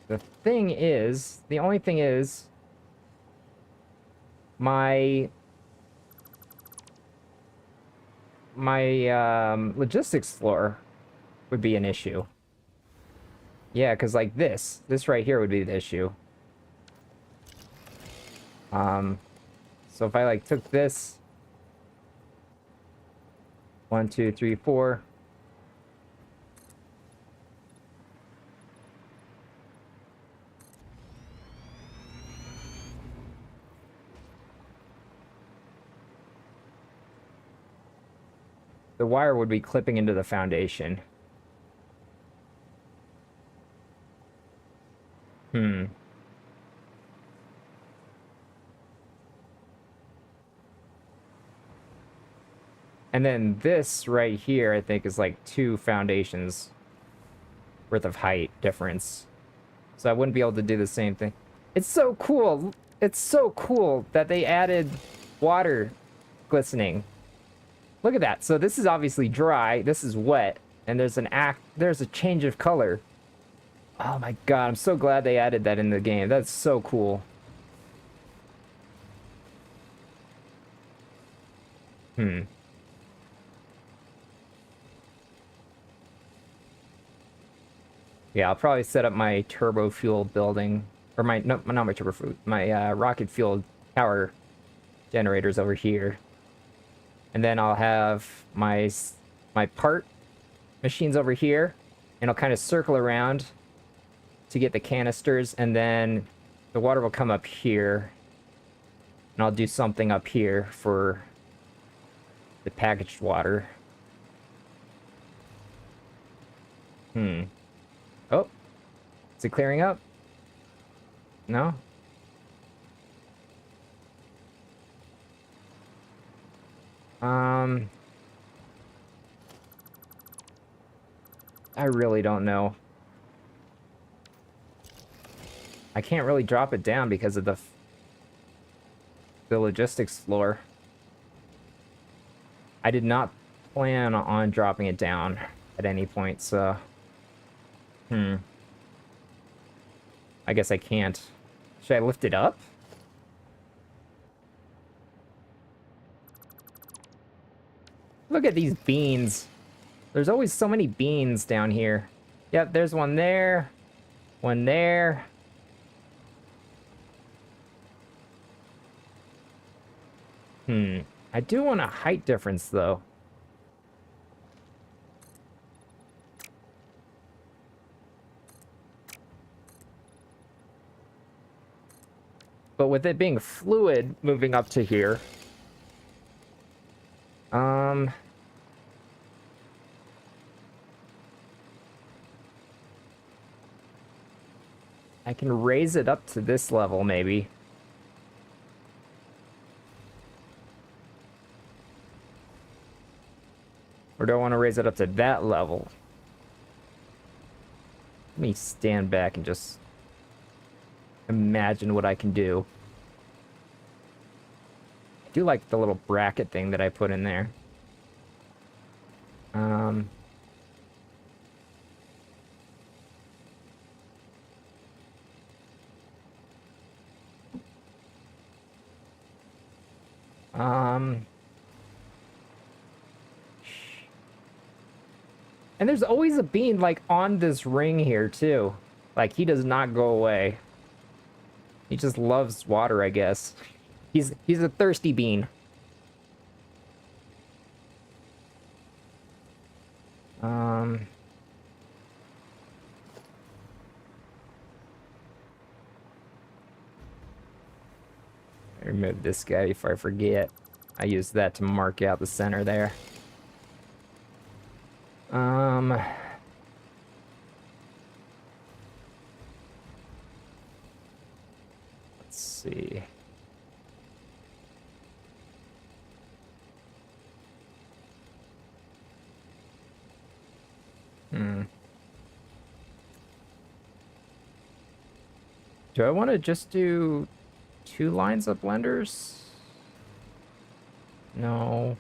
Speaker 2: The only thing is, my logistics floor would be an issue. Yeah, because like this right here would be the issue. So if I like took this 1, 2, 3, 4. The wire would be clipping into the foundation. And then this right here, I think, is like 2 foundations worth of height difference. So I wouldn't be able to do the same thing. It's so cool. It's so cool that they added water glistening. Look at that. So this is obviously dry. This is wet. And there's a change of color. Oh my god, I'm so glad they added that in the game. That's so cool. Yeah, I'll probably set up my turbo fuel building, or not my turbo fuel, my rocket fueled power generators over here. And then I'll have my part machines over here, and I'll kind of circle around to get the canisters, and then the water will come up here, and I'll do something up here for the packaged water. Oh, is it clearing up? No? I really don't know. I can't really drop it down because of the logistics floor. I did not plan on dropping it down at any point, so... I guess I can't. Should I lift it up? Look at these beans. There's always so many beans down here. Yep, there's one there. One there. I do want a height difference, though. But with it being fluid moving up to here, I can raise it up to this level, maybe. Or do I want to raise it up to that level? Let me stand back and just imagine what I can do. I do like the little bracket thing that I put in there. And there's always a bean, like, on this ring here, too. Like, he does not go away. He just loves water, I guess. He's a thirsty bean. Remove this guy before I forget. I used that to mark out the center there. Let's see. Do I want to just do 2 lines of blenders? No.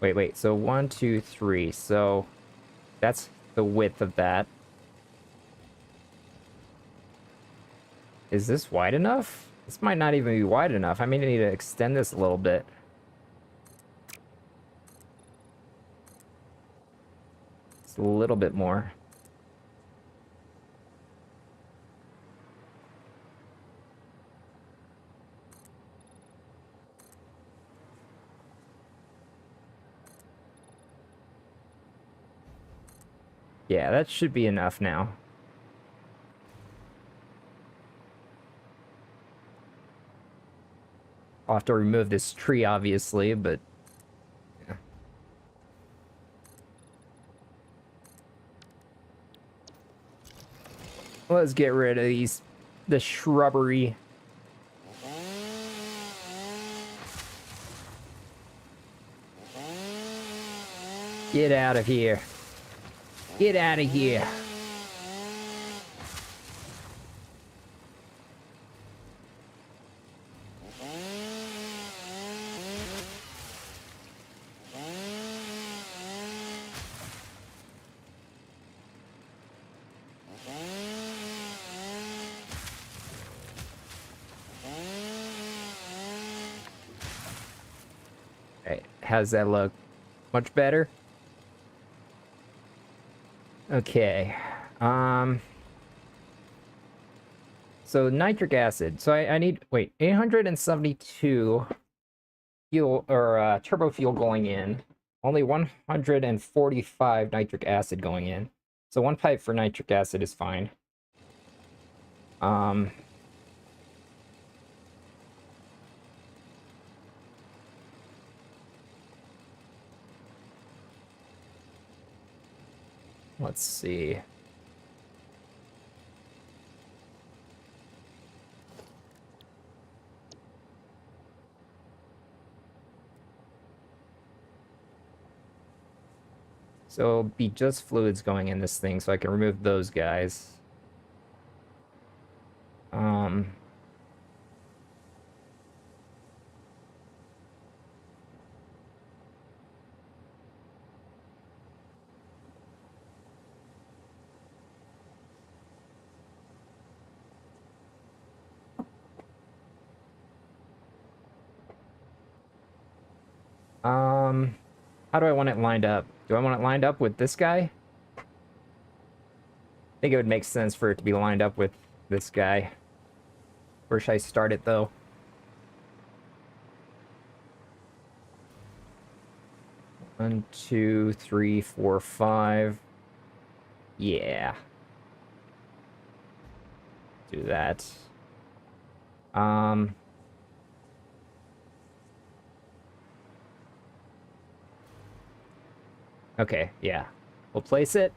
Speaker 2: Wait. So 1, 2, 3. So that's the width of that. Is this wide enough? This might not even be wide enough. I may need to extend this a little bit. Just a little bit more. Yeah, that should be enough now. I'll have to remove this tree, obviously, but... yeah. Let's get rid of the shrubbery. Get out of here. Get out of here. Right, how's that look? Much better? Okay. So nitric acid. So I need, wait, 872 fuel or turbo fuel going in. Only 145 nitric acid going in. So 1 pipe for nitric acid is fine. Let's see. So it'll be just fluids going in this thing, so I can remove those guys. How do I want it lined up? Do I want it lined up with this guy? I think it would make sense for it to be lined up with this guy. Where should I start it, though? 1, 2, 3, 4, 5. Yeah. Do that. Okay, yeah. We'll place it.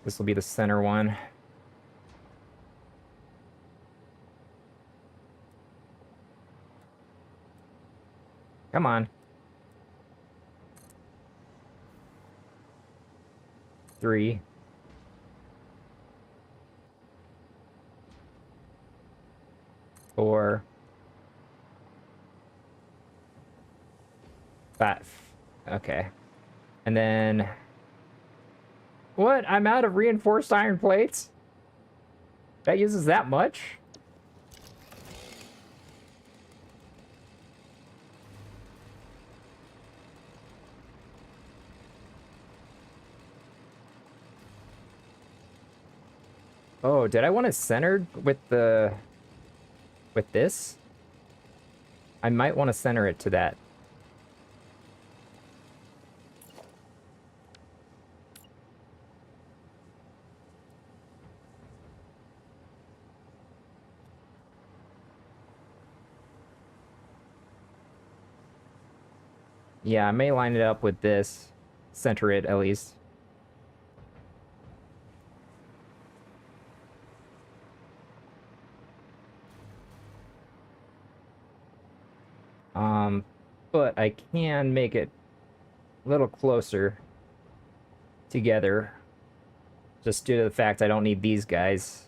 Speaker 2: This will be the center one. Come on. 3. 4. 5. Okay. And then... What? I'm out of reinforced iron plates? That uses that much? Oh, did I want it centered with the... with this? I might want to center it to that. Yeah, I may line it up with this. Center it, at least. But I can make it a little closer together. Just due to the fact I don't need these guys.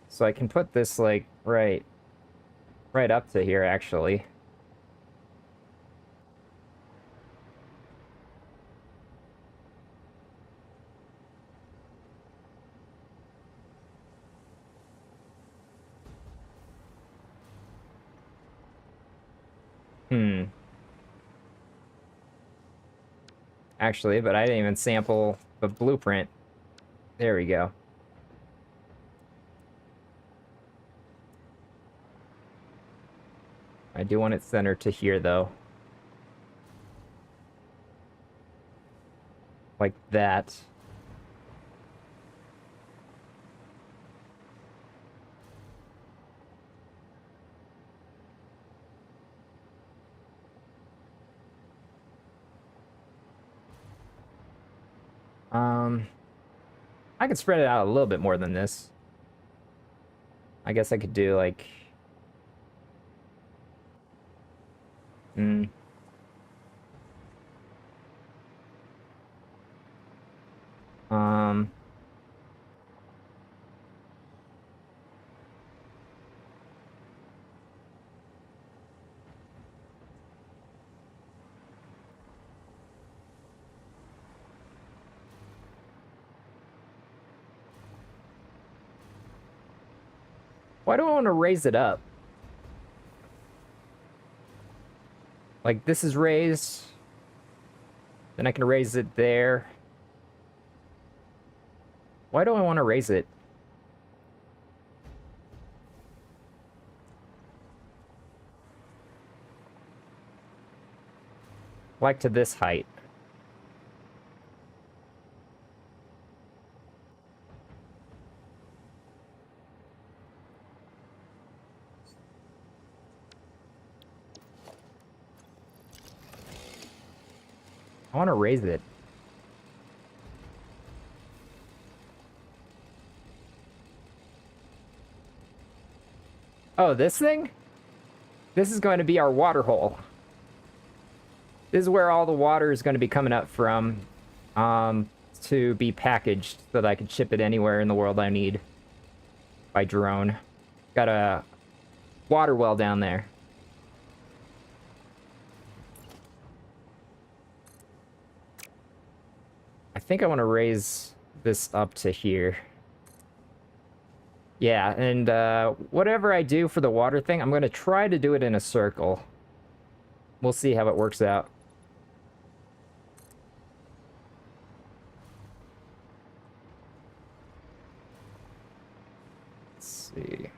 Speaker 2: So I can put this, like, right up to here, actually. Actually, but I didn't even sample the blueprint. There we go. I do want it centered to here, though. Like that. I could spread it out a little bit more than this. I guess I could do, like... Um... Why do I want to raise it up? Like, this is raised. Then I can raise it there. Why do I want to raise it? Like to this height. I want to raise it. Oh, this thing? This is going to be our water hole. This is where all the water is going to be coming up from to be packaged so that I can ship it anywhere in the world I need by drone. Got a water well down there. I think I want to raise this up to here. Yeah, and whatever I do for the water thing, I'm going to try to do it in a circle. We'll see how it works out. Let's see.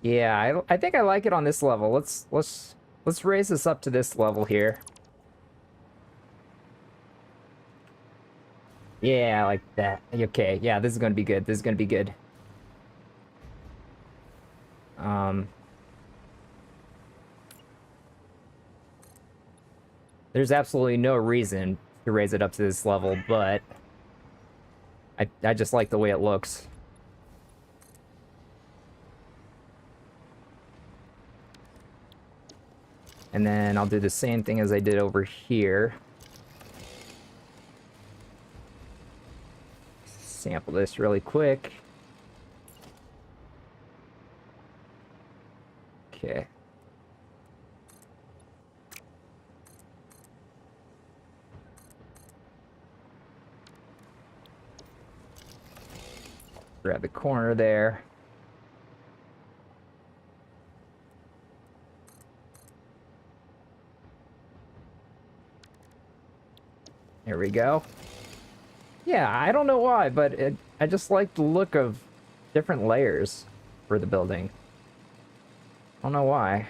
Speaker 2: Yeah, I think I like it on this level. Let's raise this up to this level here. Yeah, like that. Okay, yeah, this is gonna be good. This is gonna be good. Um, there's absolutely no reason to raise it up to this level, but I just like the way it looks. And then I'll do the same thing as I did over here. Sample this really quick. Okay. Grab the corner there. There we go. Yeah, I don't know why, but I just like the look of different layers for the building. I don't know why.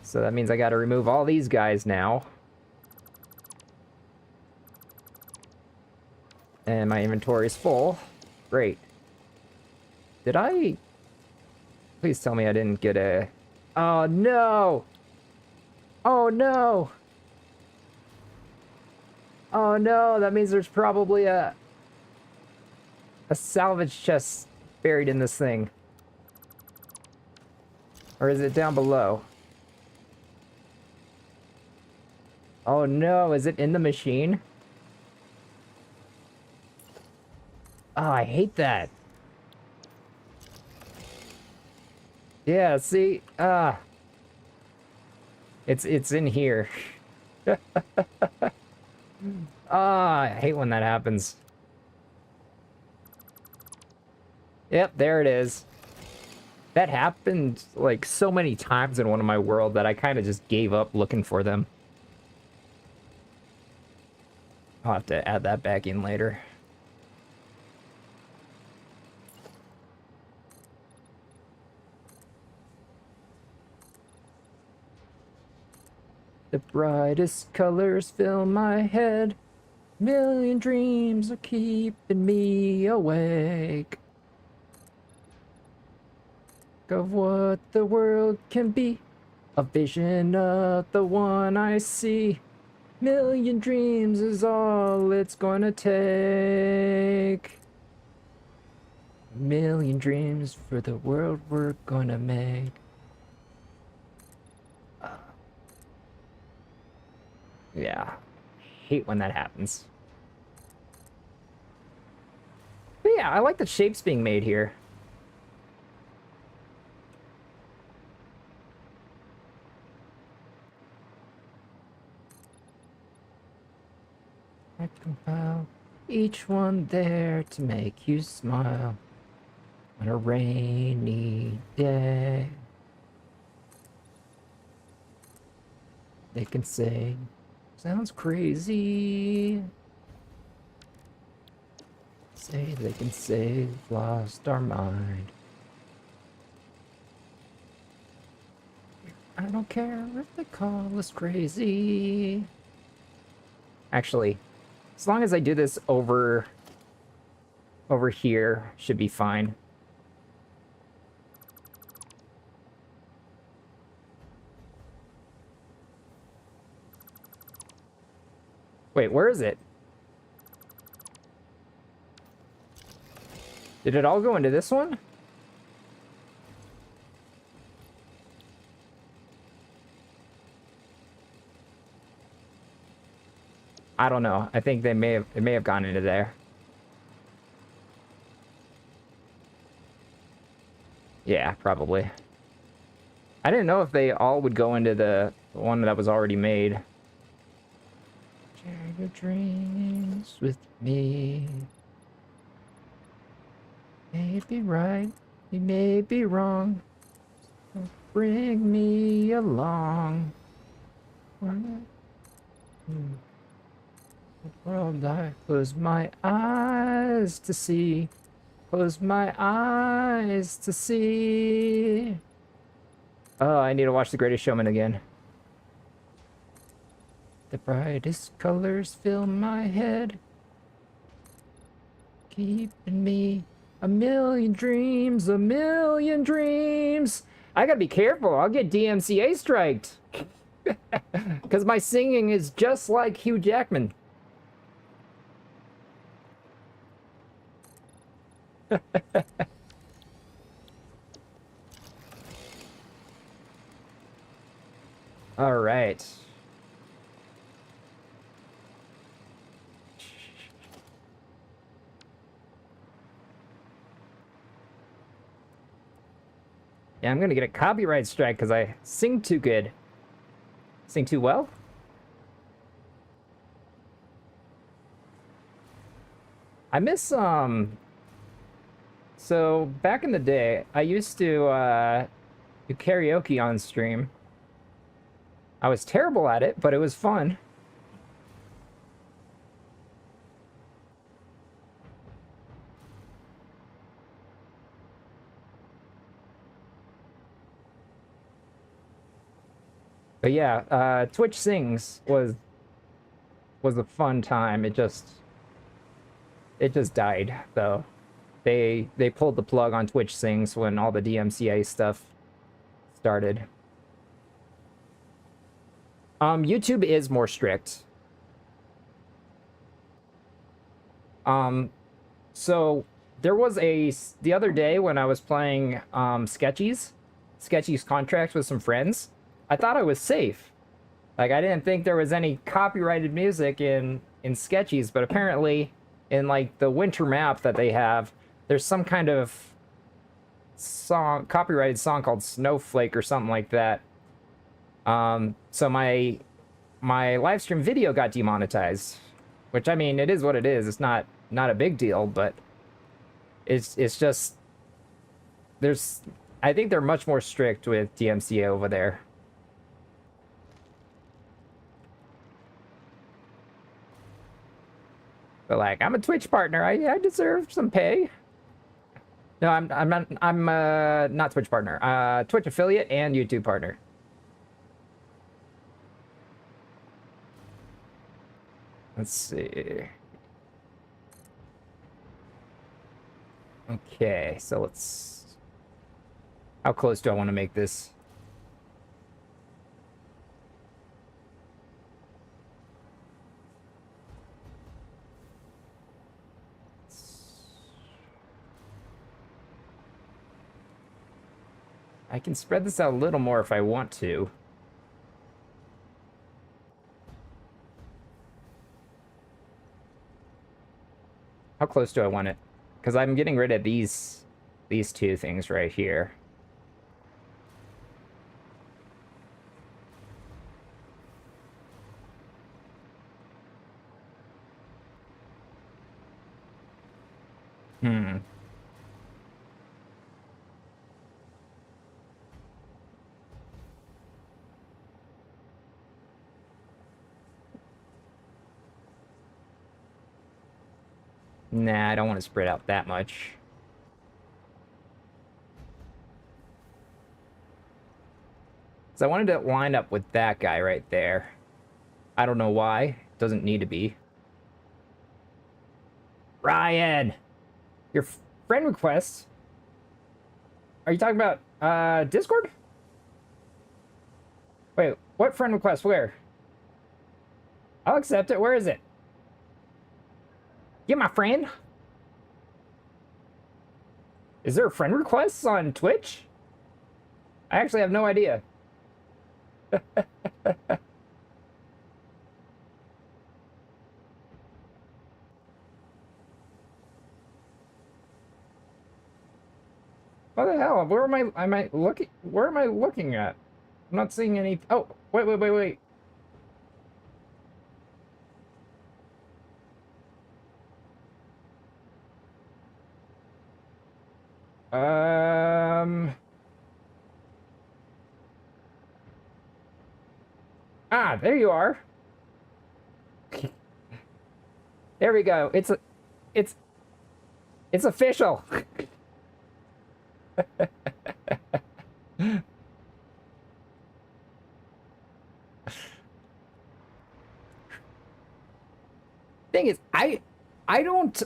Speaker 2: So that means I gotta remove all these guys now. And my inventory is full. Great. Did I... Please tell me I didn't get a... Oh, no! Oh, no! Oh, no! That means there's probably a salvage chest buried in this thing. Or is it down below? Oh, no! Is it in the machine? Oh, I hate that. Yeah, see? It's in here. I hate when that happens. Yep, there it is. That happened, like, so many times in one of my world that I kind of just gave up looking for them. I'll have to add that back in later. The brightest colors fill my head. Million dreams are keeping me awake. Of what the world can be. A vision of the one I see. Million dreams is all it's gonna take. A million dreams for the world we're gonna make. Yeah, hate when that happens. But yeah, I like the shapes being made here. I compile each one there to make you smile on a rainy day. They can say, sounds crazy. Say they can say we've lost our mind. I don't care if they call us crazy. Actually, as long as I do this over here, should be fine. Wait, where is it? Did it all go into this one? I don't know. I think it may have gone into there. Yeah, probably. I didn't know if they all would go into the one that was already made. Share your dreams with me. May be right, you may be wrong. So bring me along. The world I close my eyes to see. Close my eyes to see. Oh, I need to watch The Greatest Showman again. The brightest colors fill my head, keeping me a million dreams, a million dreams. I gotta be careful. I'll get DMCA striked. Because my singing is just like Hugh Jackman. All right. Yeah, I'm gonna get a copyright strike because I sing too good. Sing too well? I miss, so back in the day, I used to, do karaoke on stream. I was terrible at it, but it was fun. But yeah, Twitch Sings was a fun time. It just died though. They pulled the plug on Twitch Sings when all the DMCA stuff started. YouTube is more strict. So there was the other day when I was playing Sketchy's contracts with some friends. I thought I was safe. Like I didn't think there was any copyrighted music in Sketchy's, but apparently in like the winter map that they have, there's some kind of copyrighted song called Snowflake or something like that. So my live stream video got demonetized, which I mean, it is what it is. It's not a big deal, but it's just I think they're much more strict with DMCA over there. But like, I'm a Twitch partner. I deserve some pay. No, I'm not Twitch partner. Twitch affiliate and YouTube partner. Let's see. Okay, so let's... How close do I want to make this? I can spread this out a little more if I want to. How close do I want it? Because I'm getting rid of these two things right here. Hmm. Nah, I don't want to spread out that much. So I wanted to line up with that guy right there. I don't know why. Doesn't need to be. Ryan! Your friend request? Are you talking about, Discord? Wait, what friend request? Where? I'll accept it. Where is it? Yeah, my friend. Is there a friend request on Twitch? I actually have no idea. What the hell? Where am I looking? Where am I looking at? I'm not seeing any. Oh, wait. Um. Ah, there you are. There we go. It's
Speaker 1: It's official. Thing is, I don't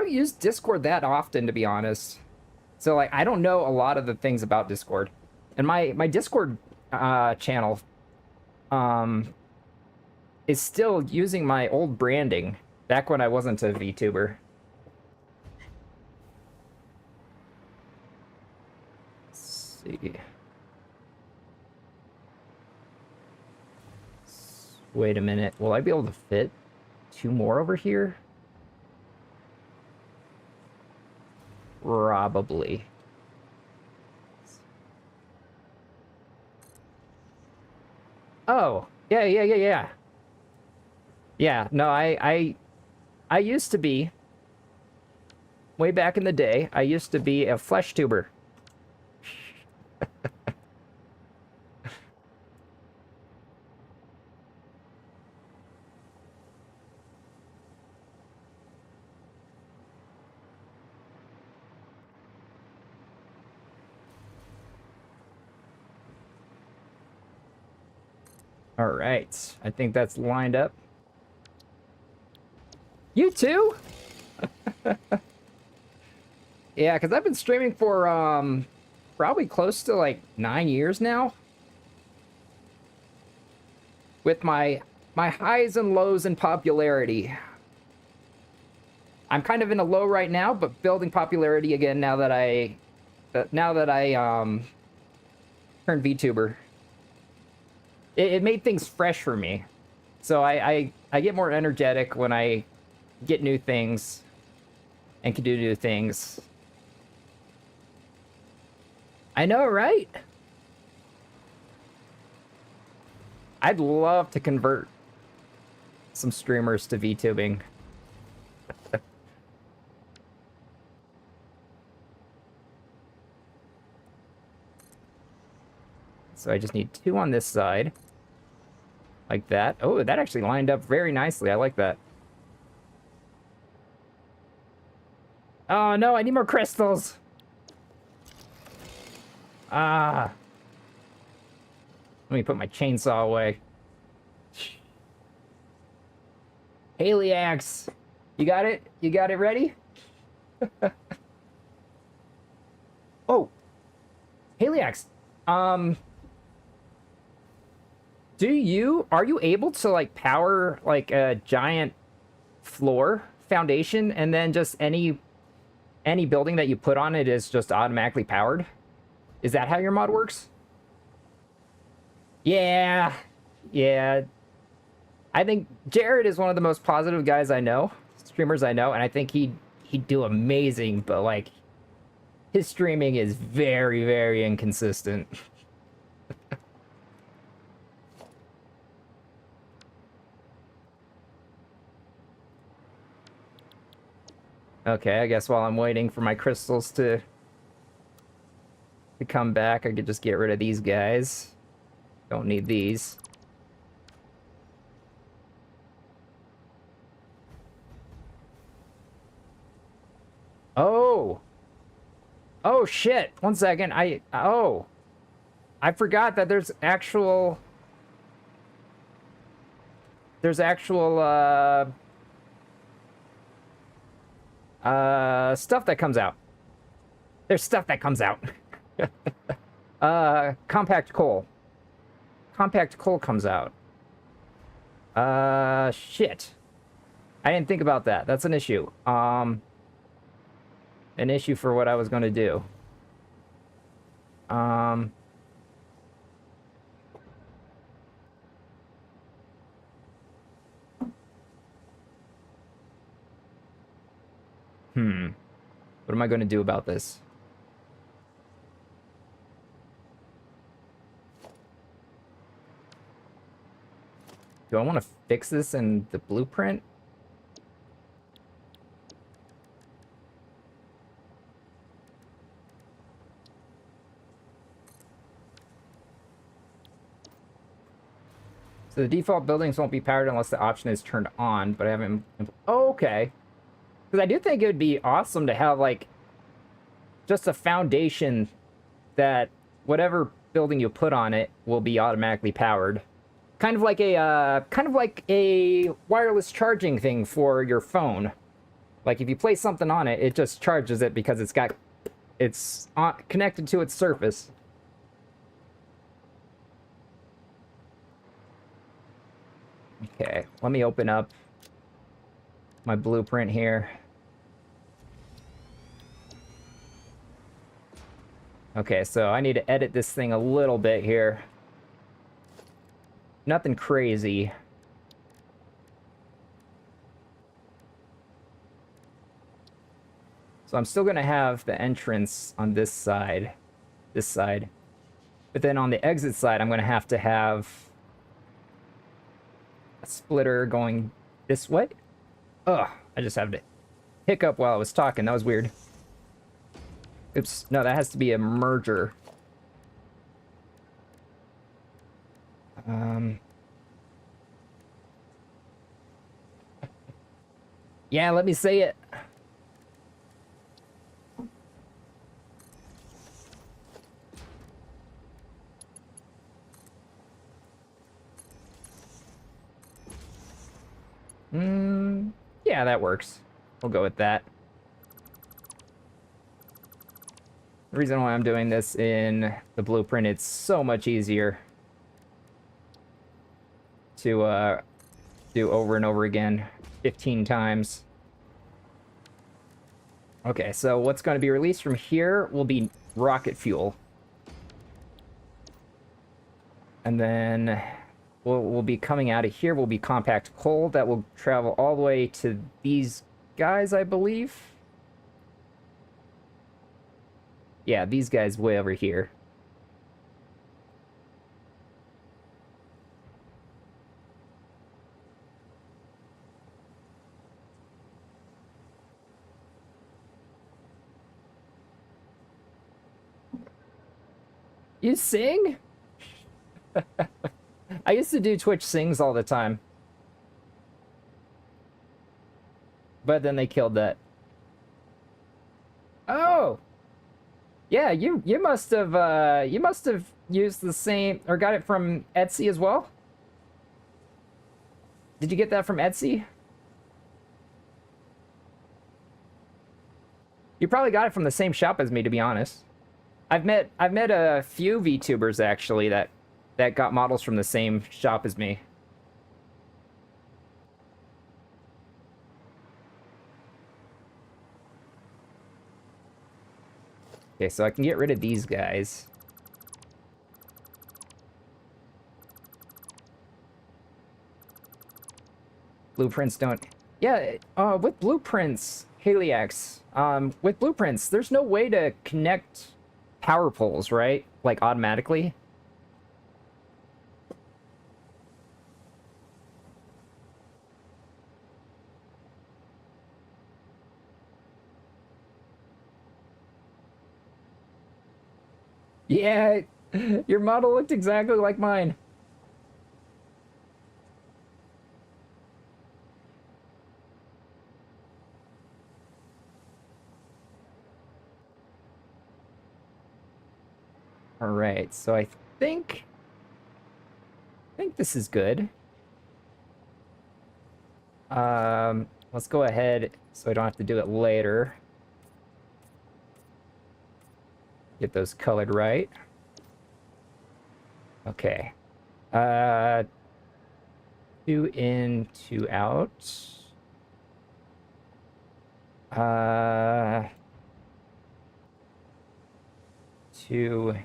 Speaker 1: use Discord that often, to be honest. So like I don't know a lot of the things about Discord. And my Discord channel is still using my old branding back when I wasn't a VTuber. Let's see. Wait a minute. Will I be able to fit 2 more over here? Probably. Oh, yeah. Yeah, no, I used to be, way back in the day, I used to be a flesh tuber. All right, I think that's lined up. You too? Yeah, because I've been streaming for probably close to like 9 years now. With my highs and lows in popularity. I'm kind of in a low right now, but building popularity again now that I turned VTuber. It made things fresh for me. So I get more energetic when I get new things and can do new things. I know, right? I'd love to convert some streamers to VTubing. So I just need 2 on this side. Like that. Oh, that actually lined up very nicely. I like that. Oh, no, I need more crystals. Ah. Let me put my chainsaw away. Haliax. You got it? You got it ready? Oh. Haliax. Are you able to like power like a giant floor foundation and then just any building that you put on it is just automatically powered? Is that how your mod works? Yeah. Yeah. I think Jared is one of the most positive guys I know, streamers I know, and I think he'd do amazing, but like his streaming is very, very inconsistent. Okay, I guess while I'm waiting for my crystals to come back, I could just get rid of these guys. Don't need these. Oh! Oh, shit! 1 second, oh! I forgot that there's actual... stuff that comes out. There's stuff that comes out. Compact coal. Compact coal comes out. Shit. I didn't think about that. That's an issue. An issue for what I was going to do. What am I going to do about this? Do I want to fix this in the blueprint? So the default buildings won't be powered unless the option is turned on, but I haven't... Oh, okay.
Speaker 2: Because I do think it would be awesome to have, like, just a foundation that whatever building you put on it will be automatically powered. Kind of like a wireless charging thing for your phone. Like, if you place something on it, it just charges it because it's connected to its surface. Okay, let me open up my blueprint here. Okay, so I need to edit this thing a little bit here. Nothing crazy. So I'm still gonna have the entrance on this side. But then on the exit side, I'm gonna have to have a splitter going this way. Ugh, I just had to hiccup while I was talking. That was weird. Oops, no, that has to be a merger. Yeah, let me say it. Yeah, that works. We'll go with that. The reason why I'm doing this in the blueprint, it's so much easier to do over and over again 15 times. Okay, so what's going to be released from here will be rocket fuel. And then we'll be coming out of here will be compact coal that will travel all the way to these guys, I believe. Yeah, these guys way over here. You sing? I used to do Twitch sings all the time. But then they killed that. Oh! Yeah, you must have used the same or got it from Etsy as well? Did you get that from Etsy? You probably got it from the same shop as me, to be honest. I've met a few VTubers actually that got models from the same shop as me. Okay, so I can get rid of these guys. Blueprints don't... Yeah, with blueprints, Heliax, with blueprints, there's no way to connect power poles, right? Like, automatically. Yeah, your model looked exactly like mine. All right, so I think this is good. Let's go ahead so I don't have to do it later. Get those colored right. Okay. 2 in, 2 out. 2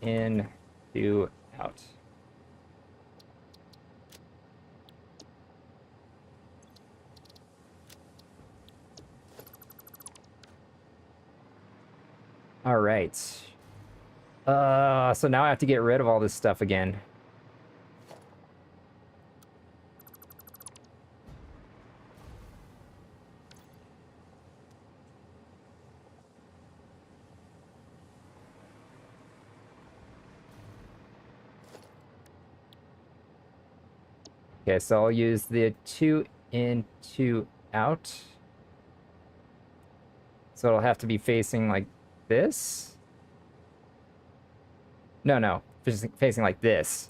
Speaker 2: in, 2 out. All right. So now I have to get rid of all this stuff again. Okay, so I'll use the 2 in, 2 out. So it'll have to be facing like this? No, no. Facing like this.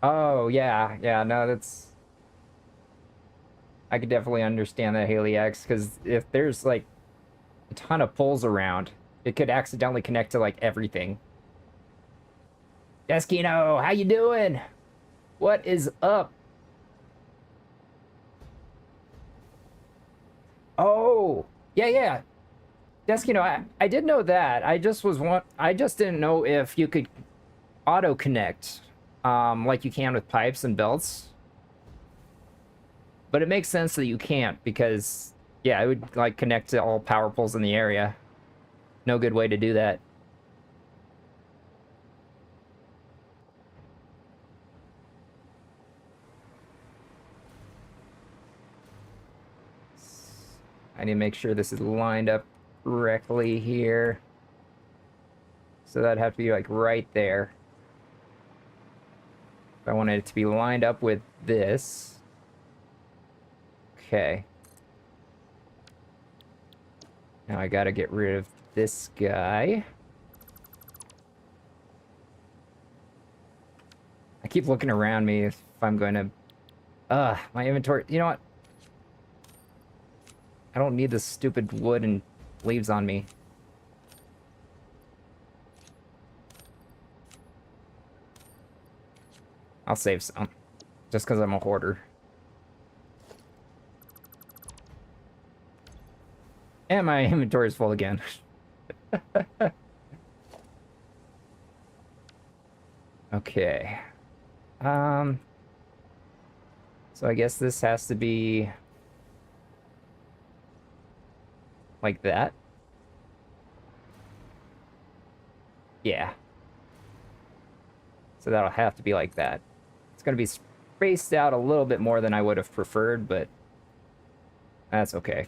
Speaker 2: Oh, yeah. Yeah, no, that's... I could definitely understand that, Haley X, because if there's, like, a ton of poles around, it could accidentally connect to, like, everything. Deskino, how you doing? What is up? Oh, yeah, yeah. Deskino, I did know that. I just didn't know if you could auto connect, like you can with pipes and belts. But it makes sense that you can't because, yeah, it would like connect to all power poles in the area. No good way to do that. I need to make sure this is lined up correctly here. So that'd have to be like right there. If I wanted it to be lined up with this. Okay. Now I gotta get rid of this guy. I keep looking around me if I'm going to... my inventory... You know what? I don't need this stupid wood and leaves on me. I'll save some. Just because I'm a hoarder. And my inventory is full again. Okay. So I guess this has to be... like that. Yeah. So that'll have to be like that. It's going to be spaced out a little bit more than I would have preferred, but that's okay.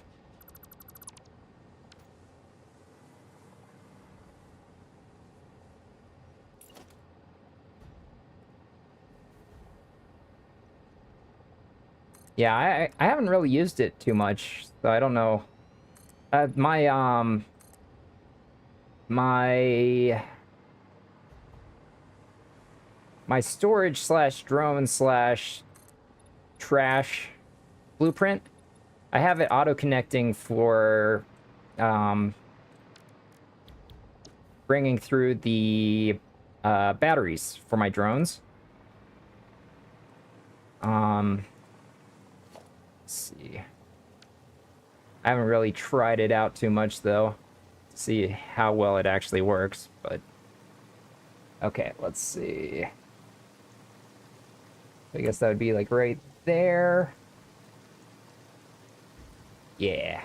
Speaker 2: Yeah, I haven't really used it too much, so I don't know. My storage slash drone slash trash blueprint, I have it auto connecting for bringing through the batteries for my drones. Let's see. I haven't really tried it out too much though, to see how well it actually works, but okay, let's see. I guess that would be like right there. Yeah.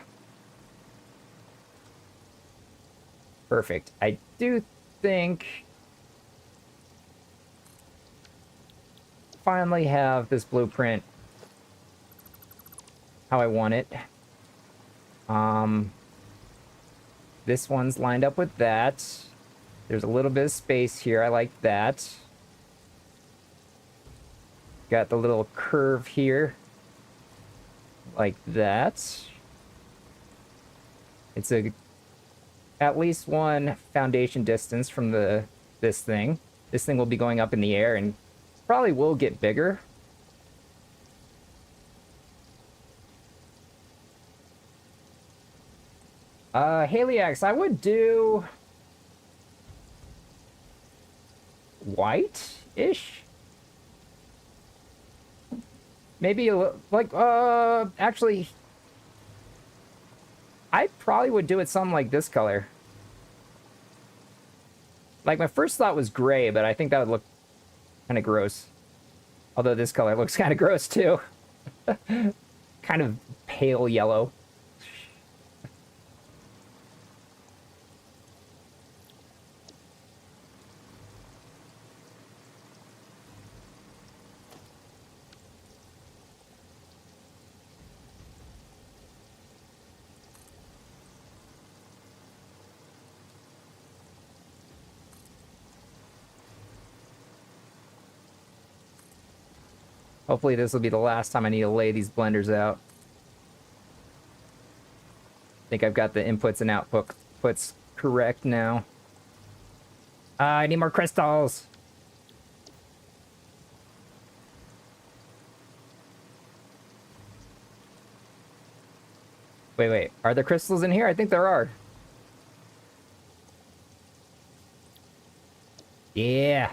Speaker 2: Perfect. I do think finally have this blueprint how I want it. This one's lined up with that. There's a little bit of space here. I like that. Got the little curve here. Like that. It's at least one foundation distance from this thing. This thing will be going up in the air and probably will get bigger. Haley-X, I would do white-ish. Maybe like actually I probably would do it something like this color. Like my first thought was gray, but I think that would look kind of gross. Although this color looks kind of gross too. Kind of pale yellow. Hopefully this will be the last time I need to lay these blenders out. I think I've got the inputs and outputs correct now. I need more crystals. Wait. Are there crystals in here? I think there are. Yeah.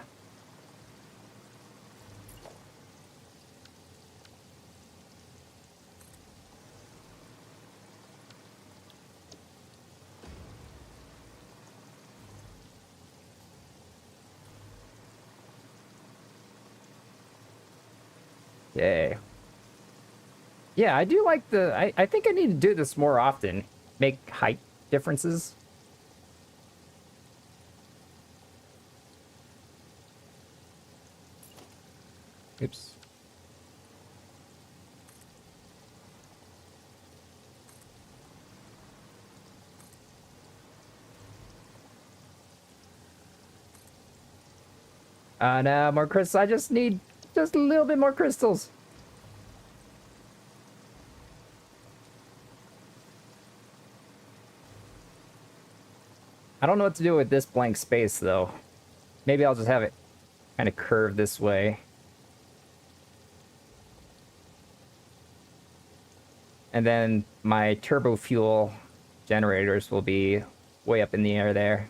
Speaker 2: Okay. Yeah, I do like the... I think I need to do this more often. Make height differences. Oops. No, more crystals. I just need just a little bit more crystals. I don't know what to do with this blank space, though. Maybe I'll just have it kind of curve this way. And then my turbo fuel generators will be way up in the air there.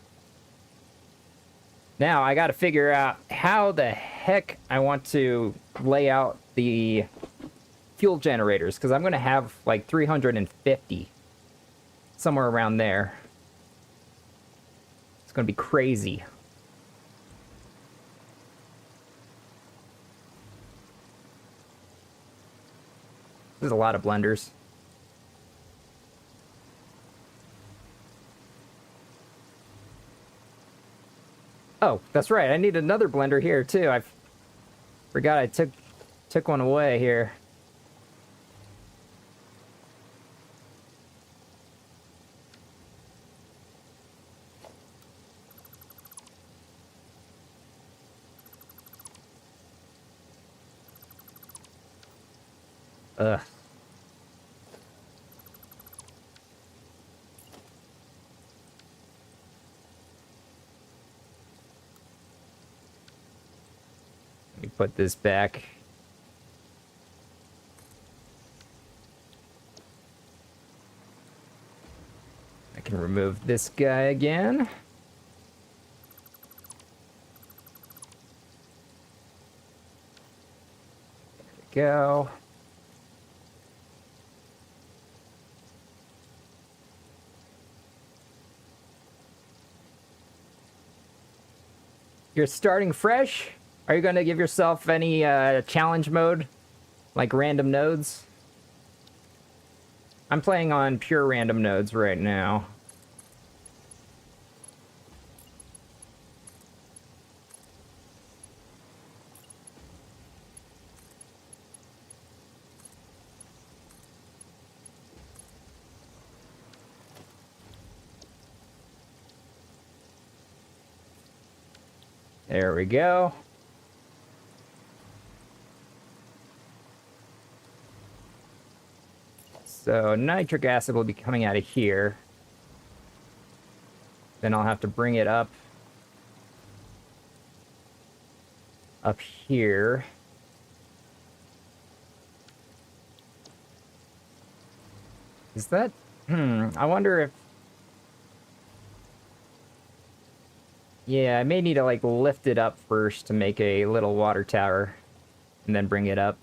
Speaker 2: Now, I got to figure out how the heck I want to lay out the fuel generators, because I'm going to have like 350. Somewhere around there. It's going to be crazy. There's a lot of blenders. Oh, that's right. I need another blender here too. I forgot I took one away here. Ugh. Let me put this back. I can remove this guy again. There we go. You're starting fresh? Are you going to give yourself any challenge mode? Like random nodes? I'm playing on pure random nodes right now. There we go. So nitric acid will be coming out of here. Then I'll have to bring it up here. Is that... I wonder if... Yeah, I may need to, like, lift it up first to make a little water tower. And then bring it up.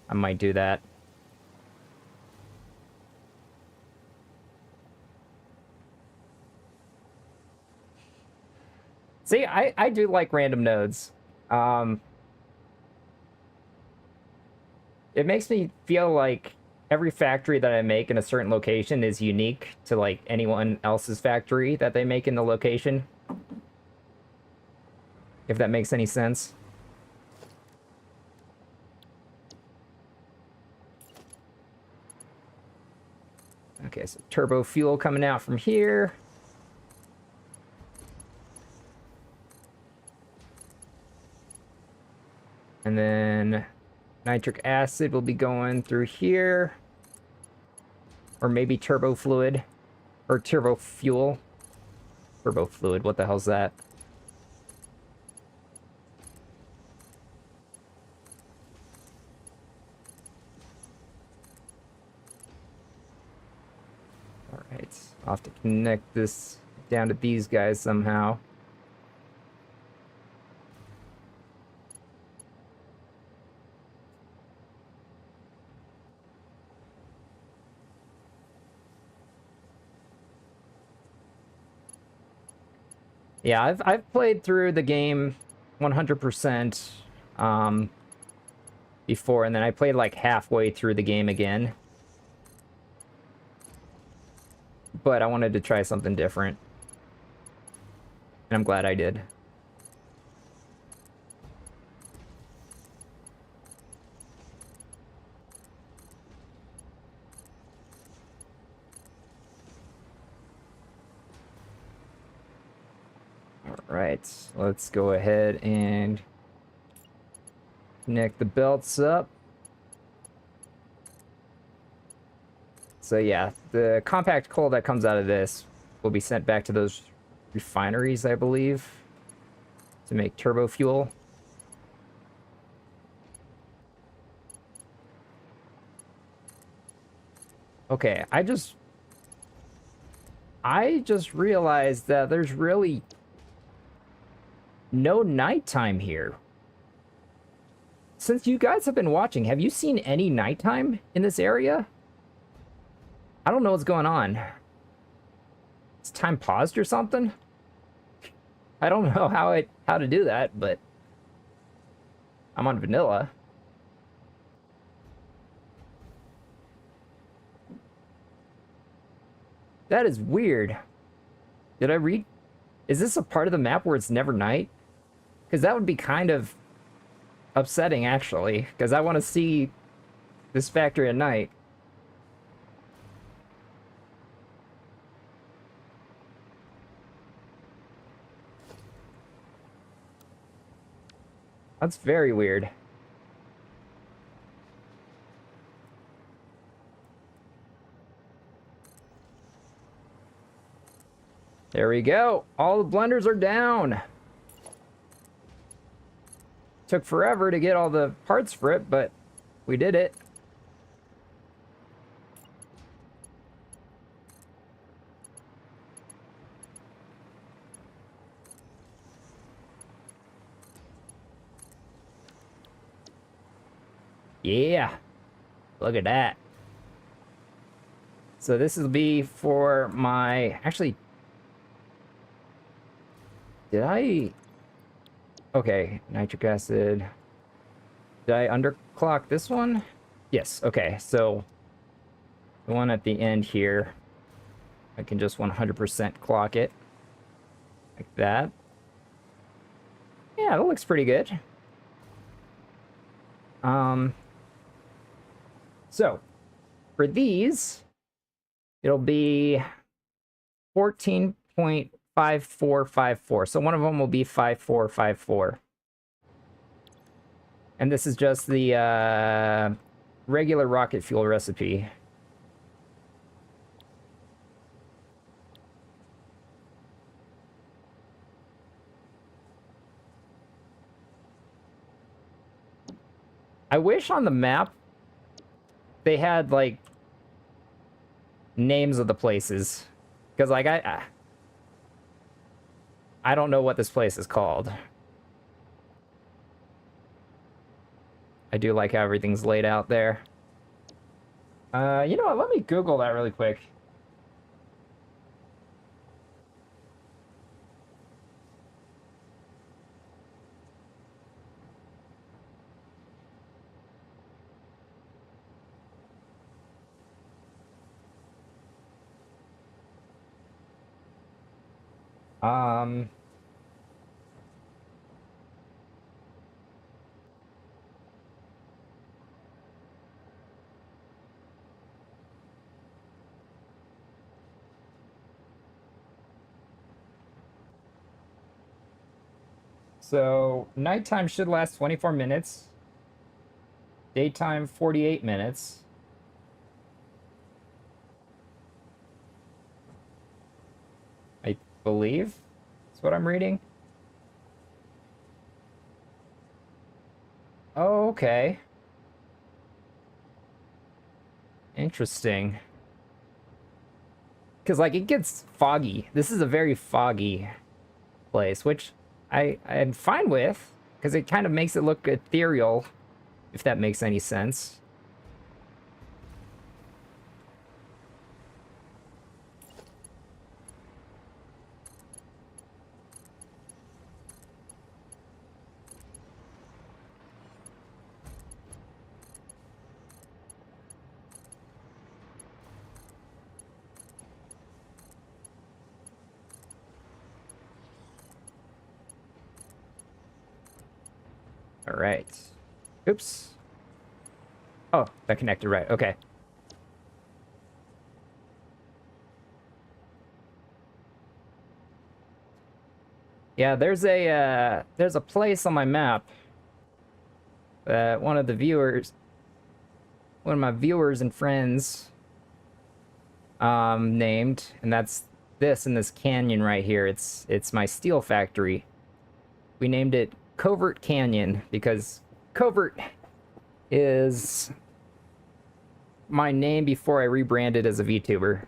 Speaker 2: I might do that. See, I do like random nodes. It makes me feel like every factory that I make in a certain location is unique to, like, anyone else's factory that they make in the location. If that makes any sense. Okay, so turbo fuel coming out from here. And And then nitric acid will be going through here. Or maybe turbo fluid. Or turbo fuel. Turbo fluid, what the hell's that? Alright, I'll have to connect this down to these guys somehow. Yeah, I've played through the game 100% before, and then I played like halfway through the game again. But I wanted to try something different. And I'm glad I did. Alright, let's go ahead and connect the belts up. So yeah, the compact coal that comes out of this will be sent back to those refineries, I believe, to make turbo fuel. Okay, I just realized that there's really no nighttime here. Since you guys have been watching, have you seen any nighttime in this area? I don't know what's going on. Is time paused or something? I don't know how to do that, but I'm on vanilla. That is weird. Did I read? Is this a part of the map where it's never night? Because that would be kind of upsetting, actually. Because I want to see this factory at night. That's very weird. There we go. All the blenders are down. Took forever to get all the parts for it, but we did it. Yeah. Look at that. So this will be for my... Actually... Did I... Okay, nitric acid. Did I underclock this one? Yes, okay, so... The one at the end here, I can just 100% clock it. Like that. Yeah, that looks pretty good. So, for these, it'll be 14.5454. So one of them will be 5454. And this is just the regular rocket fuel recipe. I wish on the map they had, like, names of the places. Because, like, I don't know what this place is called. I do like how everything's laid out there. You know what? Let me Google that really quick. So, nighttime should last 24 minutes. Daytime 48 minutes. I believe that's what I'm reading. Oh, okay. Interesting. Because, like, it gets foggy. This is a very foggy place, which I'm fine with, because it kind of makes it look ethereal, if that makes any sense. All right. Oops. Oh, that connected right. Okay. Yeah, there's a place on my map that one of my viewers and friends named, and that's this in this canyon right here. It's my steel factory. We named it Covert Canyon because Covert is my name before I rebranded as a VTuber.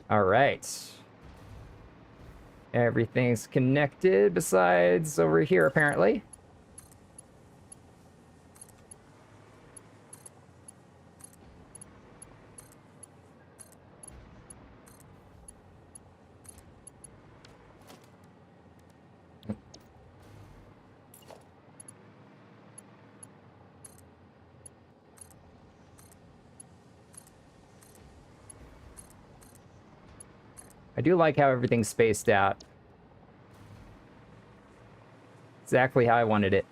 Speaker 2: All right. Everything's connected besides over here, apparently. I do like how everything's spaced out. Exactly how I wanted it.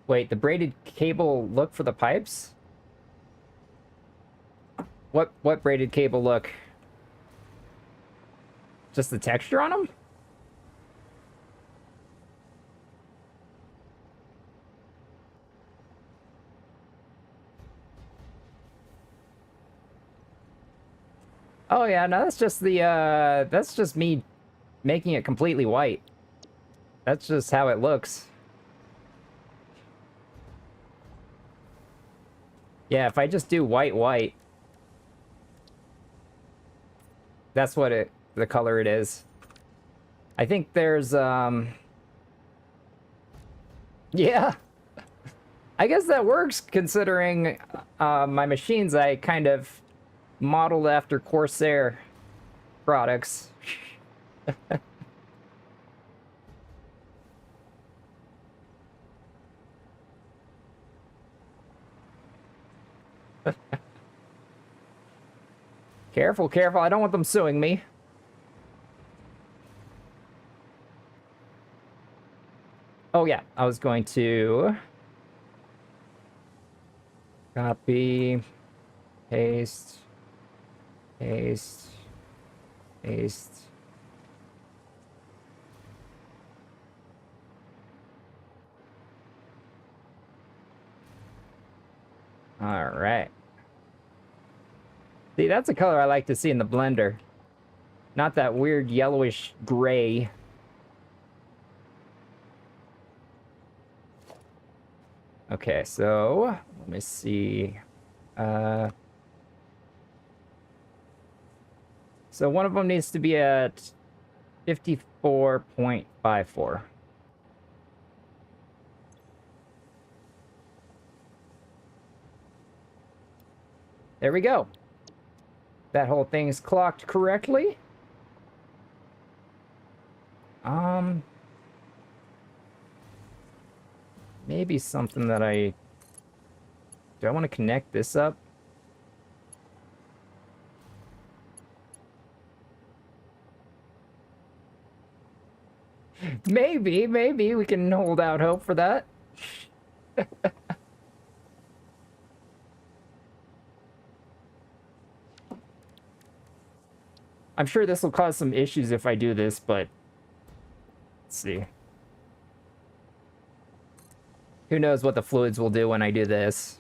Speaker 2: Wait, the braided cable look for the pipes? What braided cable look? Just the texture on them? Oh yeah, no, that's just that's just me making it completely white. That's just how it looks. Yeah, if I just do white, that's what the color it is. I think there's yeah. I guess that works considering my machines I kind of modeled after Corsair products. Careful, careful. I don't want them suing me. Oh yeah, I was going to copy, paste, paste, paste. All right. See, that's a color I like to see in the blender. Not that weird yellowish gray. Okay, so let me see. So one of them needs to be at 54.54. There we go. That whole thing's clocked correctly. Maybe something that do I want to connect this up?
Speaker 1: Maybe we can hold out hope for that. I'm sure this will cause some issues if I do this, but let's see. Who knows what the fluids will do when I do this.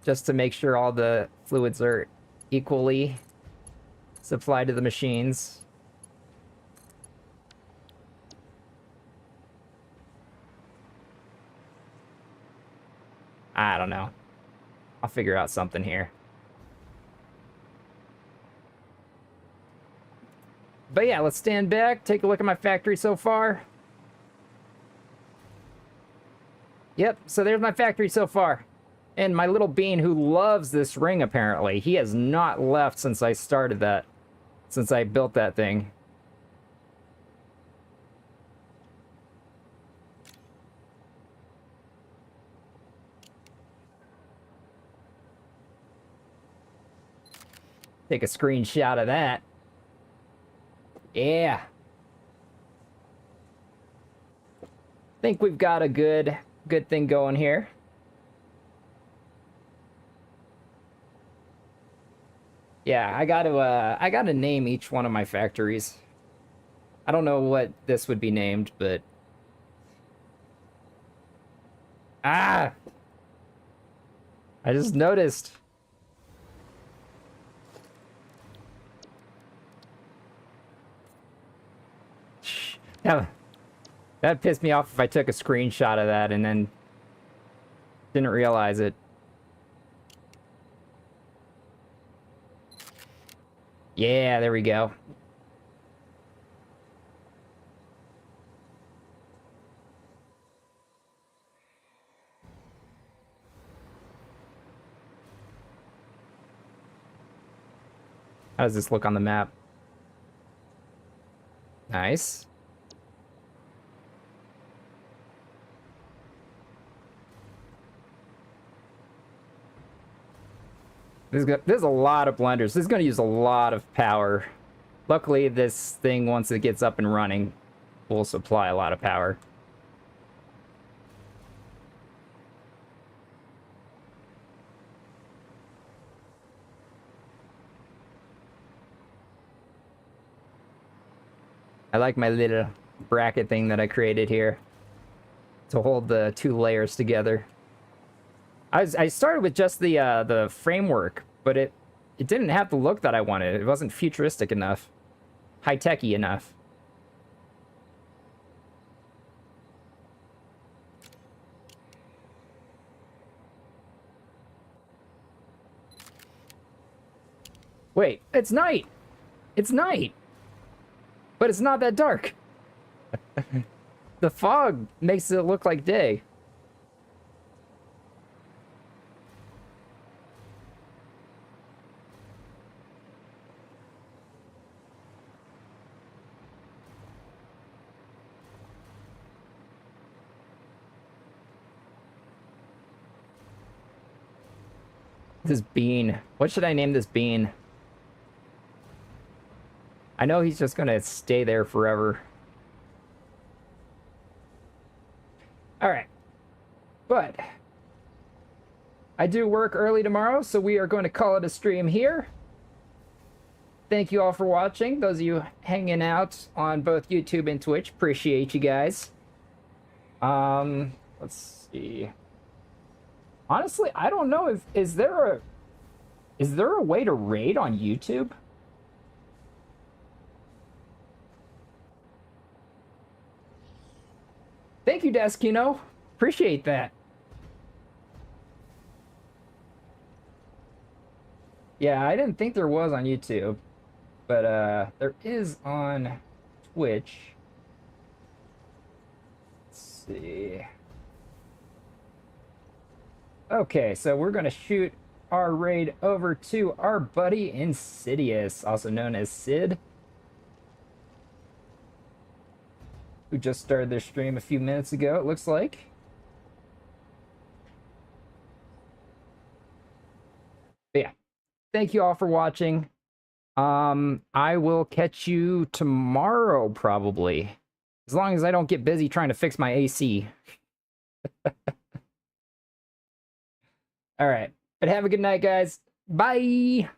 Speaker 1: Just to make sure all the fluids are equally supplied to the machines. I don't know. I'll figure out something here. But yeah, let's stand back, take a look at my factory so far. Yep, so there's my factory so far. And my little bean who loves this ring, apparently. He has not left since I started that. Since I built that thing. Take a screenshot of that. Yeah. Think we've got a good thing going here. Yeah, I gotta name each one of my factories. I don't know what this would be named, but I just noticed. That pissed me off if I took a screenshot of that and then didn't realize it. Yeah, there we go. How does this look on the map? Nice. There's a lot of blenders. This is going to use a lot of power. Luckily, this thing, once it gets up and running, will supply a lot of power. I like my little bracket thing that I created here to hold the two layers together. I started with just the framework, but it didn't have the look that I wanted. It wasn't futuristic enough, high-techy enough. Wait, it's night. It's night, but it's not that dark. The fog makes it look like day. This bean. What should I name this bean? I know he's just gonna stay there forever. Alright. But I do work early tomorrow, so we are going to call it a stream here. Thank you all for watching. Those of you hanging out on both YouTube and Twitch, appreciate you guys. Let's see. Honestly, I don't know if is there a way to raid on YouTube? Thank you, Deskino. Appreciate that. Yeah, I didn't think there was on YouTube, but there is on Twitch. Let's see. Okay, so we're gonna shoot our raid over to our buddy Insidious, also known as Sid, who just started their stream a few minutes ago, it looks like. But yeah, thank you all for watching. I will catch you tomorrow, probably. As long as I don't get busy trying to fix my AC. All right. But have a good night, guys. Bye.